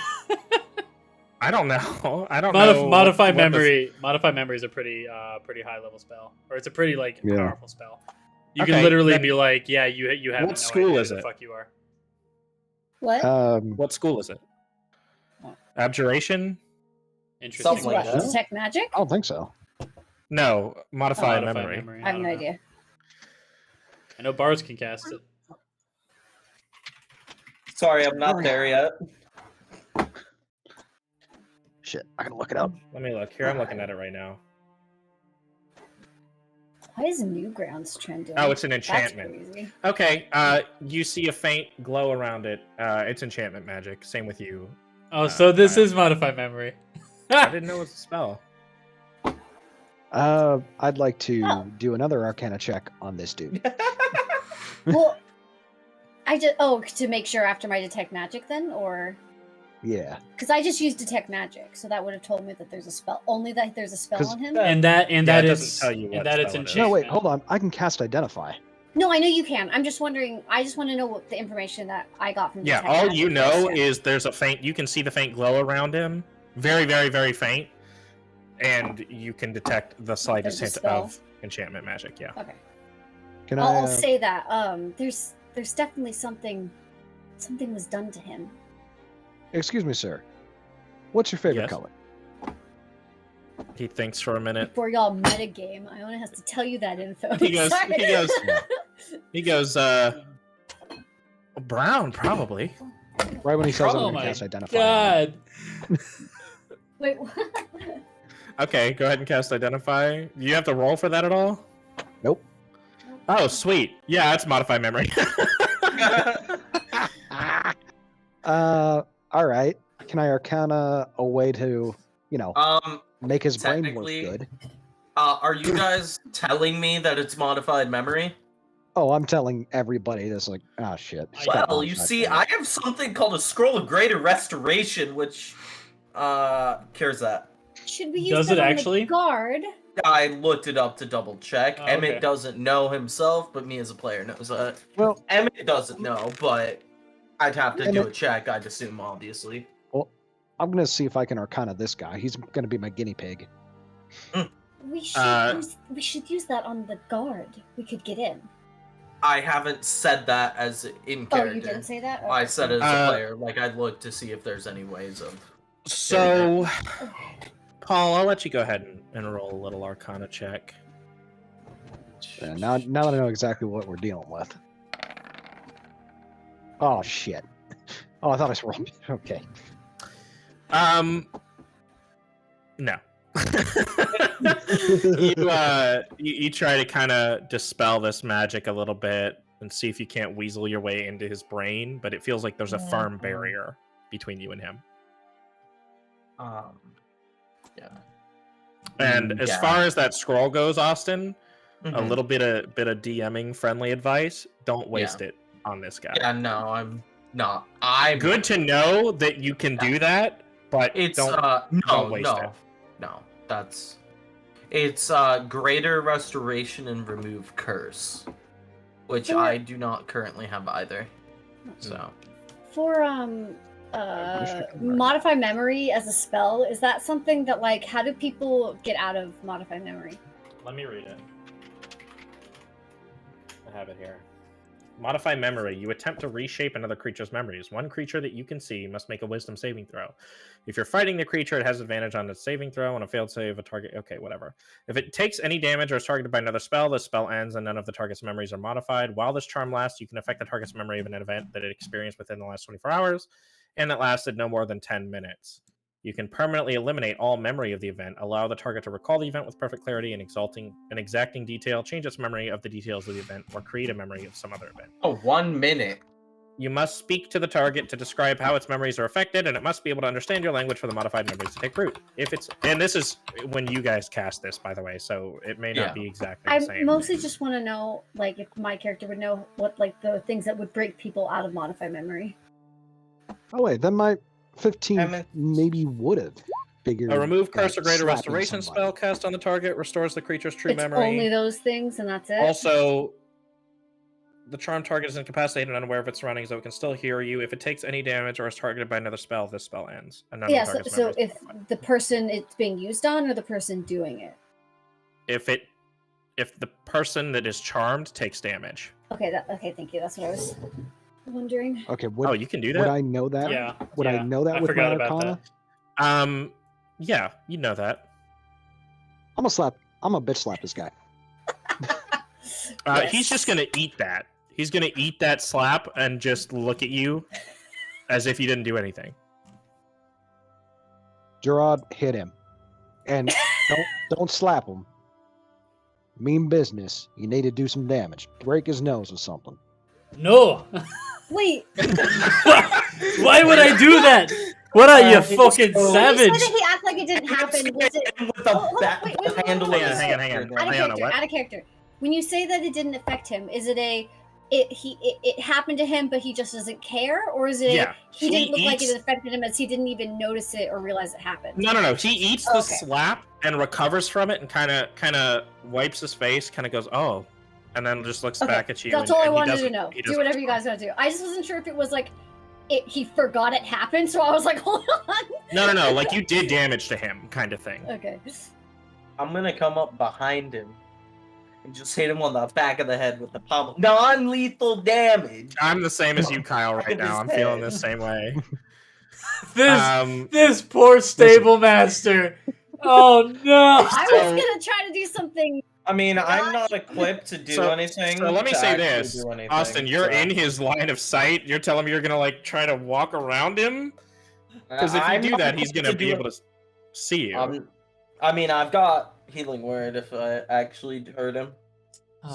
I don't know. I don't know. Modify what memory. Modify memory is a pretty high level spell, or it's a pretty Yeah. powerful spell. You Okay, can literally then- be like, yeah, you have What no school idea is who the it? fuck you are. What? What school is it? Abjuration? Interesting. Something What? like that. Detect magic? I don't think so. No, modify Modify memory. I have don't no know. idea. I know bards can cast it. sorry, I'm not there yet. Shit, I gotta look it up. Let me look. Here, I'm looking at it right now. Why is Newgrounds trending? Oh, it's an That's enchantment. crazy. Okay, you see a faint glow around it. It's enchantment magic. Same with you. Oh, so this I- is modify memory. I didn't know it was a spell. I'd like to Oh. do another Arcana check on this dude. Well, to make sure after my detect magic then, or Yeah. because I just used detect magic, so that would have told me that there's a spell. Only that there's a spell 'Cause- on him. and that Yeah, that it is doesn't tell you what and that it's spell it is. enchantment. No, wait, hold on. I can cast Identify. No, I know you can. I'm just wondering. I just want to know what the information that I got from. Yeah, detect all magic you know first, is there's a faint. You can see the faint glow around him, very, very, very faint, and you can detect the slightest There's a hint spell. of enchantment magic. Yeah. Okay, Can I'll I? say that. There's definitely something was done to him. Excuse me, sir. What's your favorite Yes? color? He thinks for a minute. Before y'all metagame, Iona has to tell you that info. He goes. Sorry. He goes. He goes. Brown, probably. Right when he says I'm Oh going to my cast Identify. god! Wait, what? Okay, go ahead and cast Identify. Do you have to roll for that at all? Nope. Oh, sweet. Yeah, it's Modify Memory. All right. Can I Arcana a way to, make his brain work technically, good? Are you guys telling me that it's modified memory? Oh, I'm telling everybody this, like, ah, shit. she's got Well, you modified see, memory. I have something called a Scroll of Greater Restoration, which cures that. Should we use Does that it on actually? the guard? I looked it up to double check. Oh, Emet okay. doesn't know himself, but me as a player knows that. Well, Emet doesn't know, but I'd have to do Emet- a check, I'd assume, obviously. I'm going to see if I can Arcana this guy. He's going to be my guinea pig. We should use that on the guard. We could get in. I haven't said that as in Oh, character. you didn't say that? I Okay. said it as a player. Like, I'd look to see if there's any ways of... So, Paul, I'll let you go ahead and roll a little Arcana check. Yeah, now that I know exactly what we're dealing with. Oh, shit. Oh, I thought I was wrong. Okay. No. you try to kind of dispel this magic a little bit and see if you can't weasel your way into his brain, but it feels like there's a firm barrier between you and him. Yeah. And as far as that scroll goes, Austin, a Mhm. little bit of DMing friendly advice: don't waste it on this guy. Yeah, no, I'm not. I'm Good to know that you can do that, but It's don't waste it. No, that's it's greater restoration and remove curse, which For- I do not currently have either. So For modify memory as a spell, is that something that how do people get out of modify memory? Let me read it. I have it here. Modify memory. You attempt to reshape another creature's memories. One creature that you can see must make a wisdom saving throw. If you're fighting the creature, it has advantage on its saving throw. On a failed save, a target... Okay, whatever. If it takes any damage or is targeted by another spell, the spell ends and none of the target's memories are modified. While this charm lasts, you can affect the target's memory of an event that it experienced within the last 24 hours and that lasted no more than 10 minutes. You can permanently eliminate all memory of the event, allow the target to recall the event with perfect clarity and exacting detail, change its memory of the details of the event, or create a memory of some other event. Oh, 1 minute. You must speak to the target to describe how its memories are affected, and it must be able to understand your language for the modified memories to take root. And this is when you guys cast this, by the way, so it may not be exactly the I same. mostly just want to know, if my character would know what, the things that would break people out of modify memory. Oh, wait. Then my 15 Emet. maybe would have figured. A remove curse that or greater slapping restoration somebody- spell cast on the target restores the creature's true It's memory. only those things, and that's it. Also, the charmed target is incapacitated and unaware of its surroundings, though it can still hear you. If it takes any damage or is targeted by another spell, this spell ends. And none of Yeah. the target's So memories if are modified. the person it's being used on, or the person doing it. If the person that is charmed takes damage. Okay. Okay. Thank you. That's what I was wondering. Okay. Oh, you can do would that? I know that? Yeah. Would I know that I with my forgot about Arcana? that. Yeah, you know that. I'm gonna bitch slap this guy. He's just gonna eat that. He's gonna eat that slap and just look at you as if you didn't do anything. Gerard, hit him, and don't slap him. Mean business. You need to do some damage. Break his nose or something. No! Wait. Why would I do that? What are you, fucking You savage? said that he acted like it didn't happen. Was it? With the Oh, wait, handle wait, of wait, his hang on. scepter. Out of Hang on, character. what? Out of character. When you say that it didn't affect him, is it it happened to him, but he just doesn't care, or is it Yeah, he he didn't look like eats- it affected him as he didn't even notice it or realize it happened? No. He eats the Okay. slap and recovers from it and kind of wipes his face, kind of goes, "Oh," and then just looks Okay, back at you. that's and, all I and he wanted to doesn't- know. he Do doesn't whatever you guys gotta do. I just wasn't sure if it was he forgot it happened, so I was like, hold on. No. Like you did damage to him, kind of thing. Okay. I'm gonna come up behind him and just hit him on the back of the head with the pommel. Non-lethal damage. I'm the same as you, Kyle, right His now. I'm feeling head. the same way. This Um, this poor stable master. Oh no! I was gonna try to do something. I mean, I'm not equipped to do anything. So let me to say actually this, do anything, Austin, you're so- in his line of sight. You're telling me you're gonna like try to walk around him? Because if you I'm do not that, he's equipped gonna be do able to see you. I mean, I've got healing word if I actually hurt him.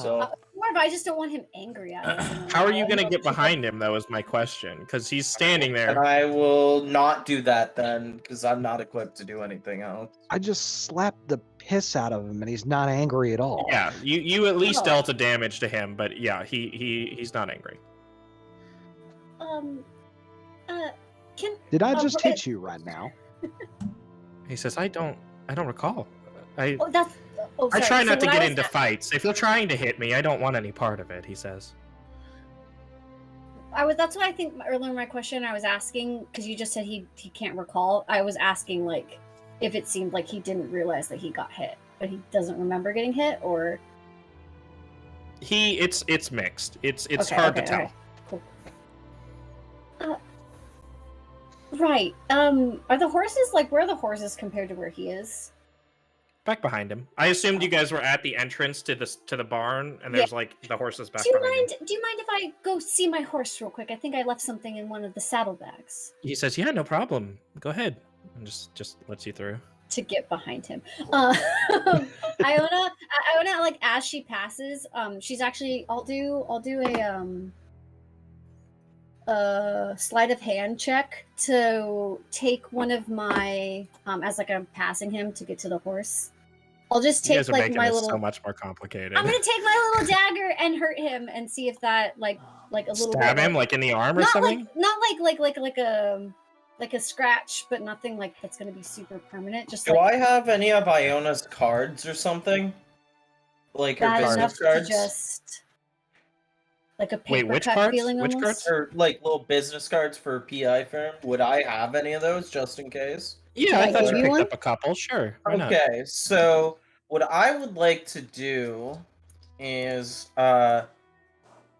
So But I just don't want him angry at us. How are you gonna get behind him, though? Is my question. Because he's standing and there. I will not do that then, because I'm not equipped to do anything else. I just slapped the piss out of him, and he's not angry at all. Yeah, you at least Oh. dealt a damage to him, but yeah, he's not angry. Can Did I just Right. hit you right now? He says, I don't recall. I that's. Oh, I sorry. try So not to what get I was into fights. If you're trying to hit me, I don't want any part of it. He says. That's what I think earlier in my question I was asking, because you just said he can't recall. I was asking like if it seemed like he didn't realize that he got hit, but he doesn't remember getting hit, or It's mixed. It's Okay, hard okay, to tell. alright, cool. Right. Are the horses where are the horses compared to where he is? Back behind him. I assumed you guys were at the entrance to the barn, and there's like the horses back Do you behind him. mind if I go see my horse real quick? I think I left something in one of the saddlebags. He says, "Yeah, no problem. Go ahead." And just lets you through. To get behind him. Iona, like as she passes, she's actually I'll do a sleight of hand check to take one of my as like I'm passing him to get to the horse. I'll just You take guys are like making my this little so much more complicated. I'm gonna take my little dagger and hurt him and see if that like a little Stab bit him like in the arm or not something. like a scratch, but nothing like that's gonna be super permanent. Just Do like I have any of Iona's cards or something? Like her bad enough business to cards? just like a Wait, paper which cut cards? feeling Which almost. cards? Or like little business cards for a PI firm? Would I have any of those just in case? Yeah, I I thought give you you picked one? up a couple. Sure. Why not? Okay, so what I would like to do is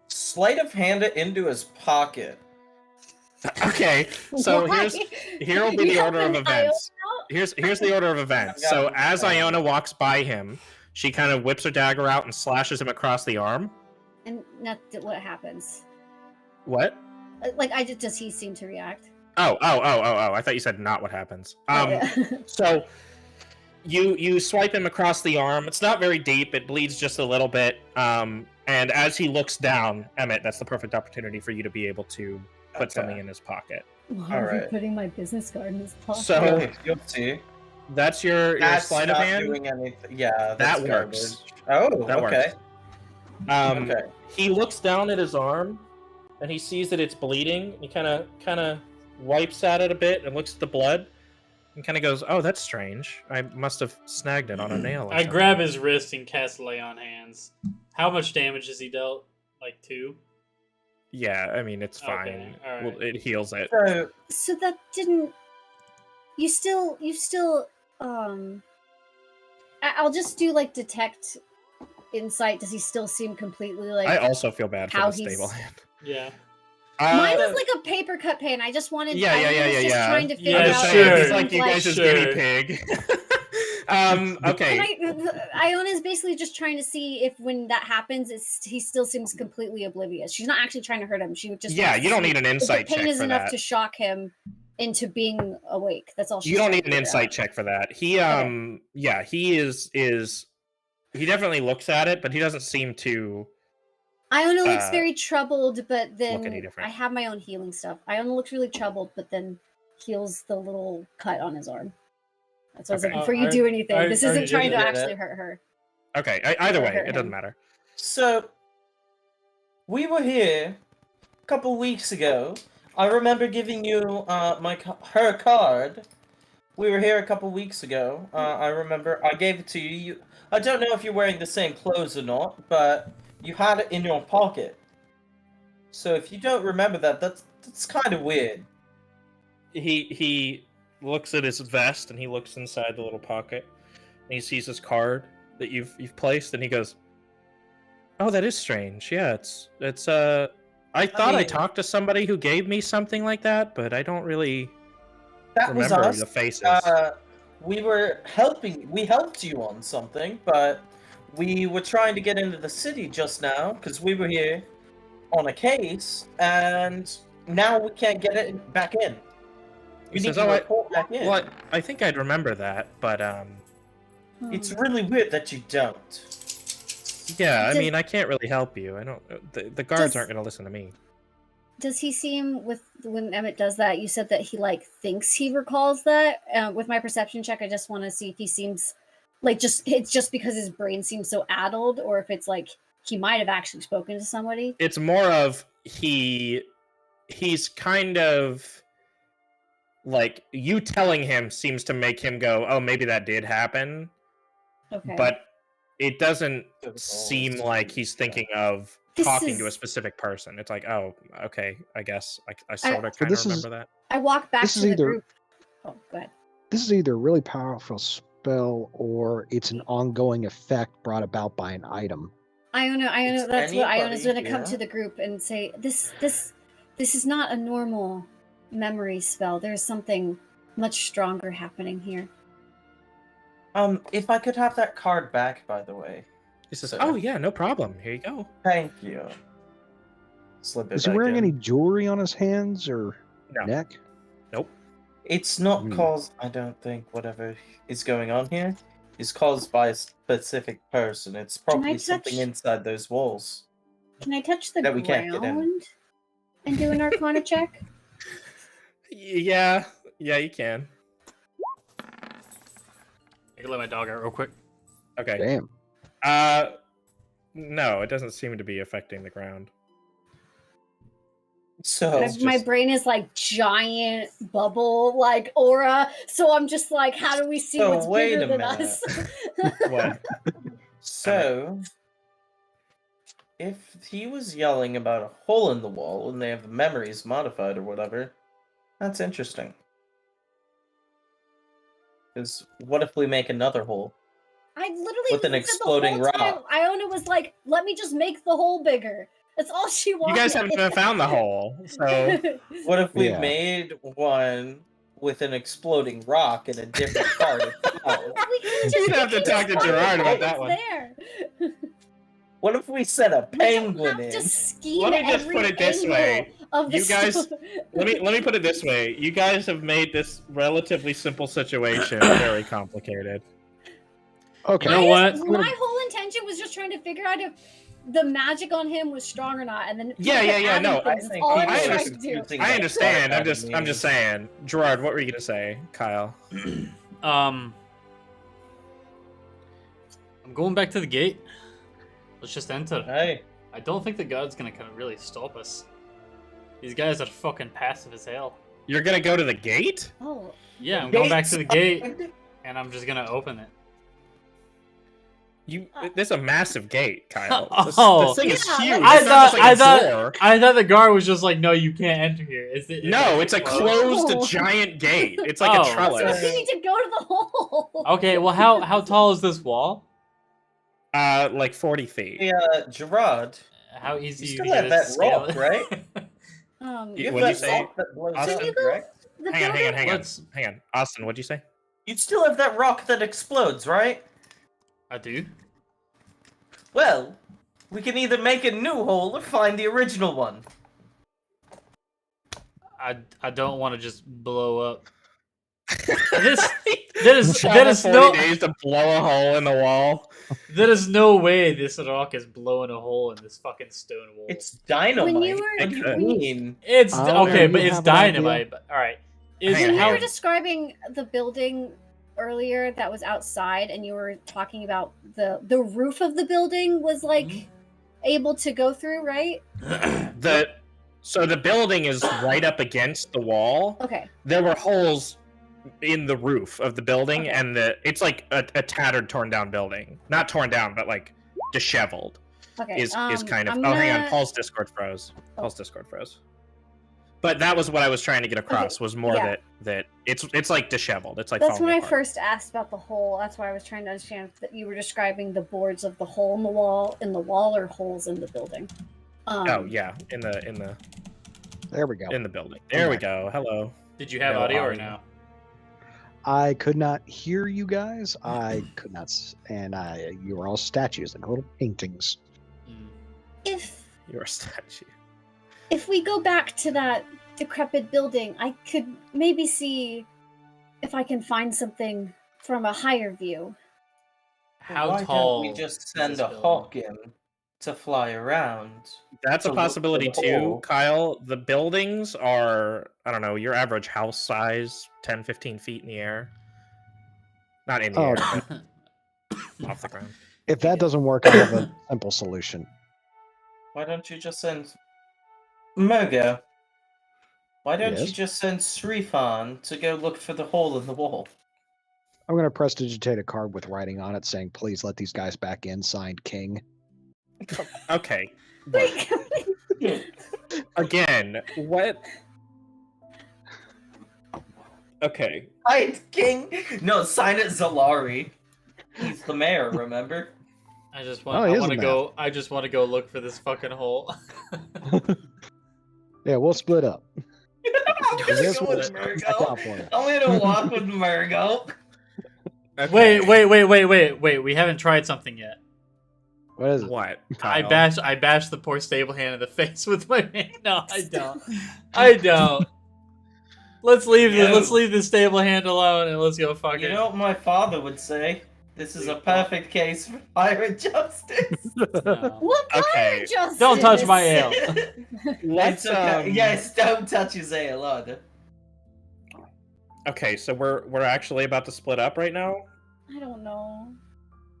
sleight of hand it into his pocket. Okay, so Why? here will be You the have order of an events. Iona? Here's the order of events. I've got So an as Iona. Iona walks by him, she kind of whips her dagger out and slashes him across the arm. And not what happens. What? Like does he seem to react? Oh! I thought you said not what happens. Oh, yeah. So you swipe him across the arm. It's not very deep. It bleeds just a little bit. And as he looks down, Emet, that's the perfect opportunity for you to be able to put Okay. something in his pocket. Why are we Alright. putting my business card in his pocket? So You'll see. that's your That's sleight of not hand. doing anything. Yeah, that's That works. garbage. Oh, That okay. works. Okay. He looks down at his arm, and he sees that it's bleeding. He kind of wipes at it a bit and looks at the blood, and kind of goes, "Oh, that's strange. I must have snagged it on a nail." Or I something." grab his wrist and cast Lay on Hands. How much damage has he dealt? Like 2? Yeah, I mean it's Okay, fine. alright. Well, it heals it. So that didn't. You still. I'll just do like detect insight. Does he still seem completely like? I also feel bad for how the he's- stable hand. Yeah. Mine was like a paper cut pain. I just wanted. Yeah, I was just trying to figure Yeah, out. sure. if It's like you guys' Sure. guinea pig. Okay. Iona's basically just trying to see if when that happens, he still seems completely oblivious. She's not actually trying to hurt him. She would just. Yeah, wants to you don't see need an if insight the pain check is for enough that. to shock him into being awake. That's all. She's You don't trying need to an figure insight out. check for that. He yeah, he is he definitely looks at it, but he doesn't seem to Iona looks very troubled, but then any different. I have my own healing stuff. Iona looks really troubled, but then heals the little cut on his arm. That's what I was Okay. like, before you do anything, this isn't just trying to did actually it. hurt her. Okay, either way, hurt it doesn't him. matter. So, we were here a couple weeks ago. I remember giving you her card. We were here a couple weeks ago. I remember I gave it to you. I don't know if you're wearing the same clothes or not, but you had it in your pocket. So if you don't remember that, that's kind of weird. He looks at his vest and he looks inside the little pocket and he sees his card that you've placed and he goes, "Oh, that is strange. Yeah, it's I thought I mean- talked to somebody who gave me something like that, but I don't really That was remember us. the faces." we helped you on something, but we were trying to get into the city just now because we were here on a case, and now we can't get it back in. He You need says, to "Oh, report back in. Well, I think I'd remember that, but It's really weird that you don't. yeah, I Does- mean, I can't really help you. I don't. The guards Does- aren't going to listen to me. Does he seem when Emmett does that? You said that he like thinks he recalls that. With my perception check, I just want to see if he seems like it's just because his brain seems so addled, or if it's like he might have actually spoken to somebody. It's more of he's kind of like you telling him seems to make him go, "Oh, maybe that did happen," Okay, but it doesn't seem like he's thinking of This talking to a is- specific person. It's like, oh, okay, I guess I sort of So kind this of is- remember that. I walk back this to is the either- group. Oh, go ahead. This is either a really powerful spell or it's an ongoing effect brought about by an item. Iona, Is that's what Iona's anybody going to come here? to the group and say, this is not a normal memory spell. There's something much stronger happening here. If I could have that card back, by the way. He says, So- "Oh yeah, no problem. Here you go." Thank you. Slip it Is he back wearing in. any jewelry on his hands or No. neck? It's not Hmm. caused, I don't think, whatever is going on here is caused by a specific person. It's probably something touch- inside those walls. Can I touch the That we can't get in. ground and do an Arcana check? Yeah, you can. I can let my dog out real quick. Okay. Damn. No, it doesn't seem to be affecting the ground. So, My brain is like giant bubble, like aura. So I'm just like, how do we see So what's wait bigger a than minute. us? What? so if he was yelling about a hole in the wall and they have the memories modified or whatever, that's interesting. Because what if we make another hole? I literally With an said exploding the whole time, rock. Iona was like, "Let me just make the hole bigger." That's all she You wanted. guys haven't even found the hole, so What if we Yeah. made one with an exploding rock in a different part of town? We can just, You'd have to we can talk just to Gerard find about it. that It's one. There. What if we set a We don't penguin have in? to scheme Let me just every put it this angle way. of the You guys- story. let me put it this way. You guys have made this relatively simple situation very complicated. Okay. You know what? My whole intention was just trying to figure out if the magic on him was strong or not, and then Yeah, kept yeah, adding no, things. I That's think all I I was trying understand. to do. using I that understand. card I'm just saying. Gerard, what were you gonna say, Kyle? I'm going back to the gate. Let's just enter. Hey, I don't think the guard's gonna kind of really stop us. These guys are fucking passive as hell. You're gonna go to the gate? Oh, Yeah, I'm going back to the gate, Gates and I'm just gonna open it. There's a massive gate, Kyle. Oh. This thing is Yeah, huge. like- I It's not just like a thought door. I thought the guard was just like, no, you can't enter here. No, it's a closed. closed Oh. giant gate. It's like Oh. a so trellis. we need to go to the hole. Okay, well, how tall is this wall? Like 40 feet. Hey, Gerard, How easy You you still can have just that scale rock, it? right? You- you have what'd you that say, rock that blows Austin? up, Can you go- correct? The Hang on, building- hang on. Austin, what'd you say? You still have that rock that explodes, right? I do. Well, we can either make a new hole or find the original one. I don't want to just blow up. This there is Travel 40 no days to blow a hole in the wall. there is no way this rock is blowing a hole in this fucking stone wall. It's dynamite. When you were- What do you when you- mean? It's Oh, okay, you but it's have an idea? dynamite. But all right, is Hang on, When you hang were on. describing the building earlier that was outside, and you were talking about the roof of the building was like Mhm. able to go through, right? So the building is right up against the wall. Okay. There were holes in the roof of the building, Okay. and it's like a tattered, torn down building. Not torn down, but like disheveled. Okay. Is kind of. I'm Oh, hang on. gonna- Paul's Discord froze. Oh. Paul's Discord froze. But that was what I was trying to get across. Was more yeah. that it's like disheveled. It's like That's when falling I apart. first asked about the hole. That's why I was trying to understand that you were describing the boards of the hole in the wall, or holes in the building. Oh yeah, in the There we go. building. There we go. Hello. Did you have No audio or audio. no? I could not hear you guys. I could not, you were all statues, like little paintings. If You're a statue. if we go back to that decrepit building, I could maybe see if I can find something from a higher view. How Why tall? don't we just is send this a building? hawk in to fly around? That's To a look for possibility the too, hole. Kyle. The buildings are, I don't know, your average house size, 10, 15 feet in the air. Not in the Oh, air, but off the ground. If that doesn't work, I have a simple solution. Why don't you just send Murgo? Why don't you Yes? just send Srifan to go look for the hole in the wall? I'm going to prestidigitate a card with writing on it saying, please let these guys back in, signed King. Okay. Look, again, what? Okay. Hi, King! No, sign it Zalari. He's the mayor, remember? I just Oh, want. he I is want a to go. I just want to go look for this fucking hole. Yeah, we'll split up. I'm I gonna guess go we'll with back Murgo. out for you. I'm gonna walk with Murgo. Okay. Wait. We haven't tried something yet. What is it? What? I Kyle? bashed the poor stable hand in the face with my hand. No, I don't. I don't. Let's leave Yo. the stable hand alone and let's go fuck You it. know what my father would say? This is a perfect case for pirate justice. No. What kind Okay. of justice? Don't touch my ale. Let's It's okay. Yes, don't touch his ale either. Okay, so we're actually about to split up right now. I don't know.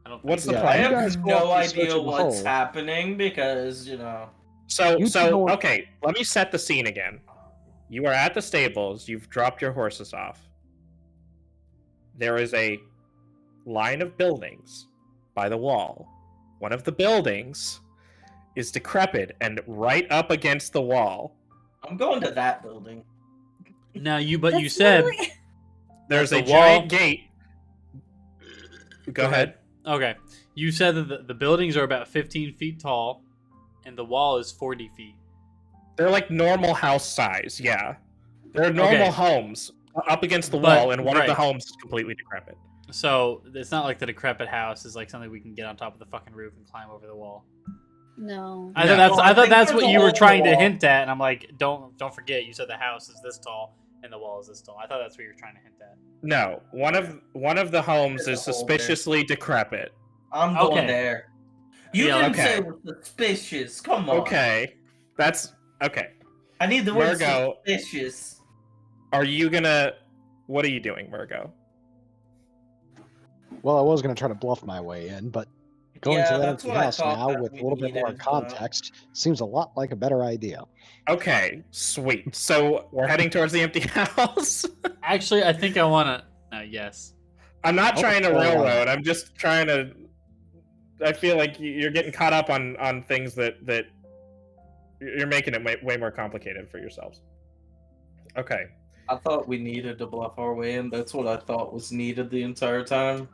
I don't What's think the so. I you plan? guys have go no off to search idea of the what's hole. happening because, you know. So You two don't- okay, let me set the scene again. You are at the stables, you've dropped your horses off. There is a line of buildings by the wall. One of the buildings is decrepit and right up against the wall. I'm going to that building. Now you That's said literally- There's The a giant wall- gate. Go ahead. Okay. You said that the buildings are about 15 feet tall and the wall is 40 feet. They're like normal house size, yeah. They're normal Okay. homes up against the But- wall, and one of the right. homes is completely decrepit. So it's not like the decrepit house is like something we can get on top of the fucking roof and climb over the wall. No. I Yeah. thought Well, I that's think what there's a you hole were in the trying to wall. hint at, and I'm like, don't forget you said the house is this tall and the wall is this tall. I thought that's what you were trying to hint at. No, one of the homes There's is a hole there. suspiciously decrepit. I'm going Okay. there. You Yeah, didn't okay. say it was suspicious. Come on. Okay, that's okay. I need the word Murgo. suspicious. Are you gonna? What are you doing, Murgo? Well, I was going to try to bluff my way in, but going Yeah, to that that's empty what I house thought now that with a we little bit more needed, context seems a lot like a better idea. Okay, sweet. So we're heading towards the empty house. Actually, I think I want to. Yes. I'm not Oh, trying to oh, wow. railroad. I'm just trying to. I feel like you're getting caught up on things that you're making it way more complicated for yourselves. Okay. I thought we needed to bluff our way in. That's what I thought was needed the entire time.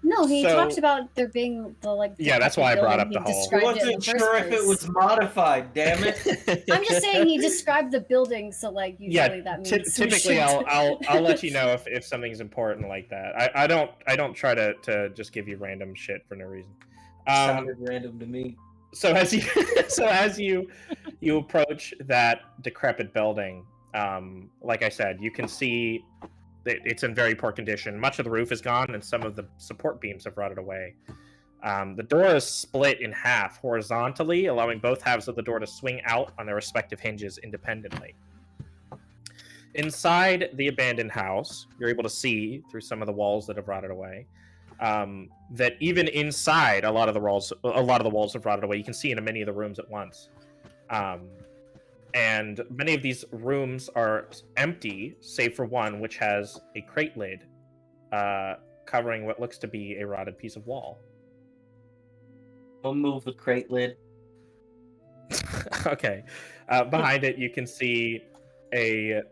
No, he So- talked about there being the like. Yeah, that's why I brought up building. the He hole. I described it in wasn't the first sure if it place. was modified, damn it. I'm just saying he described the building, so like usually Yeah, that means we typically should- I'll let you know if something's important like that. I don't try to just give you random shit for no reason. Sounded random to me. So as you approach that decrepit building, like I said, you can see that it's in very poor condition. Much of the roof is gone, and some of the support beams have rotted away. The door is split in half horizontally, allowing both halves of the door to swing out on their respective hinges independently. Inside the abandoned house, you're able to see through some of the walls that have rotted away. That even inside, a lot of the walls have rotted away. You can see into many of the rooms at once, and many of these rooms are empty, save for one, which has a crate lid covering what looks to be a rotted piece of wall. We'll move the crate lid. Okay, behind it, you can see a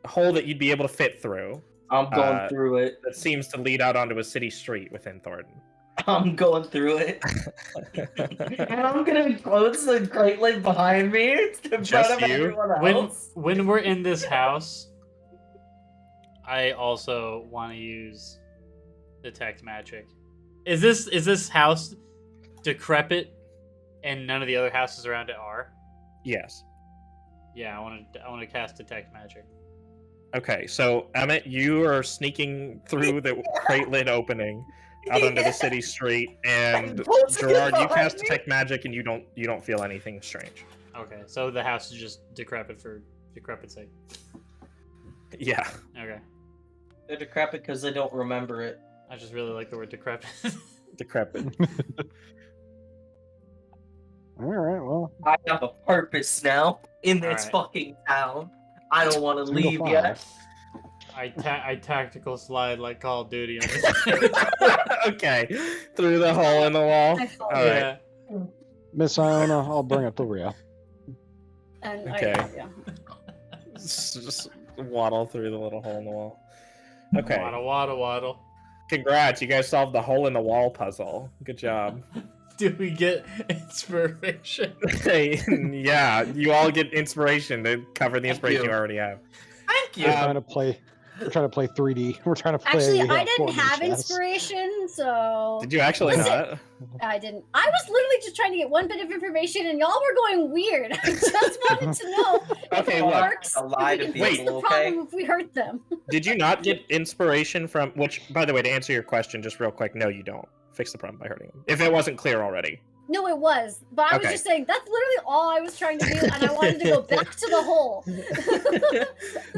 hole that you'd be able to fit through. I'm going through it. That seems to lead out onto a city street within Thordenn. I'm going through it. And I'm gonna close the crate lid behind me in front Just of you? everyone When else. when we're in this house, I also want to use detect magic. Is this house decrepit, and none of the other houses around it are? Yes. Yeah, I want to cast detect magic. Okay, so Emmett, you are sneaking through the crate lid opening out onto the city street, and Gerard, you cast detect magic, and you don't feel anything strange. Okay, so the house is just decrepit for decrepit's sake. Yeah. Okay. They're decrepit because they don't remember it. I just really like the word decrepit. Decrepit. All right, well, I have a purpose now in this Alright. fucking town. I don't want to Single leave file. yet. I tactical slide like Call of Duty. Okay, through the hole in the wall. I fall. All right. Yeah. Miss Iona, I'll bring up the rear. And Okay. yeah. Just waddle through the little hole in the wall. Okay. Waddle. Congrats, you guys solved the hole in the wall puzzle. Good job. Do we get inspiration? Hey, yeah, you all get inspiration to cover the Thank inspiration you. you already have. Thank you. We're trying to play 3D. We're trying to play. Actually, I didn't 4D have chess. inspiration, so Did you actually Listen- not? I didn't. I was literally just trying to get one bit of information, and y'all were going weird. I just wanted to know if Okay, it look. works. A lie if to we can fix people, the problem okay? if we hurt them. Did you not get inspiration from? Which, by the way, to answer your question, just real quick, no, you don't. Fix the problem by hurting them. If it wasn't clear already. No, it was, but I was Okay. just saying that's literally all I was trying to do, and I wanted to go back to the hole.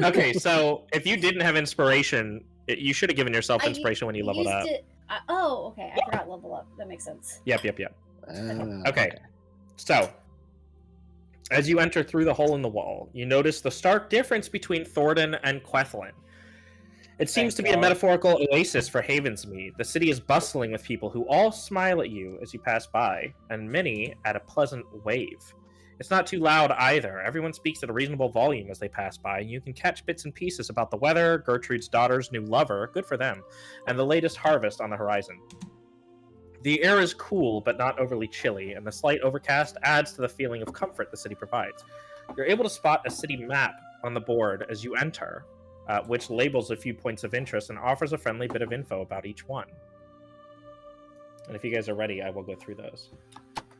Okay, so if you didn't have inspiration, you should have given yourself I inspiration when you leveled used up. it- oh, okay. I forgot level up. That makes sense. Yep. Ah, Okay. So, as you enter through the hole in the wall, you notice the stark difference between Thordenn and Quethlin. It seems to be a God. metaphorical oasis for Havensmead. The city is bustling with people who all smile at you as you pass by, and many at a pleasant wave. It's not too loud either. Everyone speaks at a reasonable volume as they pass by, and you can catch bits and pieces about the weather, Gertrude's daughter's new lover, good for them, and the latest harvest on the horizon. The air is cool, but not overly chilly, and the slight overcast adds to the feeling of comfort the city provides. You're able to spot a city map on the board as you enter, which labels a few points of interest and offers a friendly bit of info about each one. And if you guys are ready, I will go through those.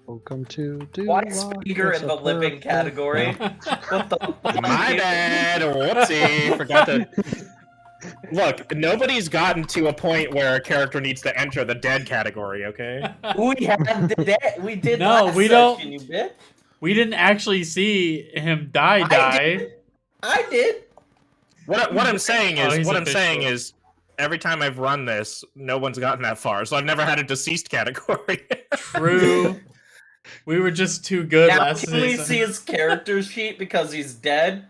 Welcome to do. Why speaker in the living category? What the fuck? My bad, whoopsie, forgot to... Look, nobody's gotten to a point where a character needs to enter the dead category, okay? We had that. We did. No, last we don't- session, You bitch. We didn't actually see him die. I did. What I'm saying Oh, is, he's official. every time I've run this, no one's gotten that far, so I've never had a deceased category. True. We were just too good Now last can we season. see his character sheet because he's dead?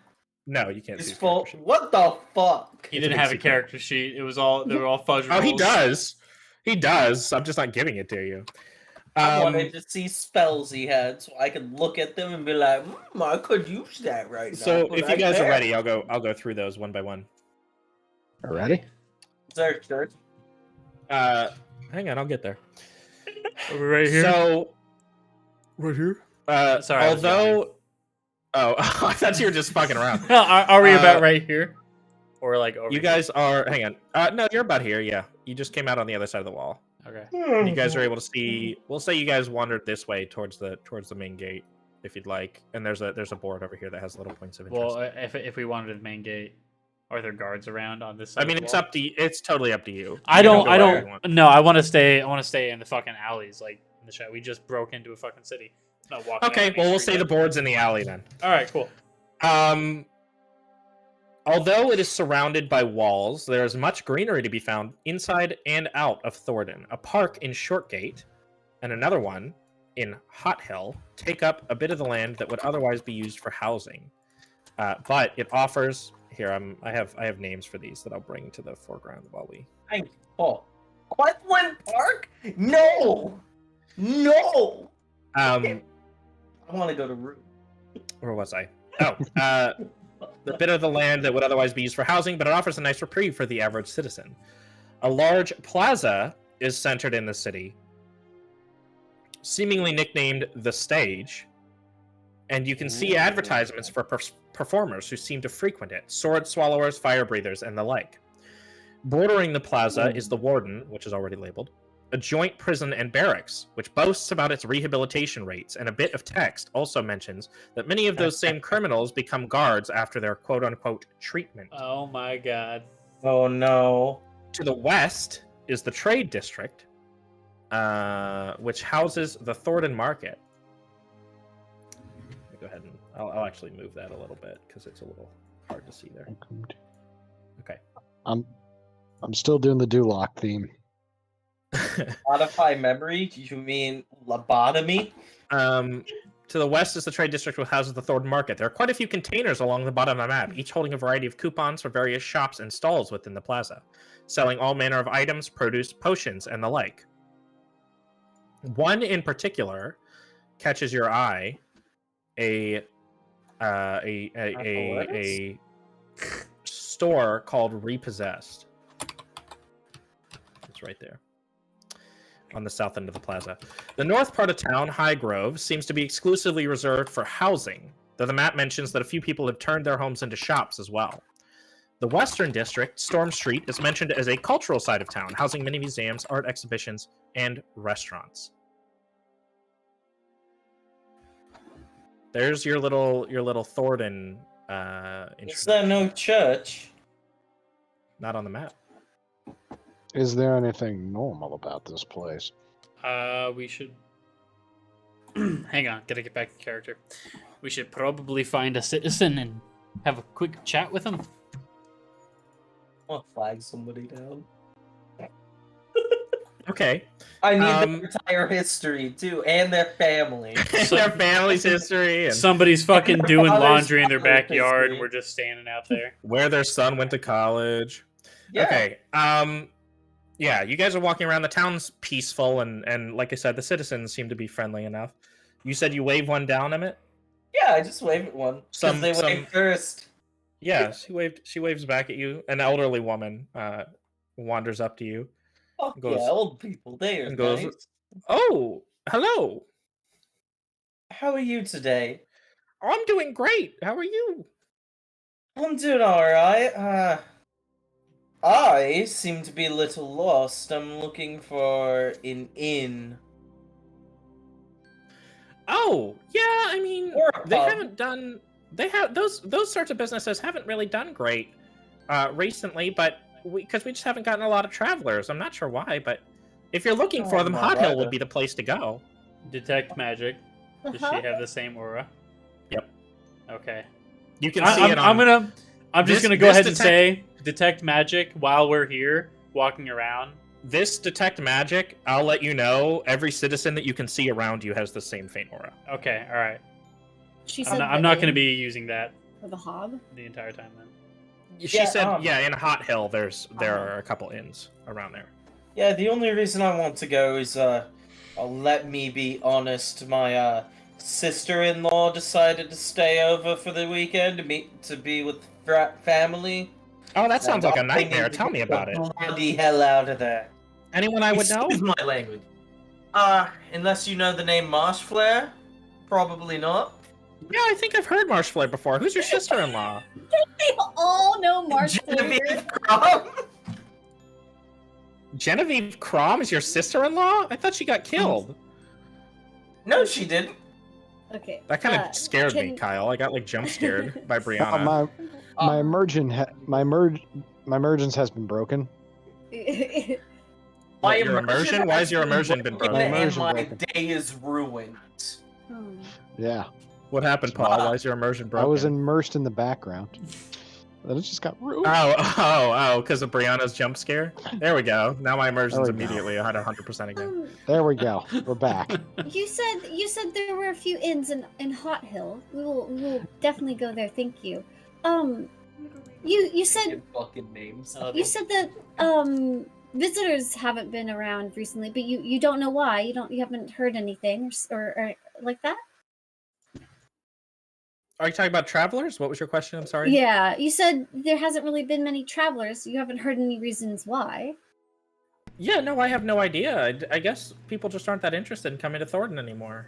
No, you can't He's see his full. character sheet. What the fuck? He It's a didn't big have a secret. character sheet. It was all they were all fudge Oh, he rolls. does. He does. I'm just not giving it to you. I wanted to see spells he had so I could look at them and be like, I could use that right now. So but if you I guys are can't." ready, I'll go through those one by one. Ready? Search. Hang on, I'll get there. Are we right here? So, Right here. Sorry, I was although, I thought you were just fucking around. are we about right here? Or like over You guys are. Hang on. No, you're about here. Yeah, you just came out on the other side of the wall. here? Okay. You guys are able to see. We'll say you guys wandered this way towards the main gate, if you'd like. And there's a board over here that has little points of interest. Well, if we wanted the main gate, are there guards around on this side? I mean, of the it's wall? up to you. It's totally up to you. I You don't. go I wherever you don't. want. No, I want to stay. I want to stay in the fucking alleys, like in the show. We just broke into a fucking city. Not walking. Okay, well, we'll say the board's in the alley then. All right, cool. Although it is surrounded by walls, there is much greenery to be found inside and out of Thordenn. A park in Shortgate and another one in Hot Hill take up a bit of the land that would otherwise be used for housing. But it offers here. I have names for these that I'll bring to the foreground while we. Oh, Quethlin Park? No. I want to go to Root. Where was I? Oh, the bit of the land that would otherwise be used for housing, but it offers a nice reprieve for the average citizen. A large plaza is centered in the city, seemingly nicknamed the Stage, and you can see advertisements for performers who seem to frequent it, sword swallowers, fire breathers, and the like. Bordering the plaza is the Warden, which is already labeled, a joint prison and barracks, which boasts about its rehabilitation rates, and a bit of text also mentions that many of those same criminals become guards after their quote-unquote treatment. Oh my god. Oh no. To the west is the Trade District, which houses the Thordenn Market. Let me go ahead and I'll actually move that a little bit because it's a little hard to see there. Okay. I'm still doing the Duloc theme. Modify memory? Do you mean lobotomy? To the west is the Trade District, which houses the Thordenn Market. There are quite a few containers along the bottom of the map, each holding a variety of coupons for various shops and stalls within the plaza, selling all manner of items, produce, potions, and the like. One in particular catches your eye: a store called Repossessed. It's right there on the south end of the plaza. The north part of town, High Grove, seems to be exclusively reserved for housing, though the map mentions that a few people have turned their homes into shops as well. The western district, Storm Street, is mentioned as a cultural side of town, housing many museums, art exhibitions, and restaurants. There's your little Thordenn Is there no church? Not on the map. Is there anything normal about this place? We should... Hang on, gotta get back to character. We should probably find a citizen and have a quick chat with him. I'll flag somebody down. Okay. I need their entire history, too, and their family. Their family's history and Somebody's fucking doing Father's laundry in their father's backyard and history. we're just standing out there. where their son went to college. Yeah. Okay. Yeah, you guys are walking around. The town's peaceful, and like I said, the citizens seem to be friendly enough. You said you wave one down, Emet? Yeah, I just waved at one. Because they waved first. Yeah, she waves back at you. An elderly woman wanders up to you. Oh, Goes- yeah, old people. They are and goes- nice. Oh, hello. How are you today? I'm doing great. How are you? I'm doing alright. I seem to be a little lost. I'm looking for an inn. Oh, yeah, I mean, Or a they pub. haven't done... They have those sorts of businesses haven't really done great recently, but because we just haven't gotten a lot of travelers. I'm not sure why, but if you're looking for them, no, Hot Hill rather. would be the place to go. Detect magic. Does Uh-huh. she have the same aura? Yep. Okay. You can see it on... I'm just This- gonna go this ahead and say detect magic while we're here walking around. This detect magic, I'll let you know, every citizen that you can see around you has the same faint aura. Okay, all right. She said I'm not going to be using that for the hob. the entire time then. She Yeah, said, yeah, in Hot Hill, there are a couple inns around there. Yeah, the only reason I want to go is, let me be honest, my, sister-in-law decided to stay over for the weekend to be with family. Oh, that sounds like a I need nightmare. to Tell me get about the it. Bloody hell out of there. Anyone I would know? Excuse my language. Unless you know the name Marshflare? Probably not. Yeah, I think I've heard Marshflare before. Who's your sister-in-law? They all know Marshflare. Genevieve Crum? Genevieve Crom is your sister-in-law? I thought she got killed. No, she didn't. Okay. That kind of scared me, Kyle. I got like jump scared by Brianna. My emergence has been broken. What, your immersion? Why has your immersion been broken? And Immersion my broken. day is ruined. Yeah, What happened, Paul? Why is your immersion broken? I was immersed in the background. Then it just got ruined. Oh, because of Brianna's jump scare? There we go. Now my immersion's There we go. immediately 100% again. There we go. We're back. You said there were a few inns in Hot Hill. We will definitely go there. Thank you. You said Fucking names. you said that visitors haven't been around recently, but you don't know why. You haven't heard anything or like that. Are you talking about travelers? What was your question? I'm sorry. Yeah, you said there hasn't really been many travelers. You haven't heard any reasons why. Yeah, no, I have no idea. I guess people just aren't that interested in coming to Thordenn anymore.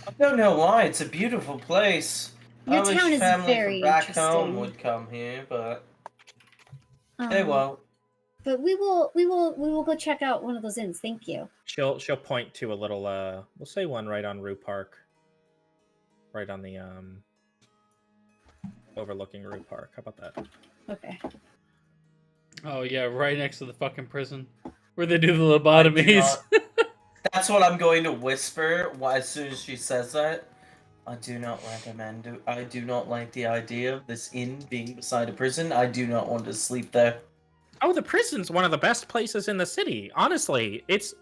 I don't know why. It's a beautiful place. Your I wish town is family very from back home interesting. would come here, but they Um, won't. But we will go check out one of those inns. Thank you. She'll point to a little we'll say one right on Rue Park. Right on the overlooking Rue Park. How about that? Okay. Oh yeah, right next to the fucking prison where they do the lobotomies. That's what I'm going to whisper as soon as she says that. I do not recommend. I do not like the idea of this inn being beside a prison. I do not want to sleep there. Oh, the prison's one of the best places in the city. Honestly, it's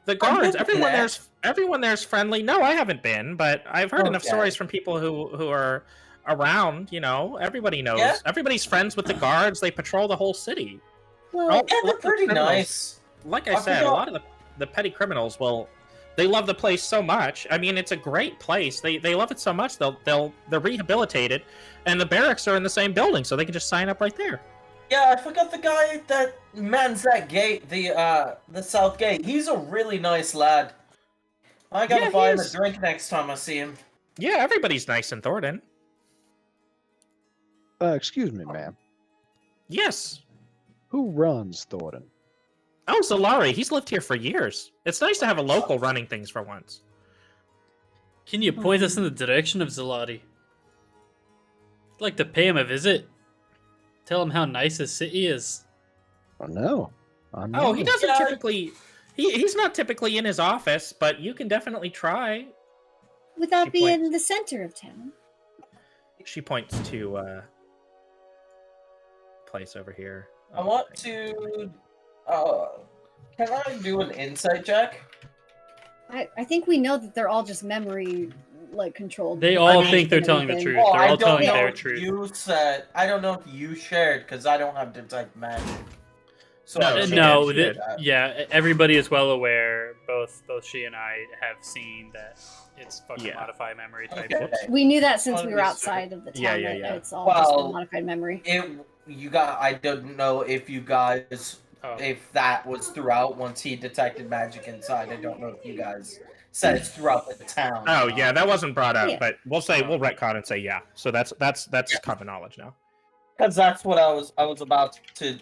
the guards. Everyone there's friendly. No, I haven't been, but I've heard enough stories from people who are around. You know, everybody knows. Yeah. Everybody's friends with the guards. They patrol the whole city. Well, Yeah, they're pretty nice. Like I said, a lot of the petty criminals they love the place so much. I mean, it's a great place. They love it so much they're rehabilitated, and the barracks are in the same building, so they can just sign up right there. Yeah, I forgot the guy that mans that gate, the south gate. He's a really nice lad. I gotta buy him a drink next time I see him. Yeah, everybody's nice in Thordenn. Excuse me, ma'am. Yes. Who runs Thordenn? Oh, Zalari. He's lived here for years. It's nice to have a local running things for once. Can you point us in the direction of Zalari? I'd like to pay him a visit. Tell him how nice his city is. Oh, no. Oh, he doesn't typically... He's not typically in his office, but you can definitely try. Without being in the center of town. She points to place over here. I want to... can I do an insight check? I think we know that they're all just memory controlled. They all think they're telling the truth. They're all telling their truth. I don't know if you shared because I don't have detect magic. So yeah, everybody is well aware. Both she and I have seen that it's fucking modified memory type. Okay. We knew that since we were outside of the town. Yeah. It's all just been modified memory. I don't know if you guys, if that was throughout once he detected magic inside. I don't know if you guys said it's throughout the town. Oh yeah, that wasn't brought up, but we'll retcon and say yeah. So that's common knowledge now. Because that's what I was about to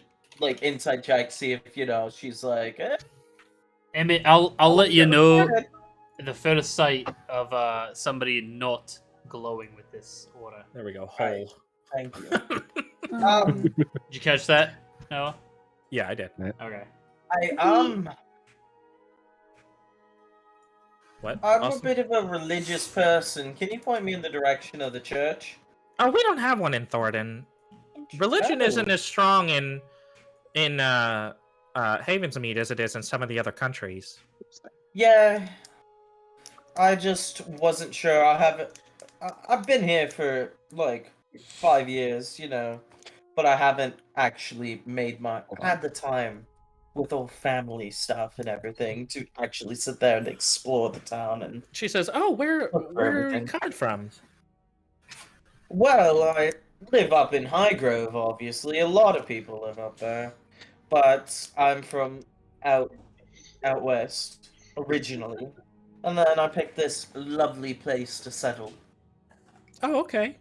inside check, see if she's like. Emet, I'll let you know the first sight of somebody not glowing with this aura. There we go. Hole. Right. Thank you. Did you catch that? No. Yeah, I did. Okay. What? I'm a bit of a religious person. Can you point me in the direction of the church? Oh, we don't have one in Thordenn. Religion isn't as strong in Havensmead as it is in some of the other countries. Yeah. I just wasn't sure. I've been here for 5 years, but I haven't actually had the time with all family stuff and everything to actually sit there and explore the town. And she says, "Oh, where are you coming from?" Well, I live up in Highgrove, obviously. A lot of people live up there, but I'm from out west originally, and then I picked this lovely place to settle. Oh, okay.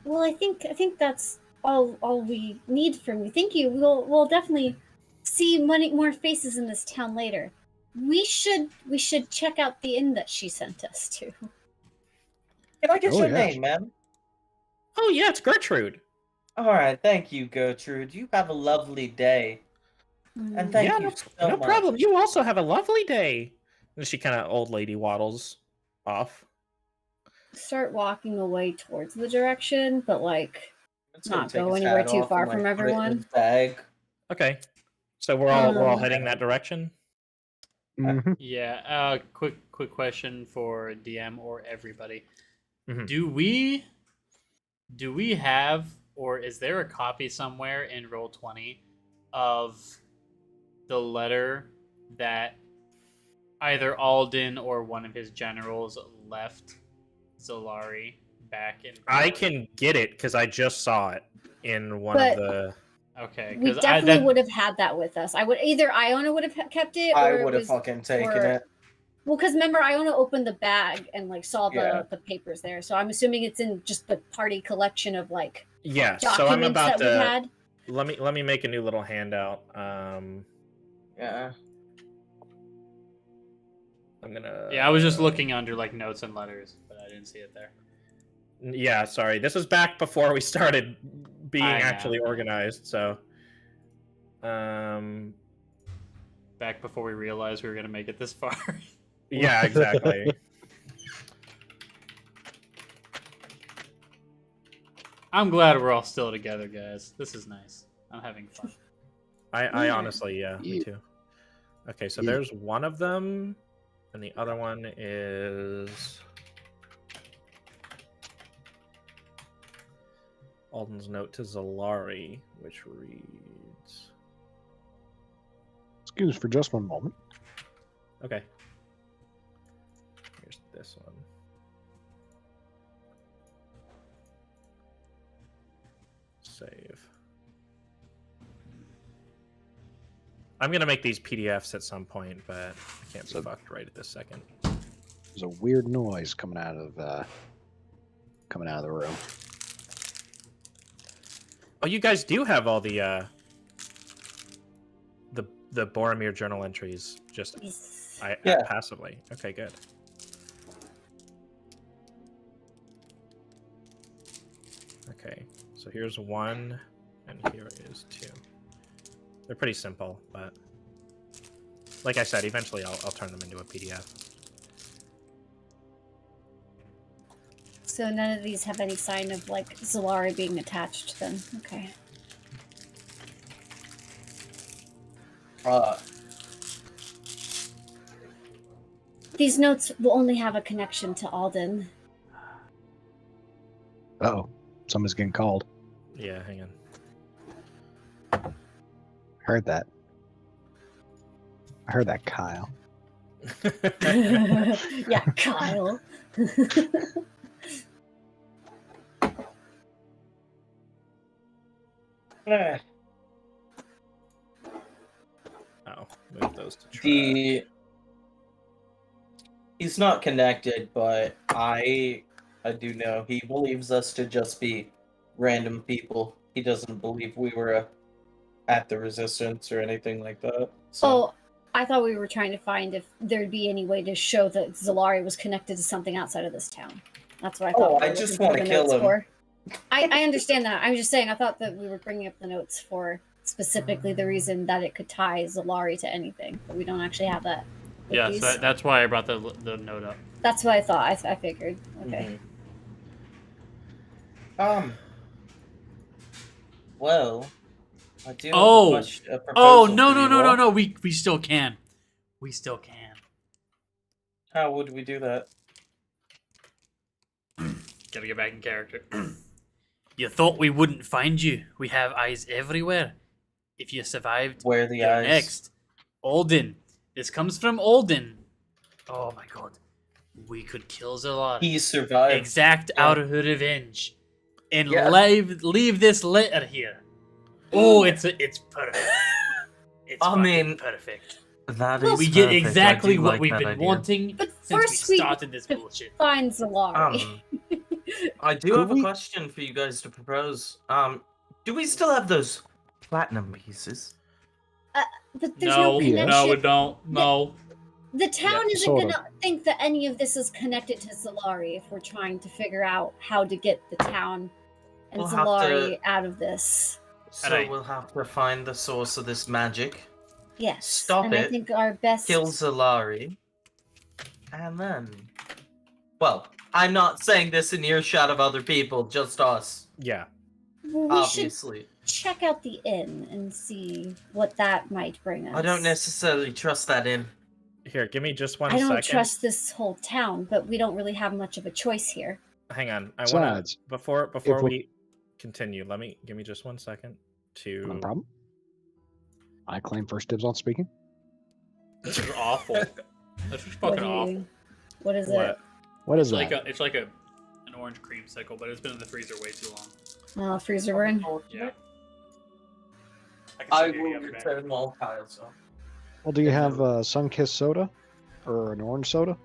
Well, I think that's all we need from you. Thank you. We'll definitely see more faces in this town later. We should check out the inn that she sent us to. Can I get your name, ma'am? Oh yeah, it's Gertrude. All right, thank you, Gertrude. You have a lovely day, and thank you so much. No problem. You also have a lovely day. And she kind of old lady waddles off. Start walking away towards the direction, but not go anywhere too far from everyone. Okay, so we're all heading that direction. Mm-hmm. Yeah. Quick question for DM or everybody. Mm-hmm. Do we have, or is there a copy somewhere in Roll20 of the letter that either Alden or one of his generals left Zalari back in? I can get it because I just saw it in one of the. Okay, we definitely would have had that with us. Either Iona would have kept it, or I would have fucking taken it. Well, because remember, Iona opened the bag and saw the papers there, so I'm assuming it's in just the party collection of yeah. documents So I'm about that we had. let me make a new little handout. Yeah. I'm gonna. Yeah, I was just looking under like notes and letters, but I didn't see it there. Yeah, sorry. This was back before we started being I know. actually organized. So, Back before we realized we were gonna make it this far. yeah, exactly. I'm glad we're all still together, guys. This is nice. I'm having fun. I honestly, me Yeah. too. Okay, so Yeah. there's one of them, and the other one is Alden's note to Zalari, which reads. Excuse for just one moment. Okay. Here's this one. Save. I'm gonna make these PDFs at some point, but I can't be fucked right at this second. There's a weird noise coming out of the room. Oh, you guys do have all the Boromir journal entries just Yes. Yeah. passively. Okay, good. Okay, so here's one, and here is two. They're pretty simple, but like I said, eventually I'll turn them into a PDF. So none of these have any sign of like Zalari being attached then. Okay. These notes will only have a connection to Alden. Uh-oh. Someone's getting called. Yeah, hang on. Heard that. I heard that, Kyle. Yeah, Kyle. Oh, move those to trash. He's not connected, but I do know he believes us to just be random people. He doesn't believe we were at the Resistance or anything like that. So. Oh, I thought we were trying to find if there'd be any way to show that Zalari was connected to something outside of this town. That's what I thought. Oh, we I were just looking for want to the kill notes him. for. I understand that. I'm just saying, I thought that we were bringing up the notes for specifically the reason that it could tie Zalari to anything, but we don't actually have that. with Yeah, these. so that's why I brought the note up. That's what I thought. I figured. Okay. Well, I do. Oh! have a proposal Oh for no you no no no all. no! We still can. We still can. How would we do that? Gotta get back in character. You thought we wouldn't find you? We have eyes everywhere. If you survived, Where the you're eyes? next. Alden. This comes from Alden. Oh my god. We could kill Zalari. He survived. Exact Yeah. out of her revenge. And Yeah. leave this letter here. Oh, it's perfect. It's I fucking mean, perfect. That Well, is We get perfect. exactly I do what like we've that been idea. wanting But since first we we started this bullshit. find Zalari. I do Could have a we- question for you guys to propose. Do we still have those platinum pieces? But there's no, No, connection. no, we don't. No. The town isn't sort gonna think that any of this is connected to Zalari if we're trying to figure out how to get the town and We'll have Zalari to- out of this. So Alright. we'll have to find the source of this magic, Yes. Stop and I it. think our best kill Zalari, and then... Well, I'm not saying this in earshot of other people, just us, Yeah. Well, we should obviously. check out the inn and see what that might bring us. I don't necessarily trust that in. Here, give me just 1 I don't second. trust this whole town, but we don't really have much of a choice here. Hang on. I want Besides, to before if we we- continue. Give me just 1 second to. No problem. I claim first dibs on speaking. This is awful. This is What fucking do awful. you- What is What? it? What is It's that? like an orange creamsicle, but it's been in the freezer way too long. Oh, freezer burn. Yeah. I can see will it yesterday. return while Kyle's on. Well, do you have sun-kissed soda or an orange soda?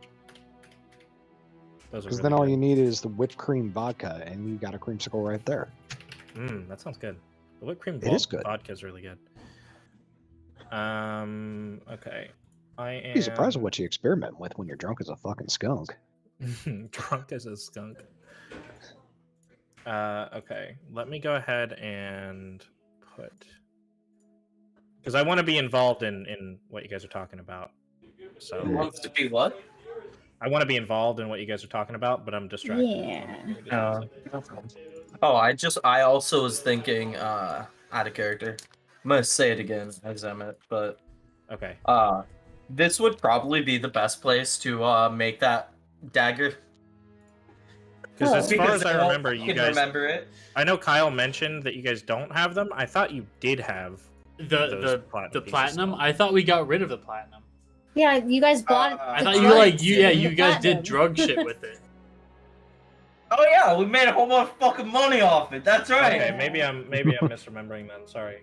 Those are Because really then all good. you need is the whipped cream vodka, and you got a creamsicle right there. That sounds good. The whipped cream It is good. vodka is really good. Okay. I am Be surprised at what you experiment with when you're drunk as a fucking skunk. drunk as a skunk. Okay. Let me go ahead and put, because I want to be involved in what you guys are talking about. So Who wants to be what? I want to be involved in what you guys are talking about, but I'm distracted. Yeah. Oh, I also was thinking out of character. I'm gonna say it again as Emet, but Okay. this would probably be the best place to make that dagger. Because as far Because as I won't remember, you fucking guys. remember it. I know Kyle mentioned that you guys don't have them. I thought you did have The platinum pieces platinum. still. I thought we got rid of the platinum. Yeah, you guys bought. I the thought drugs you and the guys did platinum. drug shit with it. Oh yeah, we made a whole bunch of fucking money off it. That's right. Okay, maybe I'm misremembering then. Sorry.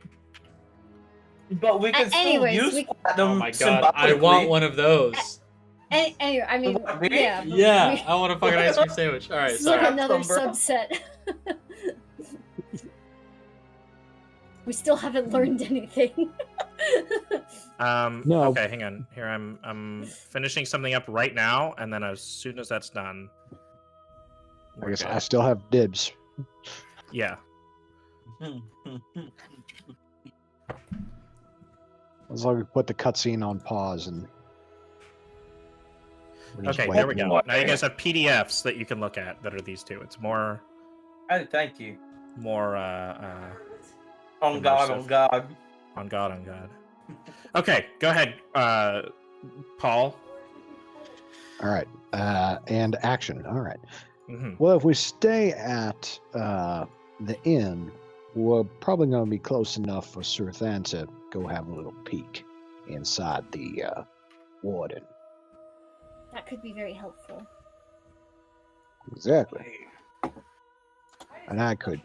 But we can still anyways, use we- platinum. Oh my god, I want one of those. Anyway, I mean, What, me? yeah. Yeah, I want a fucking ice cream sandwich. All right, This is like sorry. another Bro. subset. We still haven't learned anything. No. Okay, hang on. Here I'm finishing something up right now, and then as soon as that's done, I we're guess good. I still have dibs. Yeah. As long as we put the cutscene on pause and. we just Okay, wait. there we go. Now you guys have PDFs that you can look at that are these two. It's more Oh, thank you. On God, immersive. on God. on God. Okay, go ahead, Paul. All right. And action. All right. Mhm. Well, if we stay at the inn, we're probably going to be close enough for Thordenn to go have a little peek inside the warden. That could be very helpful. Exactly. And I could.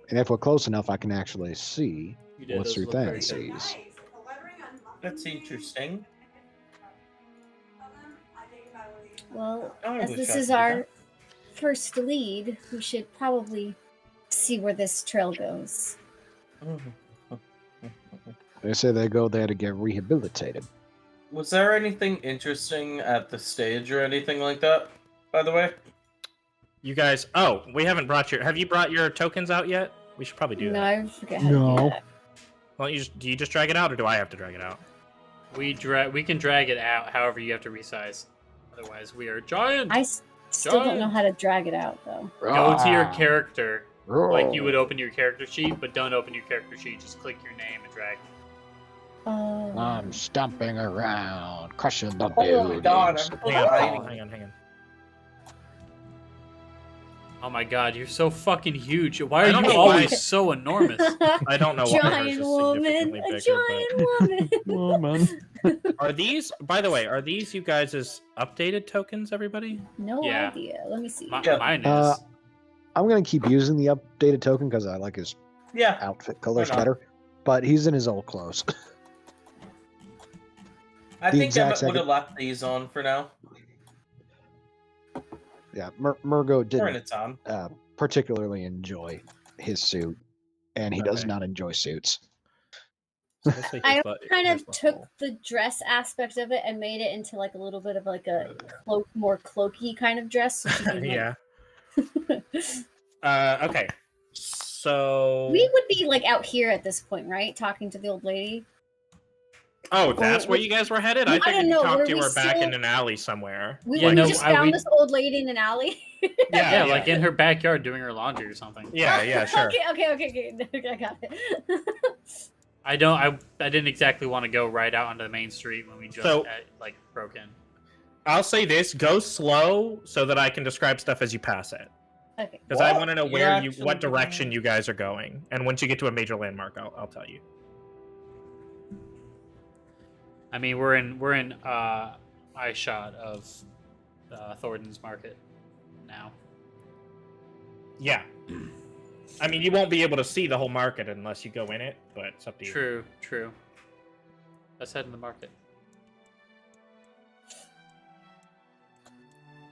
And if we're close enough, I can actually see You did, what those look Thordenn very good. sees. That's interesting. Well, I as wish this I is could do our that. first lead, we should probably see where this trail goes. They say they go there to get rehabilitated. Was there anything interesting at the stage or anything like that? By the way, You guys. Oh, we haven't brought your. Have you brought your tokens out yet? We should probably do No, that. I forget how to do No. that. Well, do you just drag it out, or do I have to drag it out? We can drag it out. However, you have to resize. Otherwise, we are giant. I still don't know Giant. how to drag it out, though. Go to your Ah. character, like you would Oh. open your character sheet, but don't open your character sheet. Just click your name and drag. Oh. I'm stomping around, crushing the oh my God, buildings. I'm Hang on, hiding. Paul, hang on. Oh my god, you're so fucking huge. Why I are don't you know why- always so enormous? I don't know why yours Giant is woman, significantly a bigger, giant woman. Woman. but are these? By the way, are these you guys' updated tokens? Everybody? No Yeah. idea. Let me see. Mi- Yeah. Mine is. I'm going to keep using the updated token because I like his Yeah. outfit colors not? better. But he's in his old clothes. I The think exact Emet would second- have left these on for now. Yeah, Murgo For in didn't its time. particularly enjoy his suit, and he does Okay. not enjoy suits. So this way I his butt- kind here's of the took hole. the dress aspect of it and made it into like a little bit of like a more cloaky kind of dress. So she can, like- yeah. Okay. So. We would be like out here at this point, right? Talking to the old lady. Oh, that's where you guys were headed? I I figured don't you know, talked were to we her back still- in an alley somewhere. We, Yeah, we no, just I- found we- this old lady in an alley. Yeah, like in her backyard doing her laundry or something. Yeah, sure. Okay, I got it. I didn't exactly want to go right out onto the main street when we just So- like broke in. I'll say this: go slow so that I can describe stuff as you pass it. Okay. Because I What? want to know You're where actually what doing direction that? you guys are going, and once you get to a major landmark, I'll tell you. I mean, we're in eye shot of Thordenn's market now. Yeah. I mean, you won't be able to see the whole market unless you go in it, but it's up to you. True. Let's head in the market.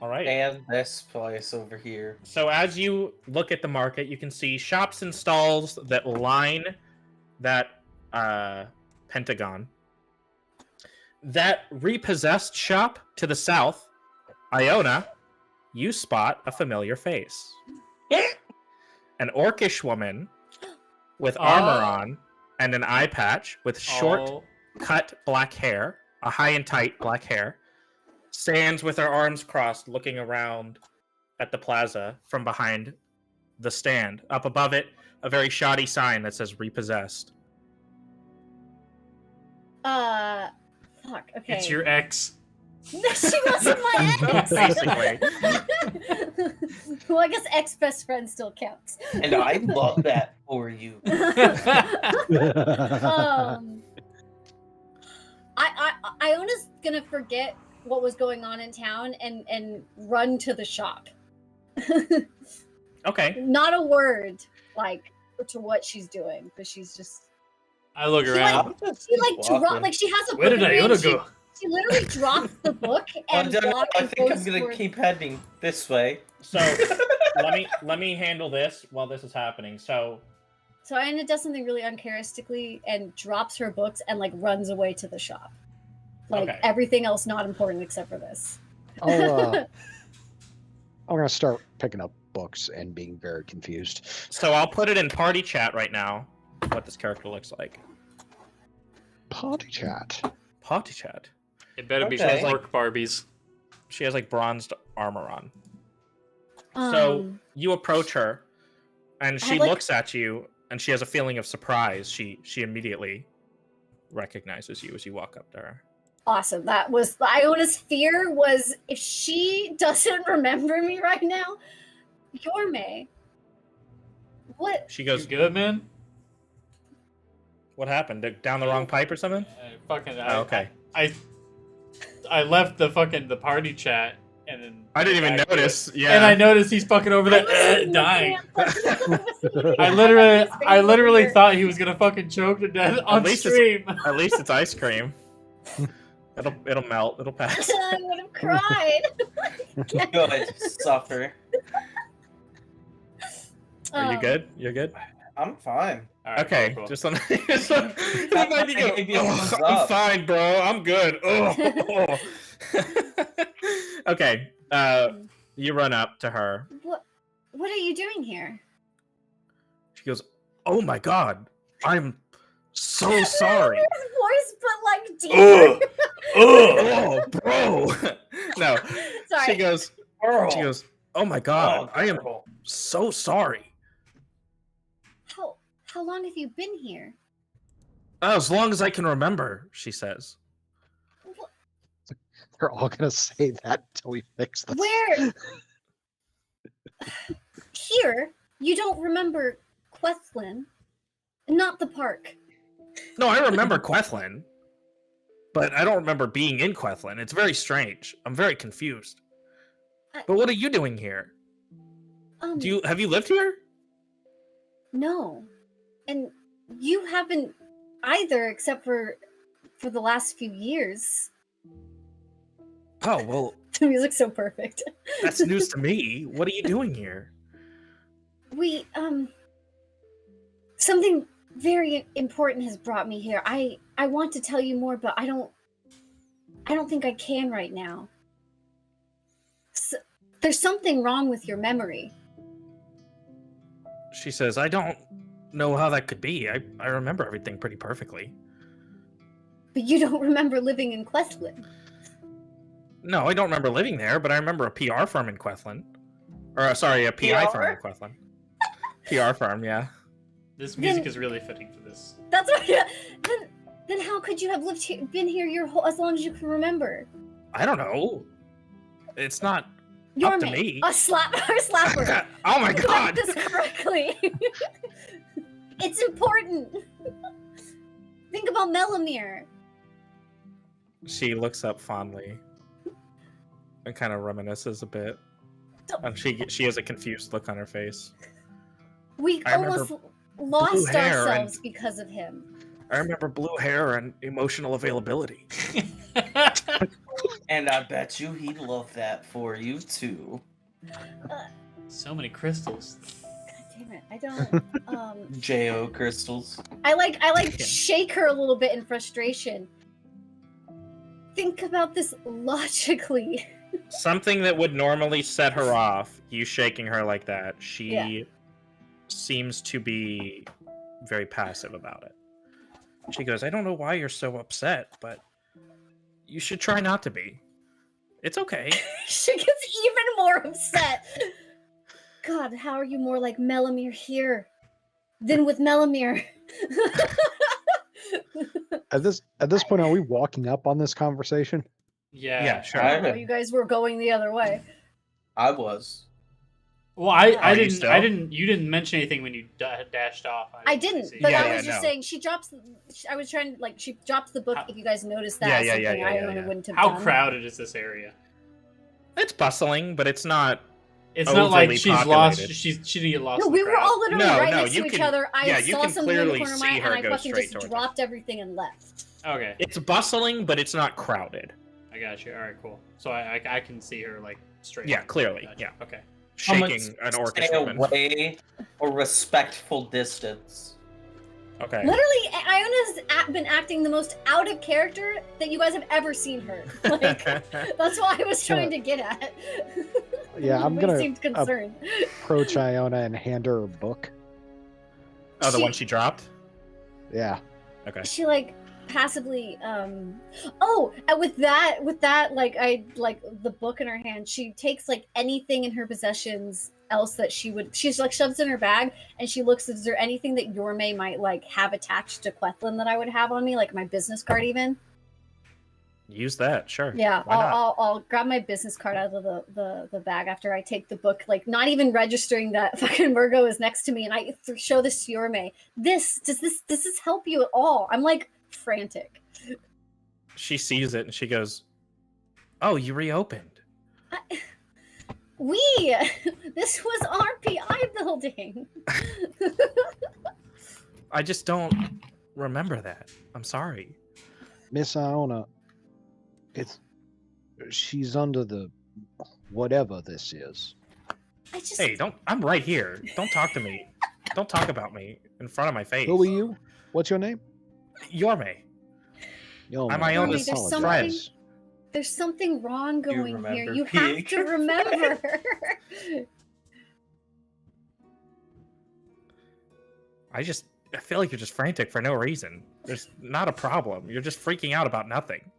All right. And this place over here. So as you look at the market, you can see shops and stalls that line that pentagon. That repossessed shop to the south, Iona, you spot a familiar face. An orcish woman with armor on and an eye patch with short, cut black hair, a high and tight black hair, stands with her arms crossed looking around at the plaza from behind the stand. Up above it, a very shoddy sign that says repossessed. Fuck, okay. It's your ex. She wasn't my ex! Basically. Well, I guess ex-best friend still counts. And I love that for you. Iona's gonna forget what was going on in town and run to the shop. Okay. Not a word, like, to what she's doing, because she's just... I look She, around. she has a Where book did in Iona hand, go? She literally dropped the book and walked I and think I'm goes gonna towards- keep heading this way. So let me handle this while this is happening. So Iona does something really uncharacteristically and drops her books and like runs away to the shop. Like Okay. everything else not important except for this. I'm gonna start picking up books and being very confused. I'll put it in party chat right now. What this character looks like. Party chat. Party chat. It better be Okay. some orc Barbies. She has like bronzed armor on. So you approach her, and she like- looks at you, and she has a feeling of surprise. She immediately recognizes you as you walk up to her. Awesome. That was Iona's fear was if she doesn't remember me right now, Yorme. What? She You goes, good, man? "What happened? Down the wrong pipe or something?" Oh, okay. I left the party chat and then I didn't even back to it. notice. Yeah. And I noticed he's fucking over there dying. I literally thought he was gonna fucking choke to death on least stream. At least it's ice cream. It'll melt. It'll pass. I would have cried. Good. Suffer. Are you good? You're good. I'm fine. All right, Okay. cool. Just let me go. Maybe it "Oh, comes I'm up." fine, bro. I'm good. Oh. Okay. You run up to her. What are you doing here? She goes, "Oh my god, I'm so sorry." His voice, but like deeper. Oh, bro. No. Sorry. She goes, "Oh my god, I am terrible. so sorry." How long have you been here? As long as I can remember, she says. They're all gonna say that until we fix this. Where? Here, you don't remember Quethlin, not the park. No, I remember Quethlin, but I don't remember being in Quethlin. It's very strange. I'm very confused. But what are you doing here? Have you lived here? No, and you haven't either, except for the last few years. Oh, well, The music's so perfect. that's news to me. What are you doing here? We something very important has brought me here. I want to tell you more, but I don't think I can right now. There's something wrong with your memory. She says, "I don't know how that could be. I remember everything pretty perfectly." But you don't remember living in Quethlin. No, I don't remember living there, but I remember a PR firm in Quethlin. Or, sorry, a PI firm in Quethlin. PR firm, yeah. This music is really fitting for this. That's what. Then how could you have been here as long as you can remember? I don't know. It's not up to Yorme, me. a slapper. Oh my Get god! this correctly. It's important. Think about Melamir. She looks up fondly and kind of reminisces a bit. And she has a confused look on her face. We I remember almost lost hair and- ourselves because of him. I remember blue hair and emotional availability. And I bet you he'd love that for you too. So many crystals. God damn it! I don't. Jo crystals. I like shake her a little bit in frustration. Think about this logically. Something that would normally set her off, you shaking her like that, she seems to be very passive about it. She goes, I don't know why you're so upset, but you should try not to be. It's okay. She gets even more upset. God, how are you more like Melamir here than with Melamir? At this point, are we walking up on this conversation? Yeah, sure. Oh, you guys were going the other way. I was. Well, I Are you didn't. still? I didn't. You didn't mention anything when you dashed off. I didn't, see. but Yeah, I was yeah, just no. saying she drops. I was trying to she drops the book. How- If you guys noticed that, Yeah, something yeah, Iona yeah. wouldn't have How done. crowded is this area? It's bustling, but it's not. It's not like Overly she's lost. populated. She didn't get lost. No, in the we were crowd. all literally No, right no, next you to each can- other. I yeah, you saw can something in the clearly corner of my see eye, her and I go fucking straight just towards her. dropped everything and left. Okay, It's bustling, but it's not crowded. I got you. All right, cool. So I can see her like straight. Yeah, clearly. Gotcha. Yeah. Okay. Shaking an Stay orchestra. away a respectful distance. Okay. Literally, Iona's been acting the most out of character that you guys have ever seen her. Like, that's what I was trying to get at. Yeah, I'm Everybody gonna seemed concerned. approach Iona and hand her a book. Oh, the She- one she dropped? Yeah. Okay. She like passively oh, and with that like I like the book in her hand, she takes like anything in her possessions else that she's like shoves in her bag, and she looks, is there anything that Yorme might like have attached to Quethlin that I would have on me, like my business card even? Use that, sure. Yeah, Why not? I'll grab my business card out of the bag after I take the book, like not even registering that fucking Murgo is next to me, and I show this to Yorme. Does this help you at all? I'm like frantic. She sees it and she goes, oh, you reopened. This was our PI building. I just don't remember that. I'm sorry. Miss Iona, she's under the whatever this is. I just Hey, I'm right here. Don't talk to me. Don't talk about me in front of my face. Who are you? What's your name? Yorme. Yo, I'm man, I Iona's there's apologize. there's something wrong going here. remember You have Pig. to remember. I feel like you're just frantic for no reason. There's not a problem. You're just freaking out about nothing.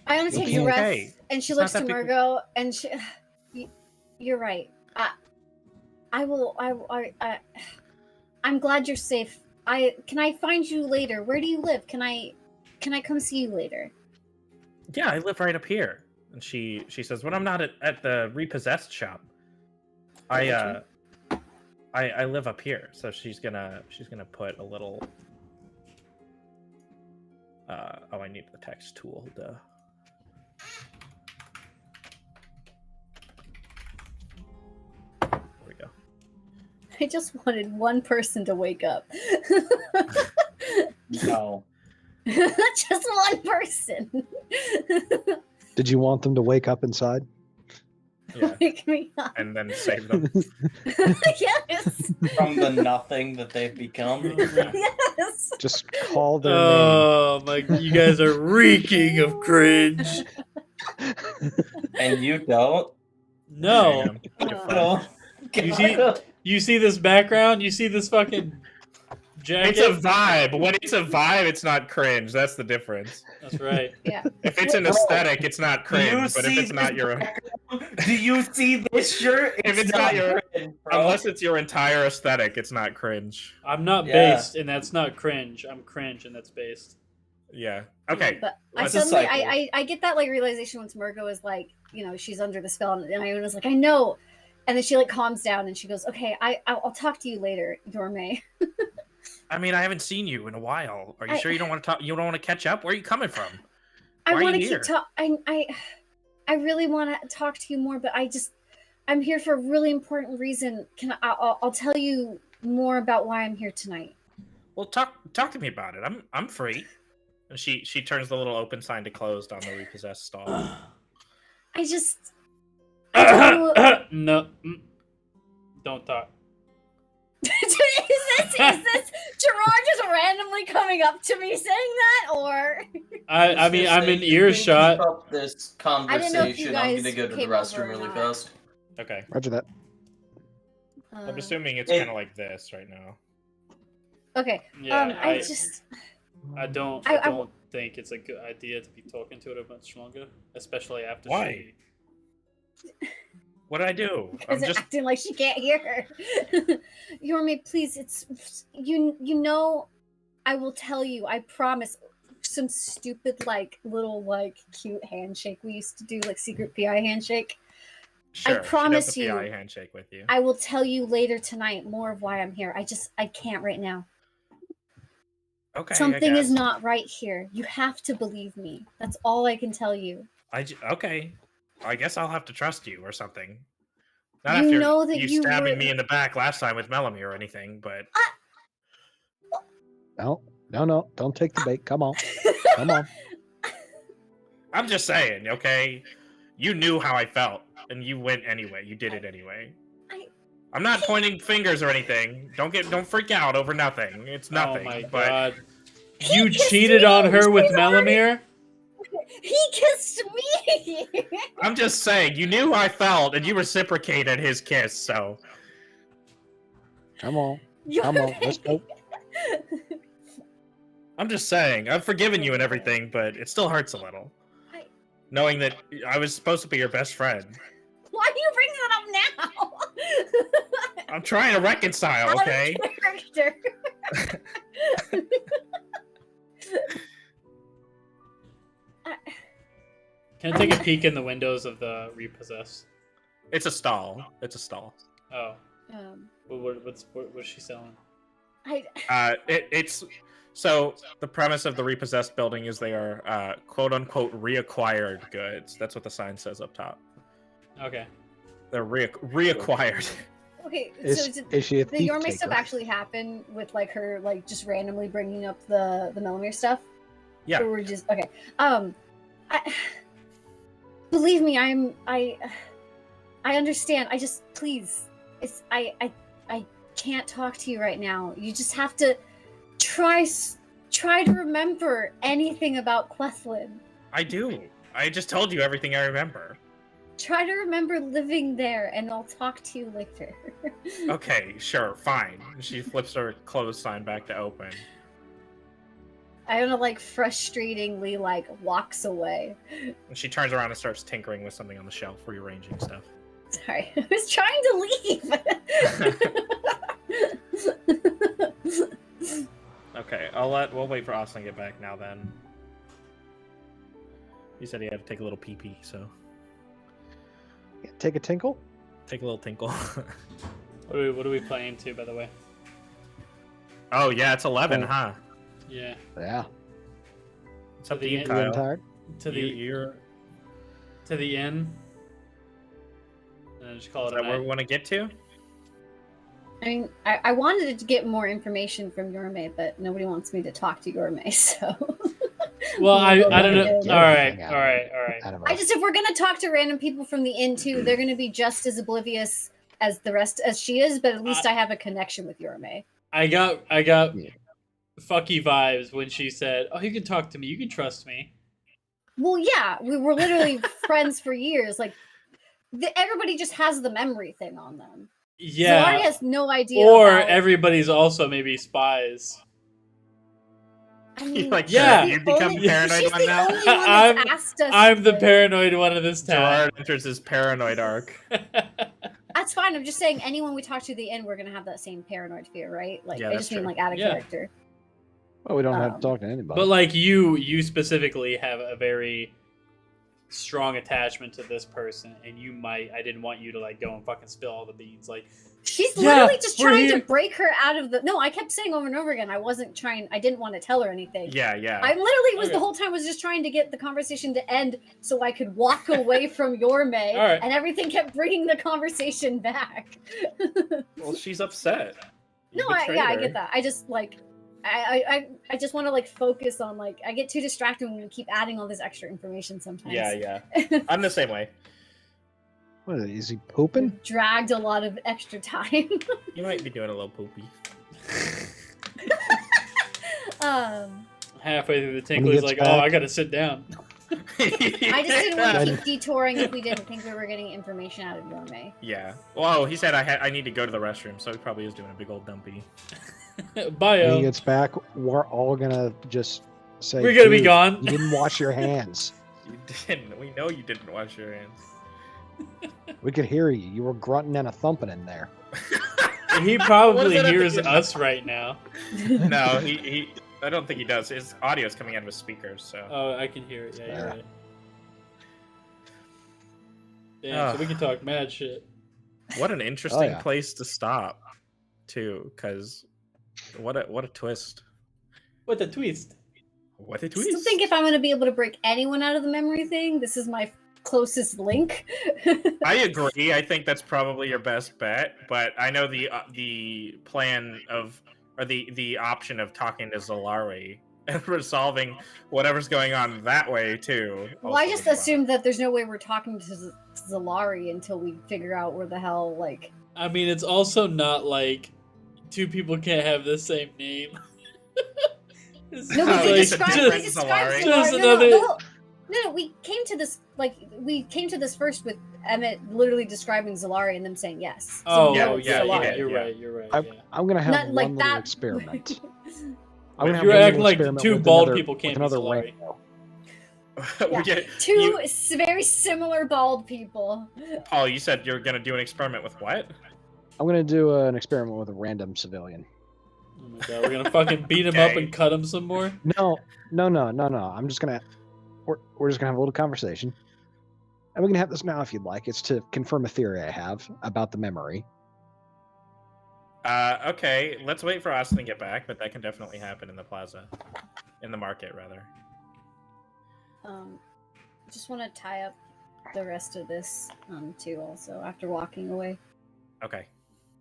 Iona You'll takes be a breath okay. and she It's looks not to that big- Murgo and she. You're right. I'm glad you're safe. Can I find you later? Where do you live? Can I come see you later? Yeah, I live right up here. And she says, when I'm not at the repossessed shop, I live up here. So she's gonna put a little I need the text tool to there we go. I just wanted one person to wake up. No. Just one person. Did you want them to wake up inside? Yeah. Wake me up. And then save them. Yes. From the nothing that they've become. Yes. Just call their Oh my! You guys are reeking of cringe. And you don't? No. No. You see this background? You see this fucking jacket? It's a vibe. When it's a vibe, it's not cringe. That's the difference. That's right. Yeah. If it's an aesthetic, it's not cringe. But if it's not your, Do you see this shirt? If it's not your- cringe, bro. unless it's your entire aesthetic, it's not cringe. I'm not Yeah. based, and that's not cringe. I'm cringe, and that's based. Yeah. Okay. But I It's a suddenly cycle. I get that like realization once Murgo is like, she's under the spell, and Iona's like, I know. And then she like calms down and she goes, okay, I'll talk to you later, Yorme. I mean, I haven't seen you in a while. Are you sure you don't want to talk? You don't want to catch up? Where are you coming from? I Why are want to you keep here? I really want to talk to you more, but I'm here for a really important reason. I'll tell you more about why I'm here tonight. Well, talk to me about it. I'm free. And she turns the little open sign to closed on the repossessed stall. I don't know. No. Don't talk. is this Gerard just randomly coming up to me saying that, or? I mean, I'm in If you can earshot. keep up this I didn't know if you conversation, I'm guys gonna go to the came over restroom or really not. fast. Okay. Roger that. I'm assuming it's It- kind of like this right now. Okay. Yeah, I don't think it's a good idea to be talking to it much longer, especially after Why? What did I do? I'm Because just acting like she can't hear her. Yorme, please, it's you know I will tell you, I promise. Some stupid little cute handshake we used to do, like secret PI handshake. sure. promise she does the you, PI handshake with you. I will tell you later tonight more of why I'm here. I can't right now. Okay. Something I is guess. not right here. You have to believe me. That's all I can tell you. Okay. I guess I'll have to trust you or something. Not You after know that you you stabbing would- me in the back last time with Melanie or anything, but No, don't take the bait. Come on, come on. I'm just saying, okay? You knew how I felt, and you went anyway. You did it anyway. I'm not pointing fingers or anything. Don't freak out over nothing. It's nothing. Oh my but god! You kissed cheated me! on her with She's already- Melamir? He kissed me. I'm just saying, you knew how I felt, and you reciprocated his kiss. So Come on, You're come on. Let's go. I'm just saying, I've forgiven you and everything, but it still hurts a little, knowing that I was supposed to be your best friend. Why are you bringing that up now? I'm trying to reconcile, Out of okay? character. Can I take a peek in the windows of the repossessed? It's a stall. It's a stall. Oh, Um, what's she selling? It's so the premise of the repossessed building is they are quote unquote reacquired goods. That's what the sign says up top. Okay. They're reacquired. okay, Is so she a the thief Yorme stuff taker? actually happened with her just randomly bringing up the Melamir stuff? Yeah. Or we're just okay. Believe me, I understand. I just please, I can't talk to you right now. You just have to try to remember anything about Quethlin. I do. I just told you everything I remember. Try to remember living there, and I'll talk to you later. Okay, sure, fine. She flips her closed sign back to open. Iona frustratingly walks away. And she turns around and starts tinkering with something on the shelf, rearranging stuff. Sorry, I was trying to leave. Okay, we'll wait for Austin to get back now then. He said he had to take a little pee-pee, so Take a tinkle. take a little tinkle. What are we playing to, by the way? Oh yeah, it's 11, Oh. huh? Yeah. Yeah. It's up to the you, end. You getting Kyle. tired? To the You're inn. And just call is it that a where we night. want to get to? I mean, I wanted to get more information from Yorme, but nobody wants me to talk to Yorme, so. Well, I don't know. Get All right, everything out all right, all right. Out of I us. just, if we're gonna talk to random people from the inn too, they're gonna be just as oblivious as the rest as she is, but at least I have a connection with Yorme. I got Yeah. fucky vibes when she said, "Oh, you can talk to me. You can trust me." Well, yeah, we were literally friends for years. Everybody just has the memory thing on them. Yeah. Zalari has no idea. Or about- everybody's also maybe spies. I mean, Yeah. she's You the become only- paranoid she's one the now? only one that's I'm- asked us. I'm the paranoid one of this town. Gerard enters his paranoid arc. That's fine. I'm just saying, anyone we talk to the end, we're gonna have that same paranoid fear, right? Yeah, I that's just mean true. out of Yeah. character. Well, we don't have to Um, talk to anybody. But you specifically have a very strong attachment to this person, and I didn't want you to go and fucking spill all the beans. She's Yeah, literally just we're trying here. to break her out of the. No, I kept saying over and over again. I wasn't trying. I didn't want to tell her anything. Yeah. I literally was Okay. the whole time was just trying to get the conversation to end so I could walk away from Yorme, Alright. and everything kept bringing the conversation back. Well, she's upset. You No, I betrayed her. get that. I just I just want to like focus on like I get too distracted when we keep adding all this extra information sometimes. Yeah. I'm the same way. What is he pooping? We've dragged a lot of extra time. You might be doing a little poopy. Halfway through the When tinkle, he he's gets like, back- "Oh, I gotta sit down." I just didn't want to keep detouring if we didn't think we were getting information out of Yorme. Yeah. Well, he said I need to go to the restroom, so he probably is doing a big old dumpy. Bio. When he gets back, we're all gonna just say, We're gonna be "Dude, gone." You didn't wash your hands. You didn't. We know you didn't wash your hands. We could hear you. You were grunting and a thumping in there. He What probably does that have to hears do with- us right now. No, he. I don't think he does. His audio is coming out of his speakers, so. Oh, I can hear it. Yeah, you're Yeah. right. Damn, so we can talk mad shit. What an interesting yeah. place to stop, too, because what a twist. What the twist? What a I twist. still think if I'm going to be able to break anyone out of the memory thing, this is my closest link. I agree. I think that's probably your best bet, but I know the plan of or the option of talking to Zalari and resolving whatever's going on that way too. Well, I also just would be assumed that there's no way we're talking to Zalari until we figure out where the hell, like... I mean, it's also not like two people can't have the same name. It's No, Oh, we it's a described different Zalari. Just No, another- no, we came to this, like, first with Emet literally describing Zalari and them saying yes. Oh, Yeah, yeah, it's yeah, yeah, Zalari. you're yeah. right. You're right. I, Yeah. I'm gonna have Not one like little that. experiment. You're I'm gonna have one acting little like experiment two with bald another- people can't with be another Zalari. rando. We get- Two you- very similar bald people. Paul, you said you're gonna do an experiment with what? I'm gonna do an experiment with a random civilian. Oh my god, we're gonna fucking beat him up Okay. and cut him some more. No. I'm just gonna. We're just gonna have a little conversation, and we can have this now if you'd like. It's to confirm a theory I have about the memory. Okay, let's wait for Austin to get back, but that can definitely happen in the plaza. In the market, rather. Just want to tie up the rest of this too. Also, after walking away, Okay.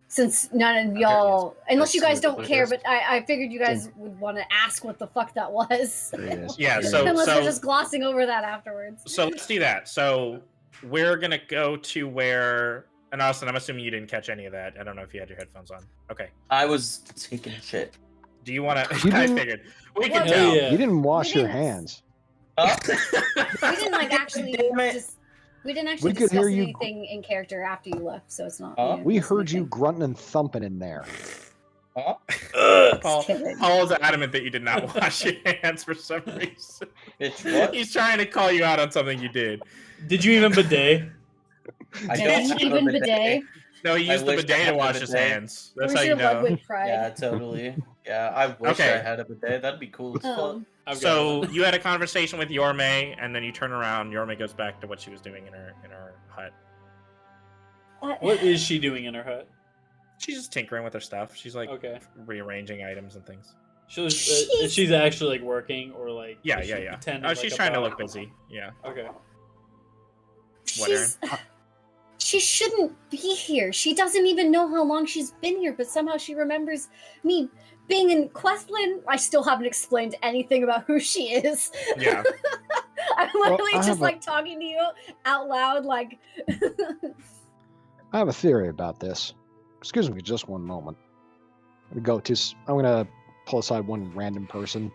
since none of y'all, unless you guys That's don't care, what but I figured you guys would want to ask what the fuck that was. There it is. Yeah, There it so- is. Unless we're just glossing over that afterwards. So let's do that. So we're gonna go to where, and Austin, I'm assuming you didn't catch any of that. I don't know if you had your headphones on. Okay. I was taking shit. Do you want You to? I didn't- figured we Well, can Hell tell. yeah. You didn't wash We your didn't- hands. We didn't like actually Damn it. just. We didn't actually We could discuss hear you- anything in character after you left, so it's not. Huh? We it's heard you nothing. grunting and thumping in there. Huh? Paul, Just kidding. Paul is adamant that you did not wash your hands for some reason. Bitch, what? He's trying to call you out on something you did. Did you even bidet? I Did don't you have a even bidet. bidet? No, he I used the wish I bidet had to the wash his bidet. hands. That's Where's how you your know. Ludwig pride? Yeah, totally. Yeah, I wish Okay. I had a bidet. That'd be cool as fuck. Oh. I've got So one. you had a conversation with Yorme, and then you turn around. Yorme goes back to what she was doing in her hut. What is she doing in her hut? She's just tinkering with her stuff. She's like Okay. rearranging items and things. She's actually like working or like. Yeah, is yeah, she yeah. pretending Oh, like she's a trying to bot? look busy. Yeah. Okay. What, Erin? She shouldn't be here. She doesn't even know how long she's been here, but somehow she remembers me being in Questland. I still haven't explained anything about who she is. Yeah. I'm literally I just have a- like talking to you out loud, like. I have a theory about this. Excuse me, just one moment. I'm gonna pull aside one random person.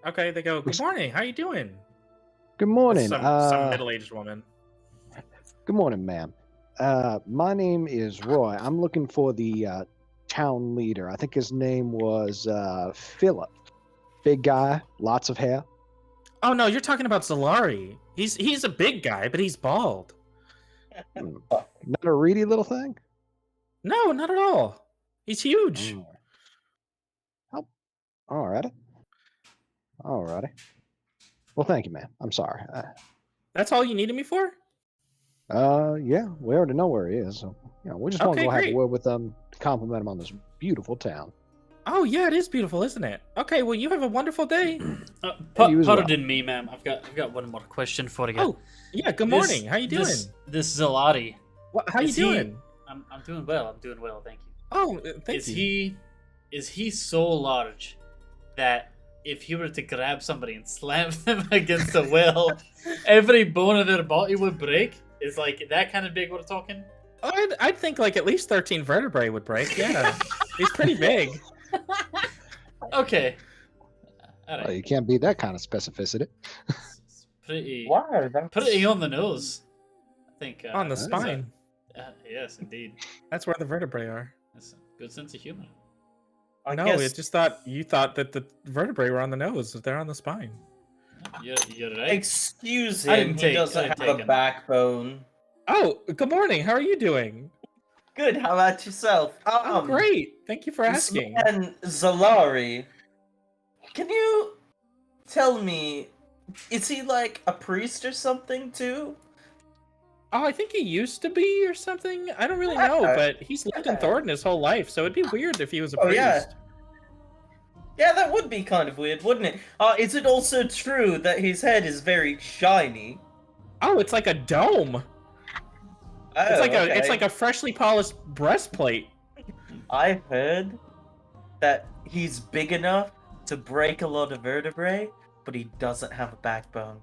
Okay, they go, good morning, how you doing? Good morning. Some middle-aged woman. Good morning, ma'am. My name is Roy. I'm looking for the town leader. I think his name was Philip. Big guy, lots of hair. Oh no, you're talking about Zalari. He's a big guy, but he's bald. Not a reedy little thing? No, not at all. He's huge. Oh. Alrighty. Well, thank you, ma'am. I'm sorry. That's all you needed me for? Yeah, we already know where he is. So, we just want to Okay, go have great. a word with them, compliment him on this beautiful town. Oh yeah, it is beautiful, isn't it? Okay, well you have a wonderful day. you as Pardon me, ma'am. I've got one more question for you. Oh, yeah. Good morning. How you doing? This Zalari. How you is he- doing? I'm doing well. I'm doing well, thank you. Oh, thank Is you. he so large that if you were to grab somebody and slam them against the wall, every bone of their body would break? Is like that kind of big we're talking? I'd think like at least 13 vertebrae would break. Yeah, he's pretty big. Okay. All Well, right. you can't beat that kind of specificity. It's pretty, Wow, pretty on the nose. I think. On the that's spine. Yes, indeed. That's where the vertebrae are. That's a good sense of humor. I No, guess it just thought you thought that the vertebrae were on the nose. They're on the spine. You're right. excuse I him. didn't He take- I doesn't didn't have a take him. backbone. Oh, good morning. How are you doing? Good. How about yourself? I'm great. Thank you for this asking. man, Zalari. Can you tell me? Is he like a priest or something too? Oh, I think he used to be or something. I don't really know, but he's lived in Thordenn his whole life, so it'd be weird if he was a Oh, priest. yeah. Yeah, that would be kind of weird, wouldn't it? Is it also true that his head is very shiny? Oh, it's like a dome. Oh, It's like a freshly polished breastplate. I've heard that he's big enough to break a lot of vertebrae, but he doesn't have a backbone.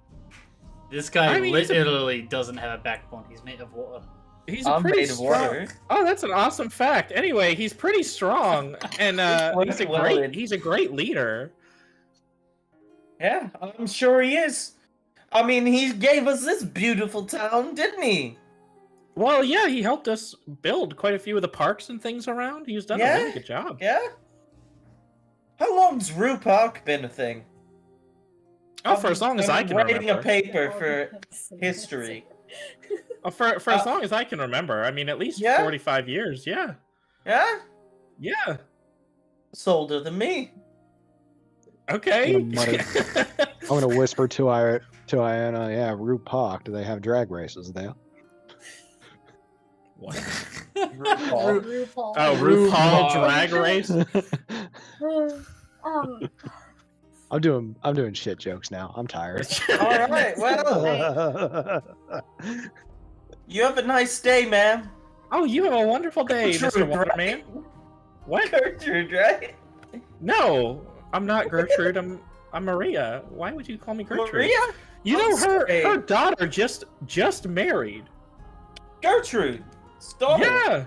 This guy I mean, he's a- literally doesn't have a backbone. He's made of water. He's a I'm pretty made of strong. water. Oh, that's an awesome fact. Anyway, he's pretty strong, and He's he's a great leader. Yeah, I'm sure he is. I mean, he gave us this beautiful town, didn't he? Well, yeah, he helped us build quite a few of the parks and things around. He's done a Yeah? really good job. Yeah? How long's Rue Park been a thing? Oh, for as long as I I'm can writing a remember. paper for history. Oh, for as long as I can remember. I mean, at least Yeah? 45 years. Yeah. Yeah? Yeah. It's older than me. Okay. I'm gonna whisper to Iona, yeah, Rue Park, do they have drag races there? What? RuPaul. RuPaul. Oh, RuPaul. RuPaul drag race. I'm doing shit jokes now. I'm tired. Alright, well, you have a nice day, ma'am. Oh, you have a wonderful day, Mr. Gertrude, Waterman. What? Gertrude, right? No, I'm not Gertrude. I'm Maria. Why would you call me Gertrude? Maria? You know I'm sorry. her daughter just married. Gertrude. Stop. Yeah.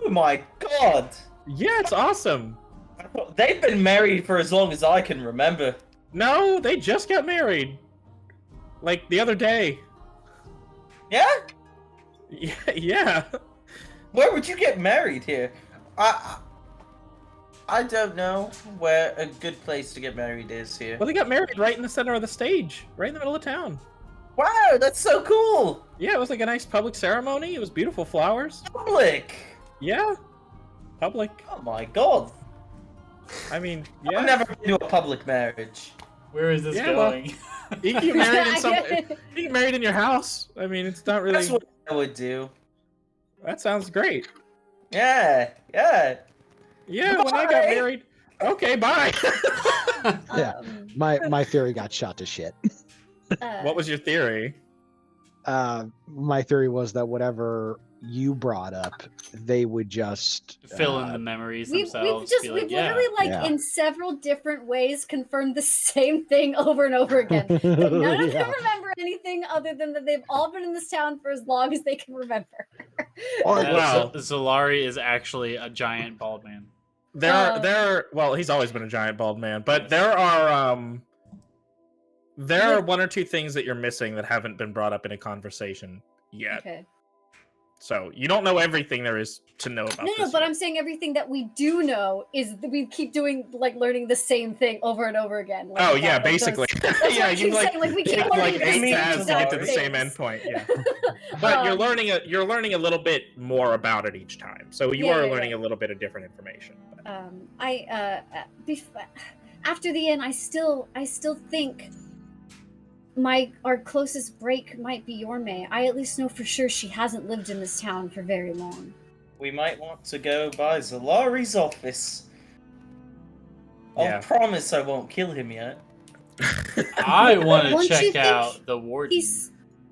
Oh my god. Yeah, it's awesome. They've been married for as long as I can remember. No, they just got married. Like the other day. Yeah? Yeah, yeah. Where would you get married here? I don't know where a good place to get married is here. Well, they got married right in the center of the stage, right in the middle of town. Wow, that's so cool! Yeah, it was like a nice public ceremony. It was beautiful flowers. Public! Yeah. Public. Oh my god. I mean, I've yeah. never been to a public marriage. Where is this Yeah, well- going? You can get married in you get married in your house. I mean, it's not really. That's what I would do. That sounds great. Yeah, yeah. Yeah, when I got Bye. married. Okay, bye. Yeah. My theory got shot to shit. What was your theory? My theory was that whatever you brought up, they would just Fill in the memories We've themselves. just be like, we've yeah. literally like Yeah. in several different ways confirmed the same thing over and over again. That none of Yeah. them remember anything other than that they've all been in this town for as long as they can remember. Wow. Zolari is actually a giant bald man. Well, he's always been a giant bald man, but there are one or two things that you're missing that haven't been brought up in a conversation yet. Okay. So you don't know everything there is to know about No, this but yet. I'm saying everything that we do know is that we keep doing like learning the same thing over and over again. Like, Oh that- yeah, like those- basically. That's what yeah, I you keep like saying, like we keep take learning like the 8 same tabs to get to the exact same things. endpoint. Yeah. But you're learning a little bit more about it each time. So you are learning a little bit of different information. After the end, I still think our closest break might be Yorme. I at least know for sure she hasn't lived in this town for very long. We might want to go by Zalari's office. Yeah. I'll promise I won't kill him yet. I want to Won't you check think out the warden.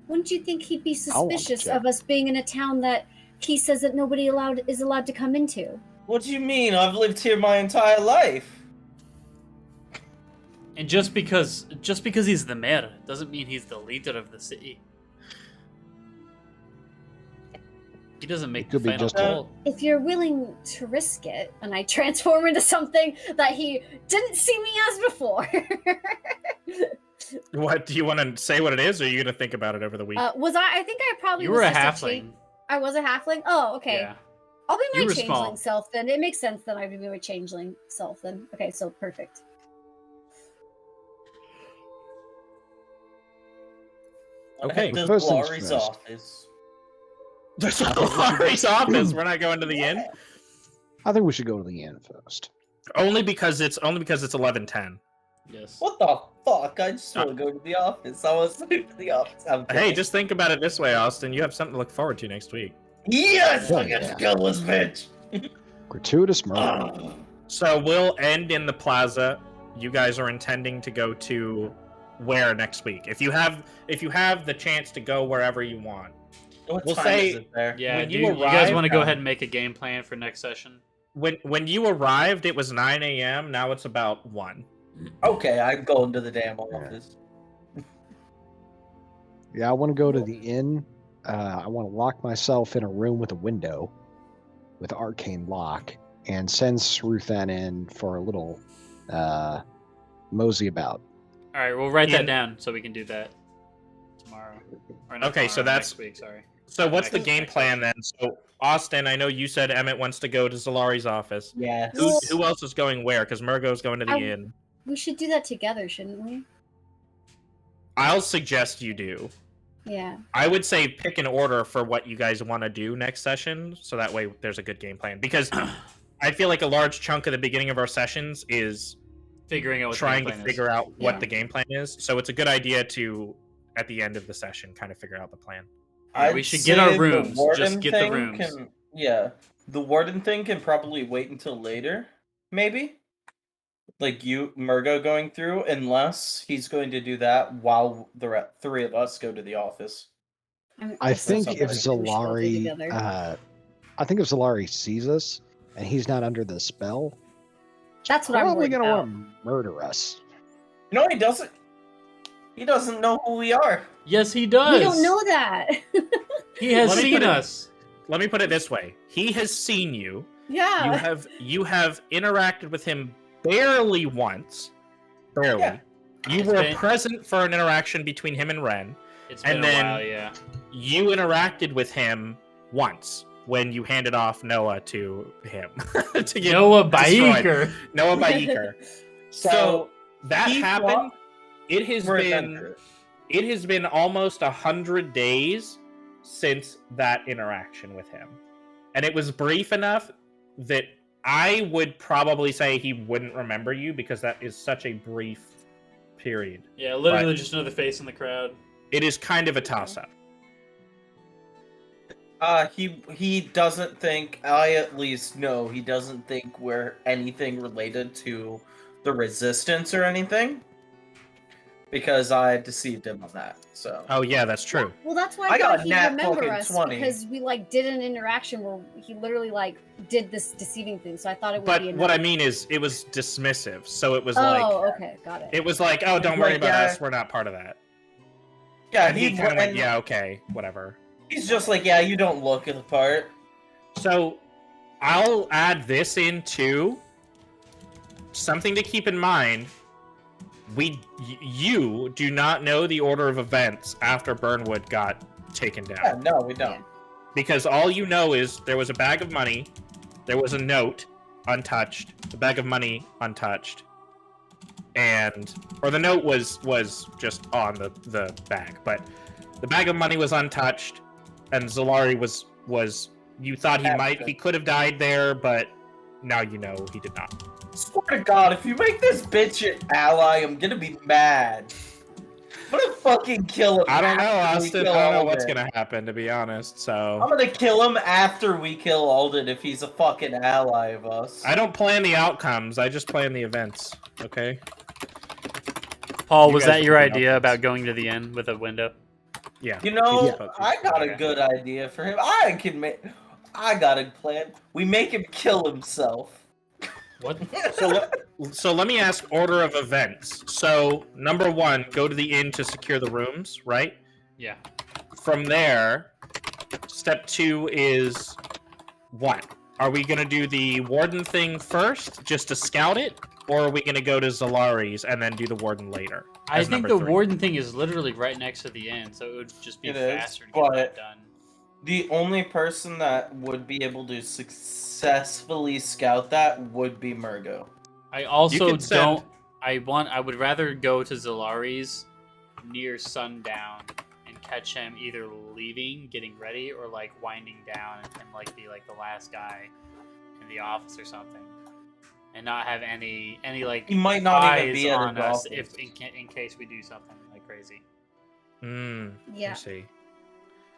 Wouldn't you think he'd be want to suspicious check. of us being in a town that he says that nobody is allowed to come into? What do you mean? I've lived here my entire life. And just because he's the mayor doesn't mean he's the leader of the city. He doesn't make the could be final just call. If you're willing to risk it, and I transform into something that he didn't see me as before. What do you want to say? What it is, or are you gonna think about it over the week? I think I probably You was were a just halfling. I was a halfling. Oh, okay. Yeah. I'll be You my were changeling small. self then. It makes sense that I'd be my changeling self then. Okay, so perfect. Okay. Does First things Laurie's first. office? That's Laurie's office. We're not going to the inn. I think we should go to the inn first. Only because it's 11:10. Yes. What the fuck? I just want to go to the office. I was to the office. I'm Hey, kidding. just think about it this way, Austin. You have something to look forward to next week. Yes, I Yeah. get to kill this bitch. Gratuitous murder. Ah. So we'll end in the plaza. You guys are intending to go to where next week? If you have the chance to go wherever you want. What We'll time say- is it there? Yeah, When do you you guys arrive, want to go ahead and make a game plan for next session? When you arrived, it was 9 a.m. Now it's about 1. Okay, I'm going to the damn office. Yeah, I want to go to the inn. I want to lock myself in a room with a window with arcane lock and send Sruthan in for a little mosey about. All right, we'll write that And- down so we can do that tomorrow. Or not Okay, so tomorrow, that's- next week. Sorry. So what's the Next- game next plan session. then? So Austin, I know you said Emmett wants to go to Zalari's office. Yes. Who else is going where? Because Murgo's going to the inn. We should do that together, shouldn't we? I'll suggest you do. Yeah. I would say pick an order for what you guys want to do next session, so that way there's a good game plan. Because I feel like a large chunk of the beginning of our sessions is Figuring out what trying the to game plan figure out what Yeah. the game plan is. So it's a good idea to, at the end of the session, kind of figure out the plan. Yeah, we should get our say the rooms. Just warden get the thing rooms. Yeah, the warden thing can probably wait until later, maybe. Like you, Murgo, going through, unless he's going to do that while the three of us go to the office. I think something if we should go Zalari, together. I think if Zalari sees us and he's not under the spell, That's what I'm probably worried gonna about. want to murder us. No, he doesn't. He doesn't know who we are. Yes, he does. We don't know that. He has Let me seen put it- us. Let me put it this way: he has seen you. yeah. You have interacted with him barely once. Barely. Yeah. You It's were been- present for an interaction between him and Ren. It's been And a then- while, yeah. You interacted with him once when you handed off Noah to him to get Noah destroyed. Baiker. Noah Baiker. So that he happened. thought It has we're been adventurers. it has been almost 100 days since that interaction with him, and it was brief enough that I would probably say he wouldn't remember you because that is such a brief period. Yeah, literally But- just another face in the crowd. It is kind of a toss-up. He doesn't think. I at least know he doesn't think we're anything related to the resistance or anything, because I deceived him on that. So Oh yeah, that's true. Well, that's why I I got thought a he'd nat remember fucking us 20. because we did an interaction where he literally did this deceiving thing. So I thought it would But be. what I enough. mean is, it was dismissive. So it was Oh, like okay, got it. it was like, oh, don't Like, worry about yeah. us. We're not part of that. yeah, And he kind of went, and yeah, okay, whatever. he's just like, yeah, you don't look the part. So I'll add this in too. Something to keep in mind. You do not know the order of events after Burnwood got taken down. Yeah, no, we don't. Because all you know is there was a bag of money, there was a note untouched, the bag of money untouched, or the note was just on the bag, but the bag of money was untouched, and Zalari was you thought he could have died there, but now you know he did not. Swear to God, if you make this bitch an ally, I'm gonna be mad. I'm gonna fucking kill him. I don't know, after we Austin. I kill don't know what's Alden. gonna happen, to be honest. So I'm gonna kill him after we kill Alden if he's a fucking ally of us. I don't plan the outcomes. I just plan the events. Okay. Paul, You was guys that your can idea outfits. about going to the end with a window? Yeah. You know, Yeah. I got a Okay. good idea for him. I got a plan. We make him kill himself. What? So let me ask order of events. So number 1, go to the inn to secure the rooms, right? Yeah. From there, step 2 is what? Are we gonna do the warden thing first, just to scout it, or are we gonna go to Zalari's and then do the warden later? I as think number the 3? warden thing is literally right next to the end, so it would just be It is, faster to get that but- done. The only person that would be able to successfully scout that would be Murgo. I also could send- don't. I would rather go to Zalari's near sundown and catch him either leaving, getting ready, or like winding down and like be like the last guy in the office or something, and not have any like He might not even eyes be at on his us office. if in case we do something like crazy. I Yeah, see.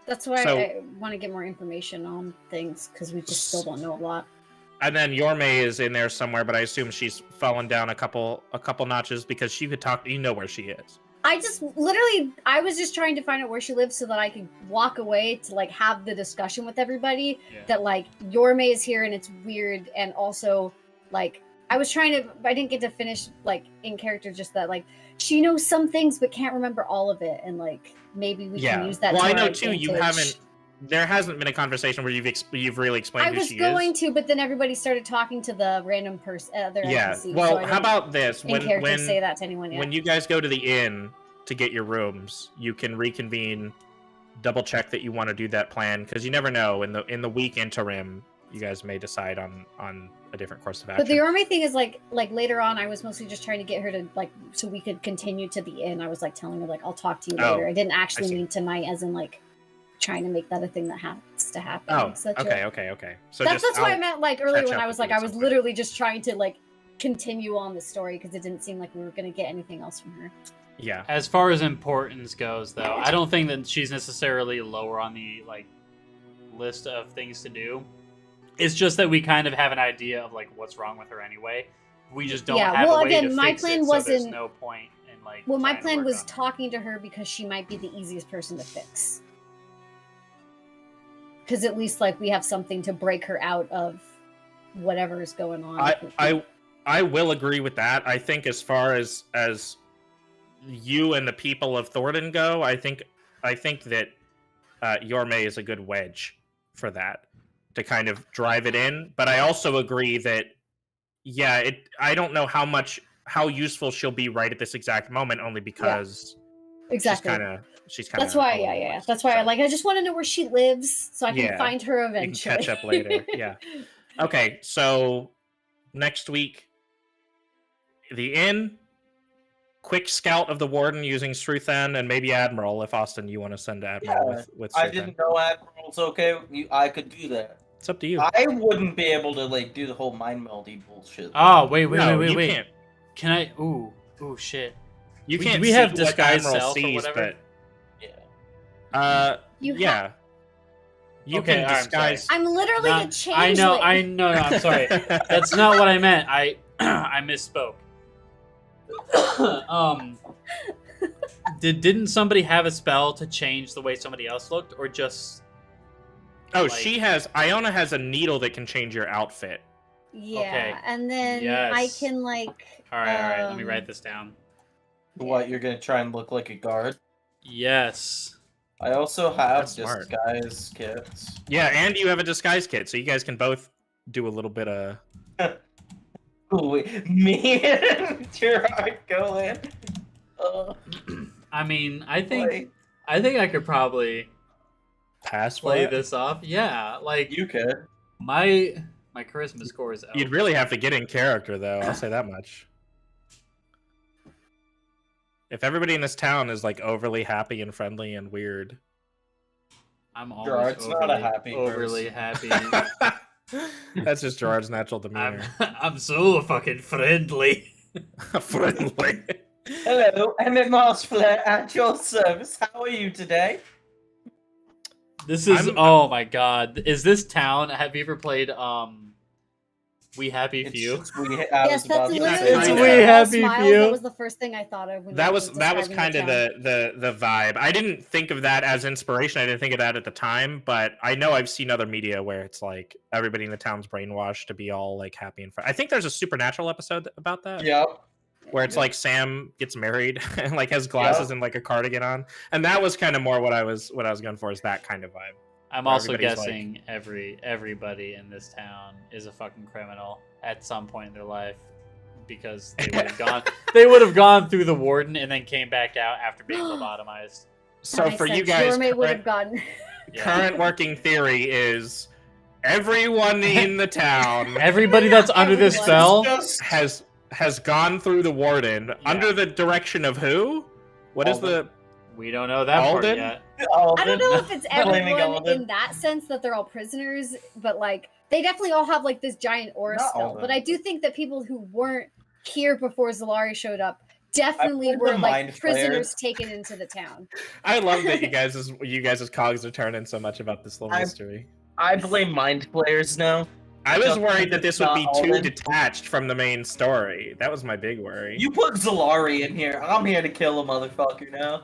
that's why So- I want to get more information on things because we just still don't know a lot. And then Yorme is in there somewhere, but I assume she's fallen down a couple notches because she could talk. You know where she is. I just literally, I was just trying to find out where she lives so that I could walk away to like have the discussion with everybody Yeah. that like Yorme is here and it's weird, and also like I didn't get to finish like in character just that like she knows some things but can't remember all of it, and like maybe we can use that. Well, to I our know too. You advantage. haven't. There hasn't been a conversation where you've really explained I who was she going is. to, but then everybody started talking to the random person, other Yeah. NPC. Well, so I how didn't about this? in character say that to anyone yet. When you guys go to the inn to get your rooms, you can reconvene, double check that you want to do that plan, because you never know. In the week interim, you guys may decide on a different course of action. But the Yorme thing is like later on, I was mostly just trying to get her to like so we could continue to the inn. I was like telling her like I'll talk to you Oh, later. I didn't actually see. mean tonight, as in like trying to make that a thing that has to happen. Oh, So okay. So that's why I I'll meant like earlier catch when up I was with like you I at was some point. literally just trying to like continue on the story because it didn't seem like we were gonna get anything else from her. Yeah. As far as importance goes, though, I don't think that she's necessarily lower on the like list of things to do. It's just that we kind of have an idea of like what's wrong with her anyway. We just don't Yeah, have well, a way again, to my fix plan it, so there's wasn't- no point in like. Well, my trying to plan work was on it. talking to her because she might be the easiest person to fix. Because at least like we have something to break her out of whatever is going on. I will agree with that. I think as far as you and the people of Thordenn go, I think that Yorme is a good wedge for that to kind of drive it in. But I also agree that I don't know how useful she'll be right at this exact moment, only because exactly. she's kind of That's why, yeah. That's why I just want to know where she lives so I can Yeah, find her you can eventually. catch up later. Yeah. Okay, so next week, the inn, quick scout of the warden using Sruthan and maybe Admiral, if Austin you want to send Admiral Yeah, with I Sruthan. didn't know Admiral's okay. I could do that. It's up to you. I wouldn't be able to like do the whole mind meldy bullshit. Oh wait, No, you wait. can't. Can I? Ooh, shit. You We- can't. we see have what disguise Admiral self or sees, whatever? Yeah. You yeah. You Okay, can alright, I'm sorry. disguise. I'm literally a Not- changeling. I know. I'm sorry. That's not what I meant. I misspoke. Didn't somebody have a spell to change the way somebody else looked, or just Oh, like- Iona has a needle that can change your outfit. Yeah, Okay. and then I Yes. can like. all right? Let me Um, write this down. What, you're gonna try and look like a guard? Yes. I also have That's smart. disguise kits. Yeah, and you have a disguise kit, so you guys can both do a little bit of. Ooh, me and Gerard go in. I mean, I think Like, I could probably Pass play for it? this off. Yeah, like you could. my charisma score is. You'd really have to get in character, though. I'll say that much. If everybody in this town is like overly happy and friendly and weird, I'm always Gerard's not a happy overly happy. that's just Gerard's natural I'm demeanor. I'm so fucking friendly. Friendly. Hello, Emet Marshflare at your service. How are you today? This is I'm- oh my god. Is this town? Have you ever played We happy It's few. just I Yes, was that's about to literally say It's when we they all happy smiled, few. That was the first thing I thought of when That you was were that was describing kind of town. the vibe. I didn't think of that as inspiration. I didn't think of that at the time, but I know I've seen other media where it's like everybody in the town's brainwashed to be all like happy and fun. I think there's a Supernatural episode about that. Yep. Where it's Yeah. like Sam gets married and like has glasses Yep. and like a cardigan on, and that was kind of more what I was going for, is that kind of vibe. I'm Where also everybody's guessing everybody in this town is a fucking criminal at some point in their life, because they would have gone through the warden and then came back out after being lobotomized. So That for makes you sense. guys, Jorme would have gotten. Yeah. current working theory is everyone in the town Everybody that's under this Everyone. spell Just has gone through the warden under the direction of who? What is Alden. we don't know that part Alden? yet. I don't know if it's Blaming everyone Alden. in that sense that they're all prisoners, but like they definitely all have like this giant aura Not spell. Alden. But I do think that people who weren't here before Zalari showed up definitely played were the like Mind prisoners Flayers. taken into the town. I love that you guys' cogs are turning so much about this little I'm- mystery. I blame mind players now. I was Just worried that this would be not too Alden. detached from the main story. That was my big worry. You put Zalari in here. I'm here to kill a motherfucker now.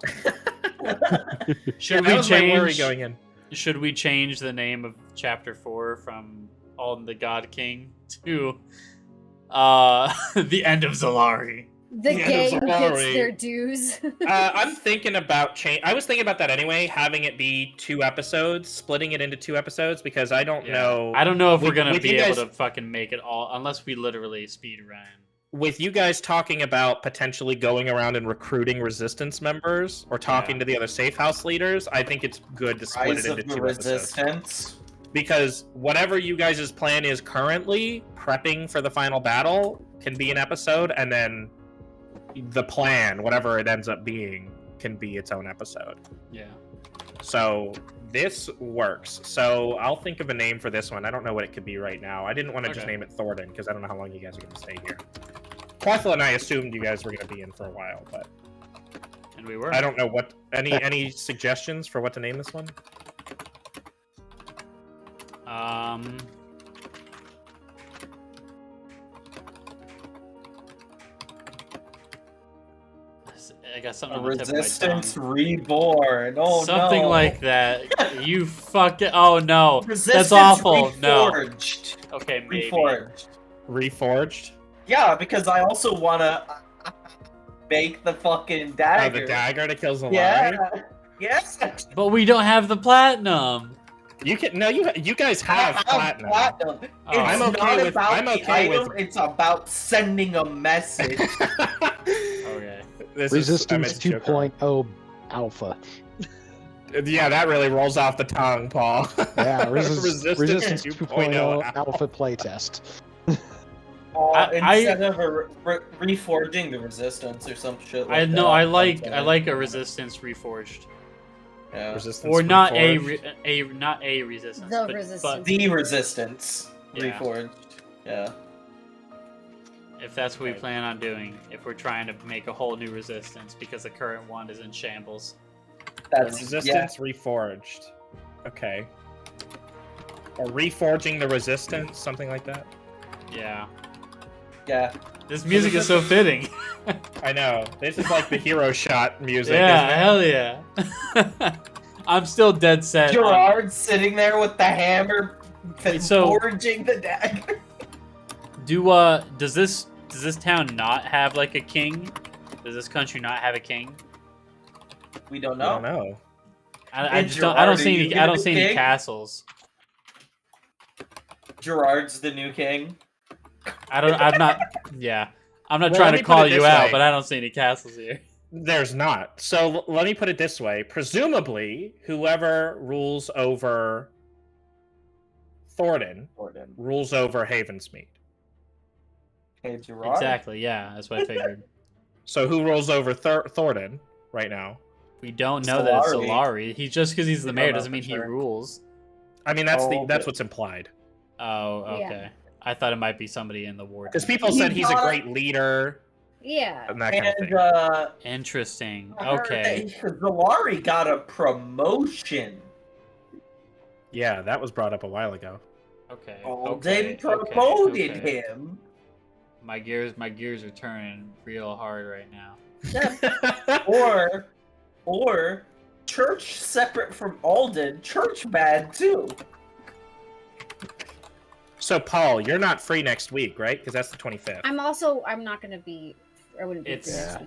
Should that we was my worry change? going in. Should we change the name of Chapter 4 from Alden the God King to the End of Zalari? The Yeah, gang gets Zalari. their dues. I'm thinking about change. I was thinking about that anyway, having it be 2 episodes, splitting it into 2 episodes, because I don't know. I don't know if we're With- gonna with be you able guys- to fucking make it all unless we literally speed run. With you guys talking about potentially going around and recruiting resistance members or talking Yeah. to the other safe house leaders, I think it's good to split Rise it of into the 2 episodes. Resistance. Because whatever you guys' plan is currently, prepping for the final battle can be an episode, and then the plan, whatever it ends up being, can be its own episode. Yeah. So this works. So I'll think of a name for this one. I don't know what it could be right now. I didn't want to just Okay. name it Thordenn because I don't know how long you guys are going to stay here. Quethel and I assumed you guys were going to be in for a while, but And we were. I don't know what any suggestions for what to name this one. I got something A on the tip of my Resistance tongue. Reborn. Oh Something no. like that. You fucking. Oh no. Resistance That's awful. No. Reforged. Okay, maybe. Reforged. Reforged. Yeah, because I also wanna make the fucking Oh, dagger. the dagger to kill Zalari. Yeah. Yes. But we don't have the platinum. You can no. You guys have platinum. Oh, It's I'm okay not with- about I'm the okay item, with- it's about sending a message. Okay. This Resistance is, I meant Joker. 2.0 alpha. Yeah, that really rolls off the tongue, Paul. Yeah, Resistance 2.0 alpha. alpha playtest. Instead of reforging the resistance or some shit like I that. know. I like something. a resistance reforged, Yeah. Resistance or not Reforged. not a resistance. The but, resistance. The resistance Yeah. reforged. Yeah. If that's what we plan on doing, if we're trying to make a whole new resistance because the current one is in shambles. That's Resistance Reforged. Okay. Or reforging the resistance, something like that. Yeah. yeah. This music is so fitting. I know. This is like the hero shot music. Yeah, isn't it? hell yeah. I'm still dead set. on- Gerard sitting there with the hammer, So- forging the dagger. does this town not have like a king? Does this country not have a king? We don't I know. don't know. I Hey, just don't. I don't Gerard, see are you any. I gonna don't be see any king? castles. Gerard's the new king. I'm not. Yeah. I'm not Well, trying let to me put call it you this out, way. but I don't see any castles here. There's not. So let me put it this way. Presumably, whoever rules over Thordenn Thordenn. rules over Havensmead. Hey, Gerard. Exactly. Yeah, that's what I figured. So who rules over Thordenn right now? We don't know that it's Solari. Solari. He just because he's the We don't mayor know doesn't for mean he sure. rules. I mean, that's Oh, that's but- what's implied. Oh, Yeah. okay. I thought it might be somebody in the ward. Because people said he's a not- great leader Yeah. and that kind of And thing. Interesting. I heard Okay. that Zalari got a promotion. Yeah, that was brought up a while ago. Okay. Alden promoted him. My gears are turning real hard right now. Yeah. or church separate from Alden, church bad too. So Paul, you're not free next week, right? Because that's the 25th. I'm not gonna be. I wouldn't be. It's That's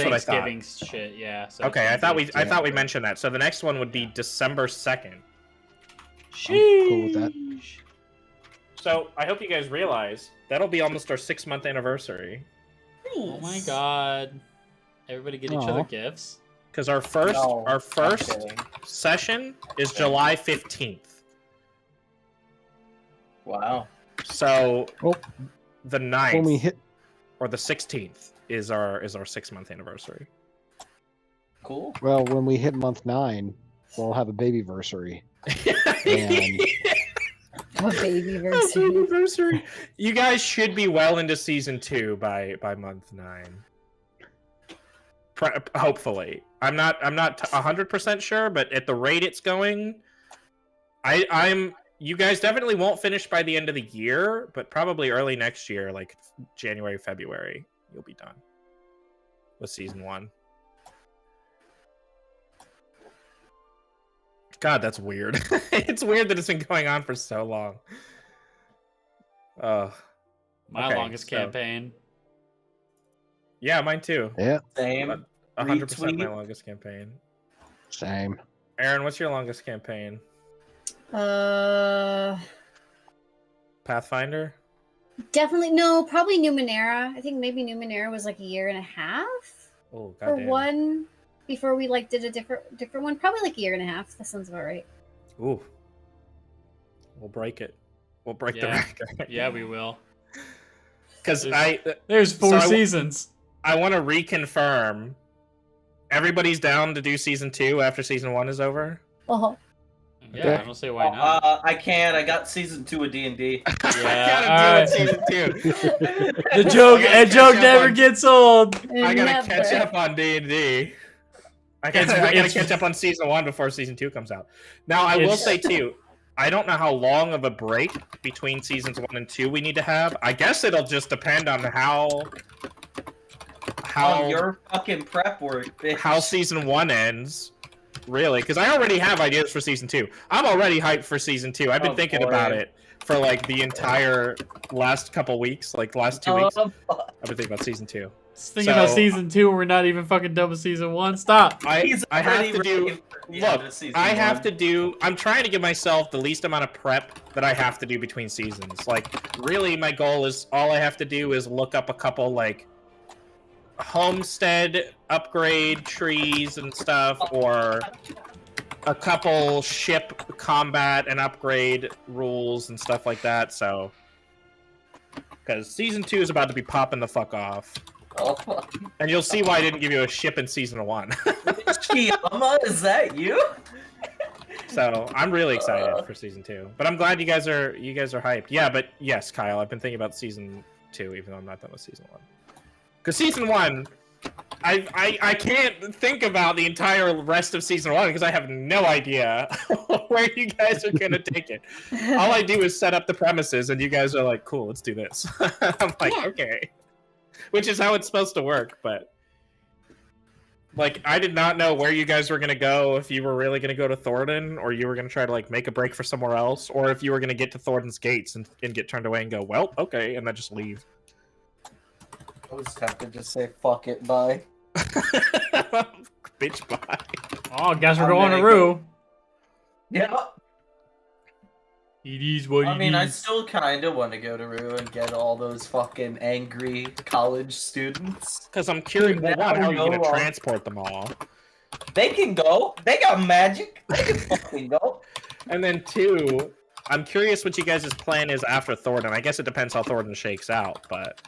what I thought. Thanksgiving shit, yeah. So Okay, I thought we mentioned that. So the next one would be December 2nd. Cool with that. So I hope you guys realize that'll be almost our 6-month anniversary. Oh my god! Everybody get each other gifts. Because our first session is July 15th. Wow. So the 9th When we hit, or the 16th is our 6-month anniversary. Cool. well, when we hit month 9, we'll have a babyversary. And A baby Oh, version. babyversary. You guys should be well into season 2 by month 9. Hopefully, I'm not 100% sure, but at the rate it's going, I'm. You guys definitely won't finish by the end of the year, but probably early next year, like January, February, you'll be done with season 1. God, that's weird. It's weird that it's been going on for so long. My longest campaign. Yeah, mine too. yeah, Same. 100% my longest campaign. same. Aaron, what's your longest campaign? Pathfinder? Definitely no. Probably Numenera. I think maybe Numenera was like a year and a half Oh, for goddamn. one. Before we like did a different one, probably like a year and a half. That sounds about right. Ooh. We'll break it. We'll break the Yeah. record. Yeah, we will. Because There's 4 So seasons. I want to reconfirm. Everybody's down to do season 2 after season 1 is over? Uh-huh. Yeah, I don't see why not. I can't. I got season 2 of D&D. I Yeah, gotta do it season 2. The joke, I gotta joke catch up never on- gets old. I gotta Never. catch up on D&D. I gotta catch up on season 1 before season 2 comes out. Now, I will It's- say, too, I don't know how long of a break between seasons 1 and 2 we need to have. I guess it'll just depend on how Your fucking prep work, bitch. how season 1 ends. Really, because I already have ideas for season 2. I'm already hyped for season 2. I've been thinking about it for like the entire last couple weeks, like the last 2 weeks. I've been thinking about season 2. Just thinking about So- season 2, we're not even fucking done with season 1. Stop. I have already to do. ready for the end of Look, season I have 1. to do. I'm trying to give myself the least amount of prep that I have to do between seasons. Like, really, my goal is all I have to do is look up a couple like homestead upgrade trees and stuff, or a couple ship combat and upgrade rules and stuff like that. So, because season 2 is about to be popping the fuck off. Oh, fuck. And you'll see why I didn't give you a ship in season 1. Kiyama, is that you? So I'm really excited for season 2. But I'm glad you guys are hyped. Yeah, but yes, Kyle, I've been thinking about season 2, even though I'm not done with season 1. Because season 1, I can't think about the entire rest of season 1 because I have no idea where you guys are gonna take it. All I do is set up the premises, and you guys are like, "Cool, let's do this." I'm like, Yeah. okay, which is how it's supposed to work. But like, I did not know where you guys were gonna go. If you were really gonna go to Thordenn, or you were gonna try to like make a break for somewhere else, or if you were gonna get to Thordenn's gates and get turned away and go, "Well, okay," and then just leave. I was tempted to say fuck it, bye. Bitch, bye. Oh, guess we're I'm going to gonna Rue. Yeah. It is what I it mean, I is. still kind of want to go to Rue and get all those fucking angry college students. Because I'm curious, well, Now one, how are we you going know, to transport them all? They can go. They got magic. They can fucking go. And then 2, I'm curious what you guys' plan is after Thordenn. I guess it depends how Thordenn shakes out, but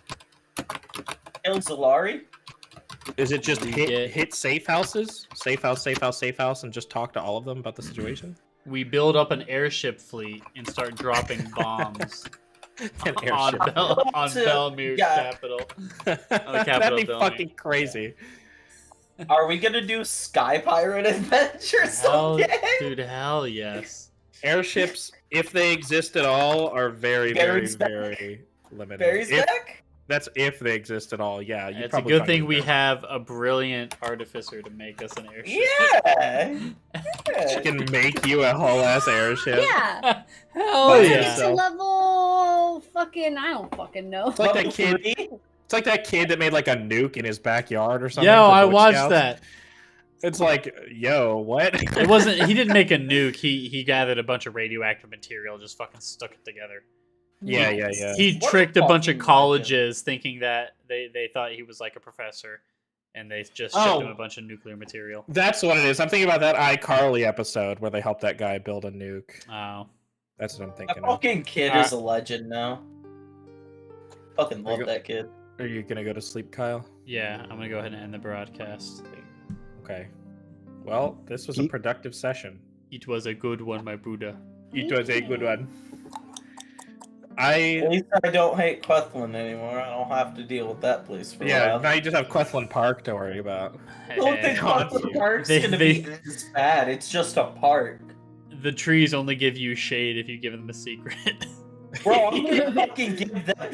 Kill Zalari. is it just We hit, get- hit safe houses? Safe house, safe house, safe house, and just talk to all of them about the situation? We build up an airship fleet and start dropping bombs An on, airship. on To- Belmere's yeah. capital. That'd be building. fucking crazy. Are we gonna do Sky Pirate Adventures Hell, again? dude, hell yes. Airships, if they exist at all, are very, very, Barry's back. very limited. Barry's If- back? That's if they exist at all. Yeah, you'd It's a probably good find thing it we there. have a brilliant artificer to make us an airship. Yeah. She can make you a whole ass airship. Yeah. Hell Once we yeah. get to level fucking, I don't fucking know. It's like that Level kid. 3? It's like that kid that made like a nuke in his backyard or something. Yo, for I Boy watched Scouts. that. It's like, yo, what? It wasn't. He didn't make a nuke. He gathered a bunch of radioactive material, just fucking stuck it together. Yeah. He What a tricked a bunch of fucking colleges thinking that they thought he was like a professor, and they just shipped him Oh. a bunch of nuclear material. That's what it is. I'm thinking about that iCarly episode where they helped that guy build a nuke. Oh, That's what I'm That thinking of. fucking kid is a legend now. Fucking love you- that kid. Are you gonna go to sleep, Kyle? yeah. I'm gonna go ahead and end the broadcast. Okay. Well, this was a Keep- productive session. It was a good one, my Buddha. It was a good one. At least I don't hate Quethlin anymore. I don't have to deal with that place for a Yeah, while. now you just have Quethlin Park to worry about. I don't think Hey, Quethlin Park's gonna be as bad. It's just a park. the trees only give you shade if you give them a secret. Bro, I'm gonna fucking give them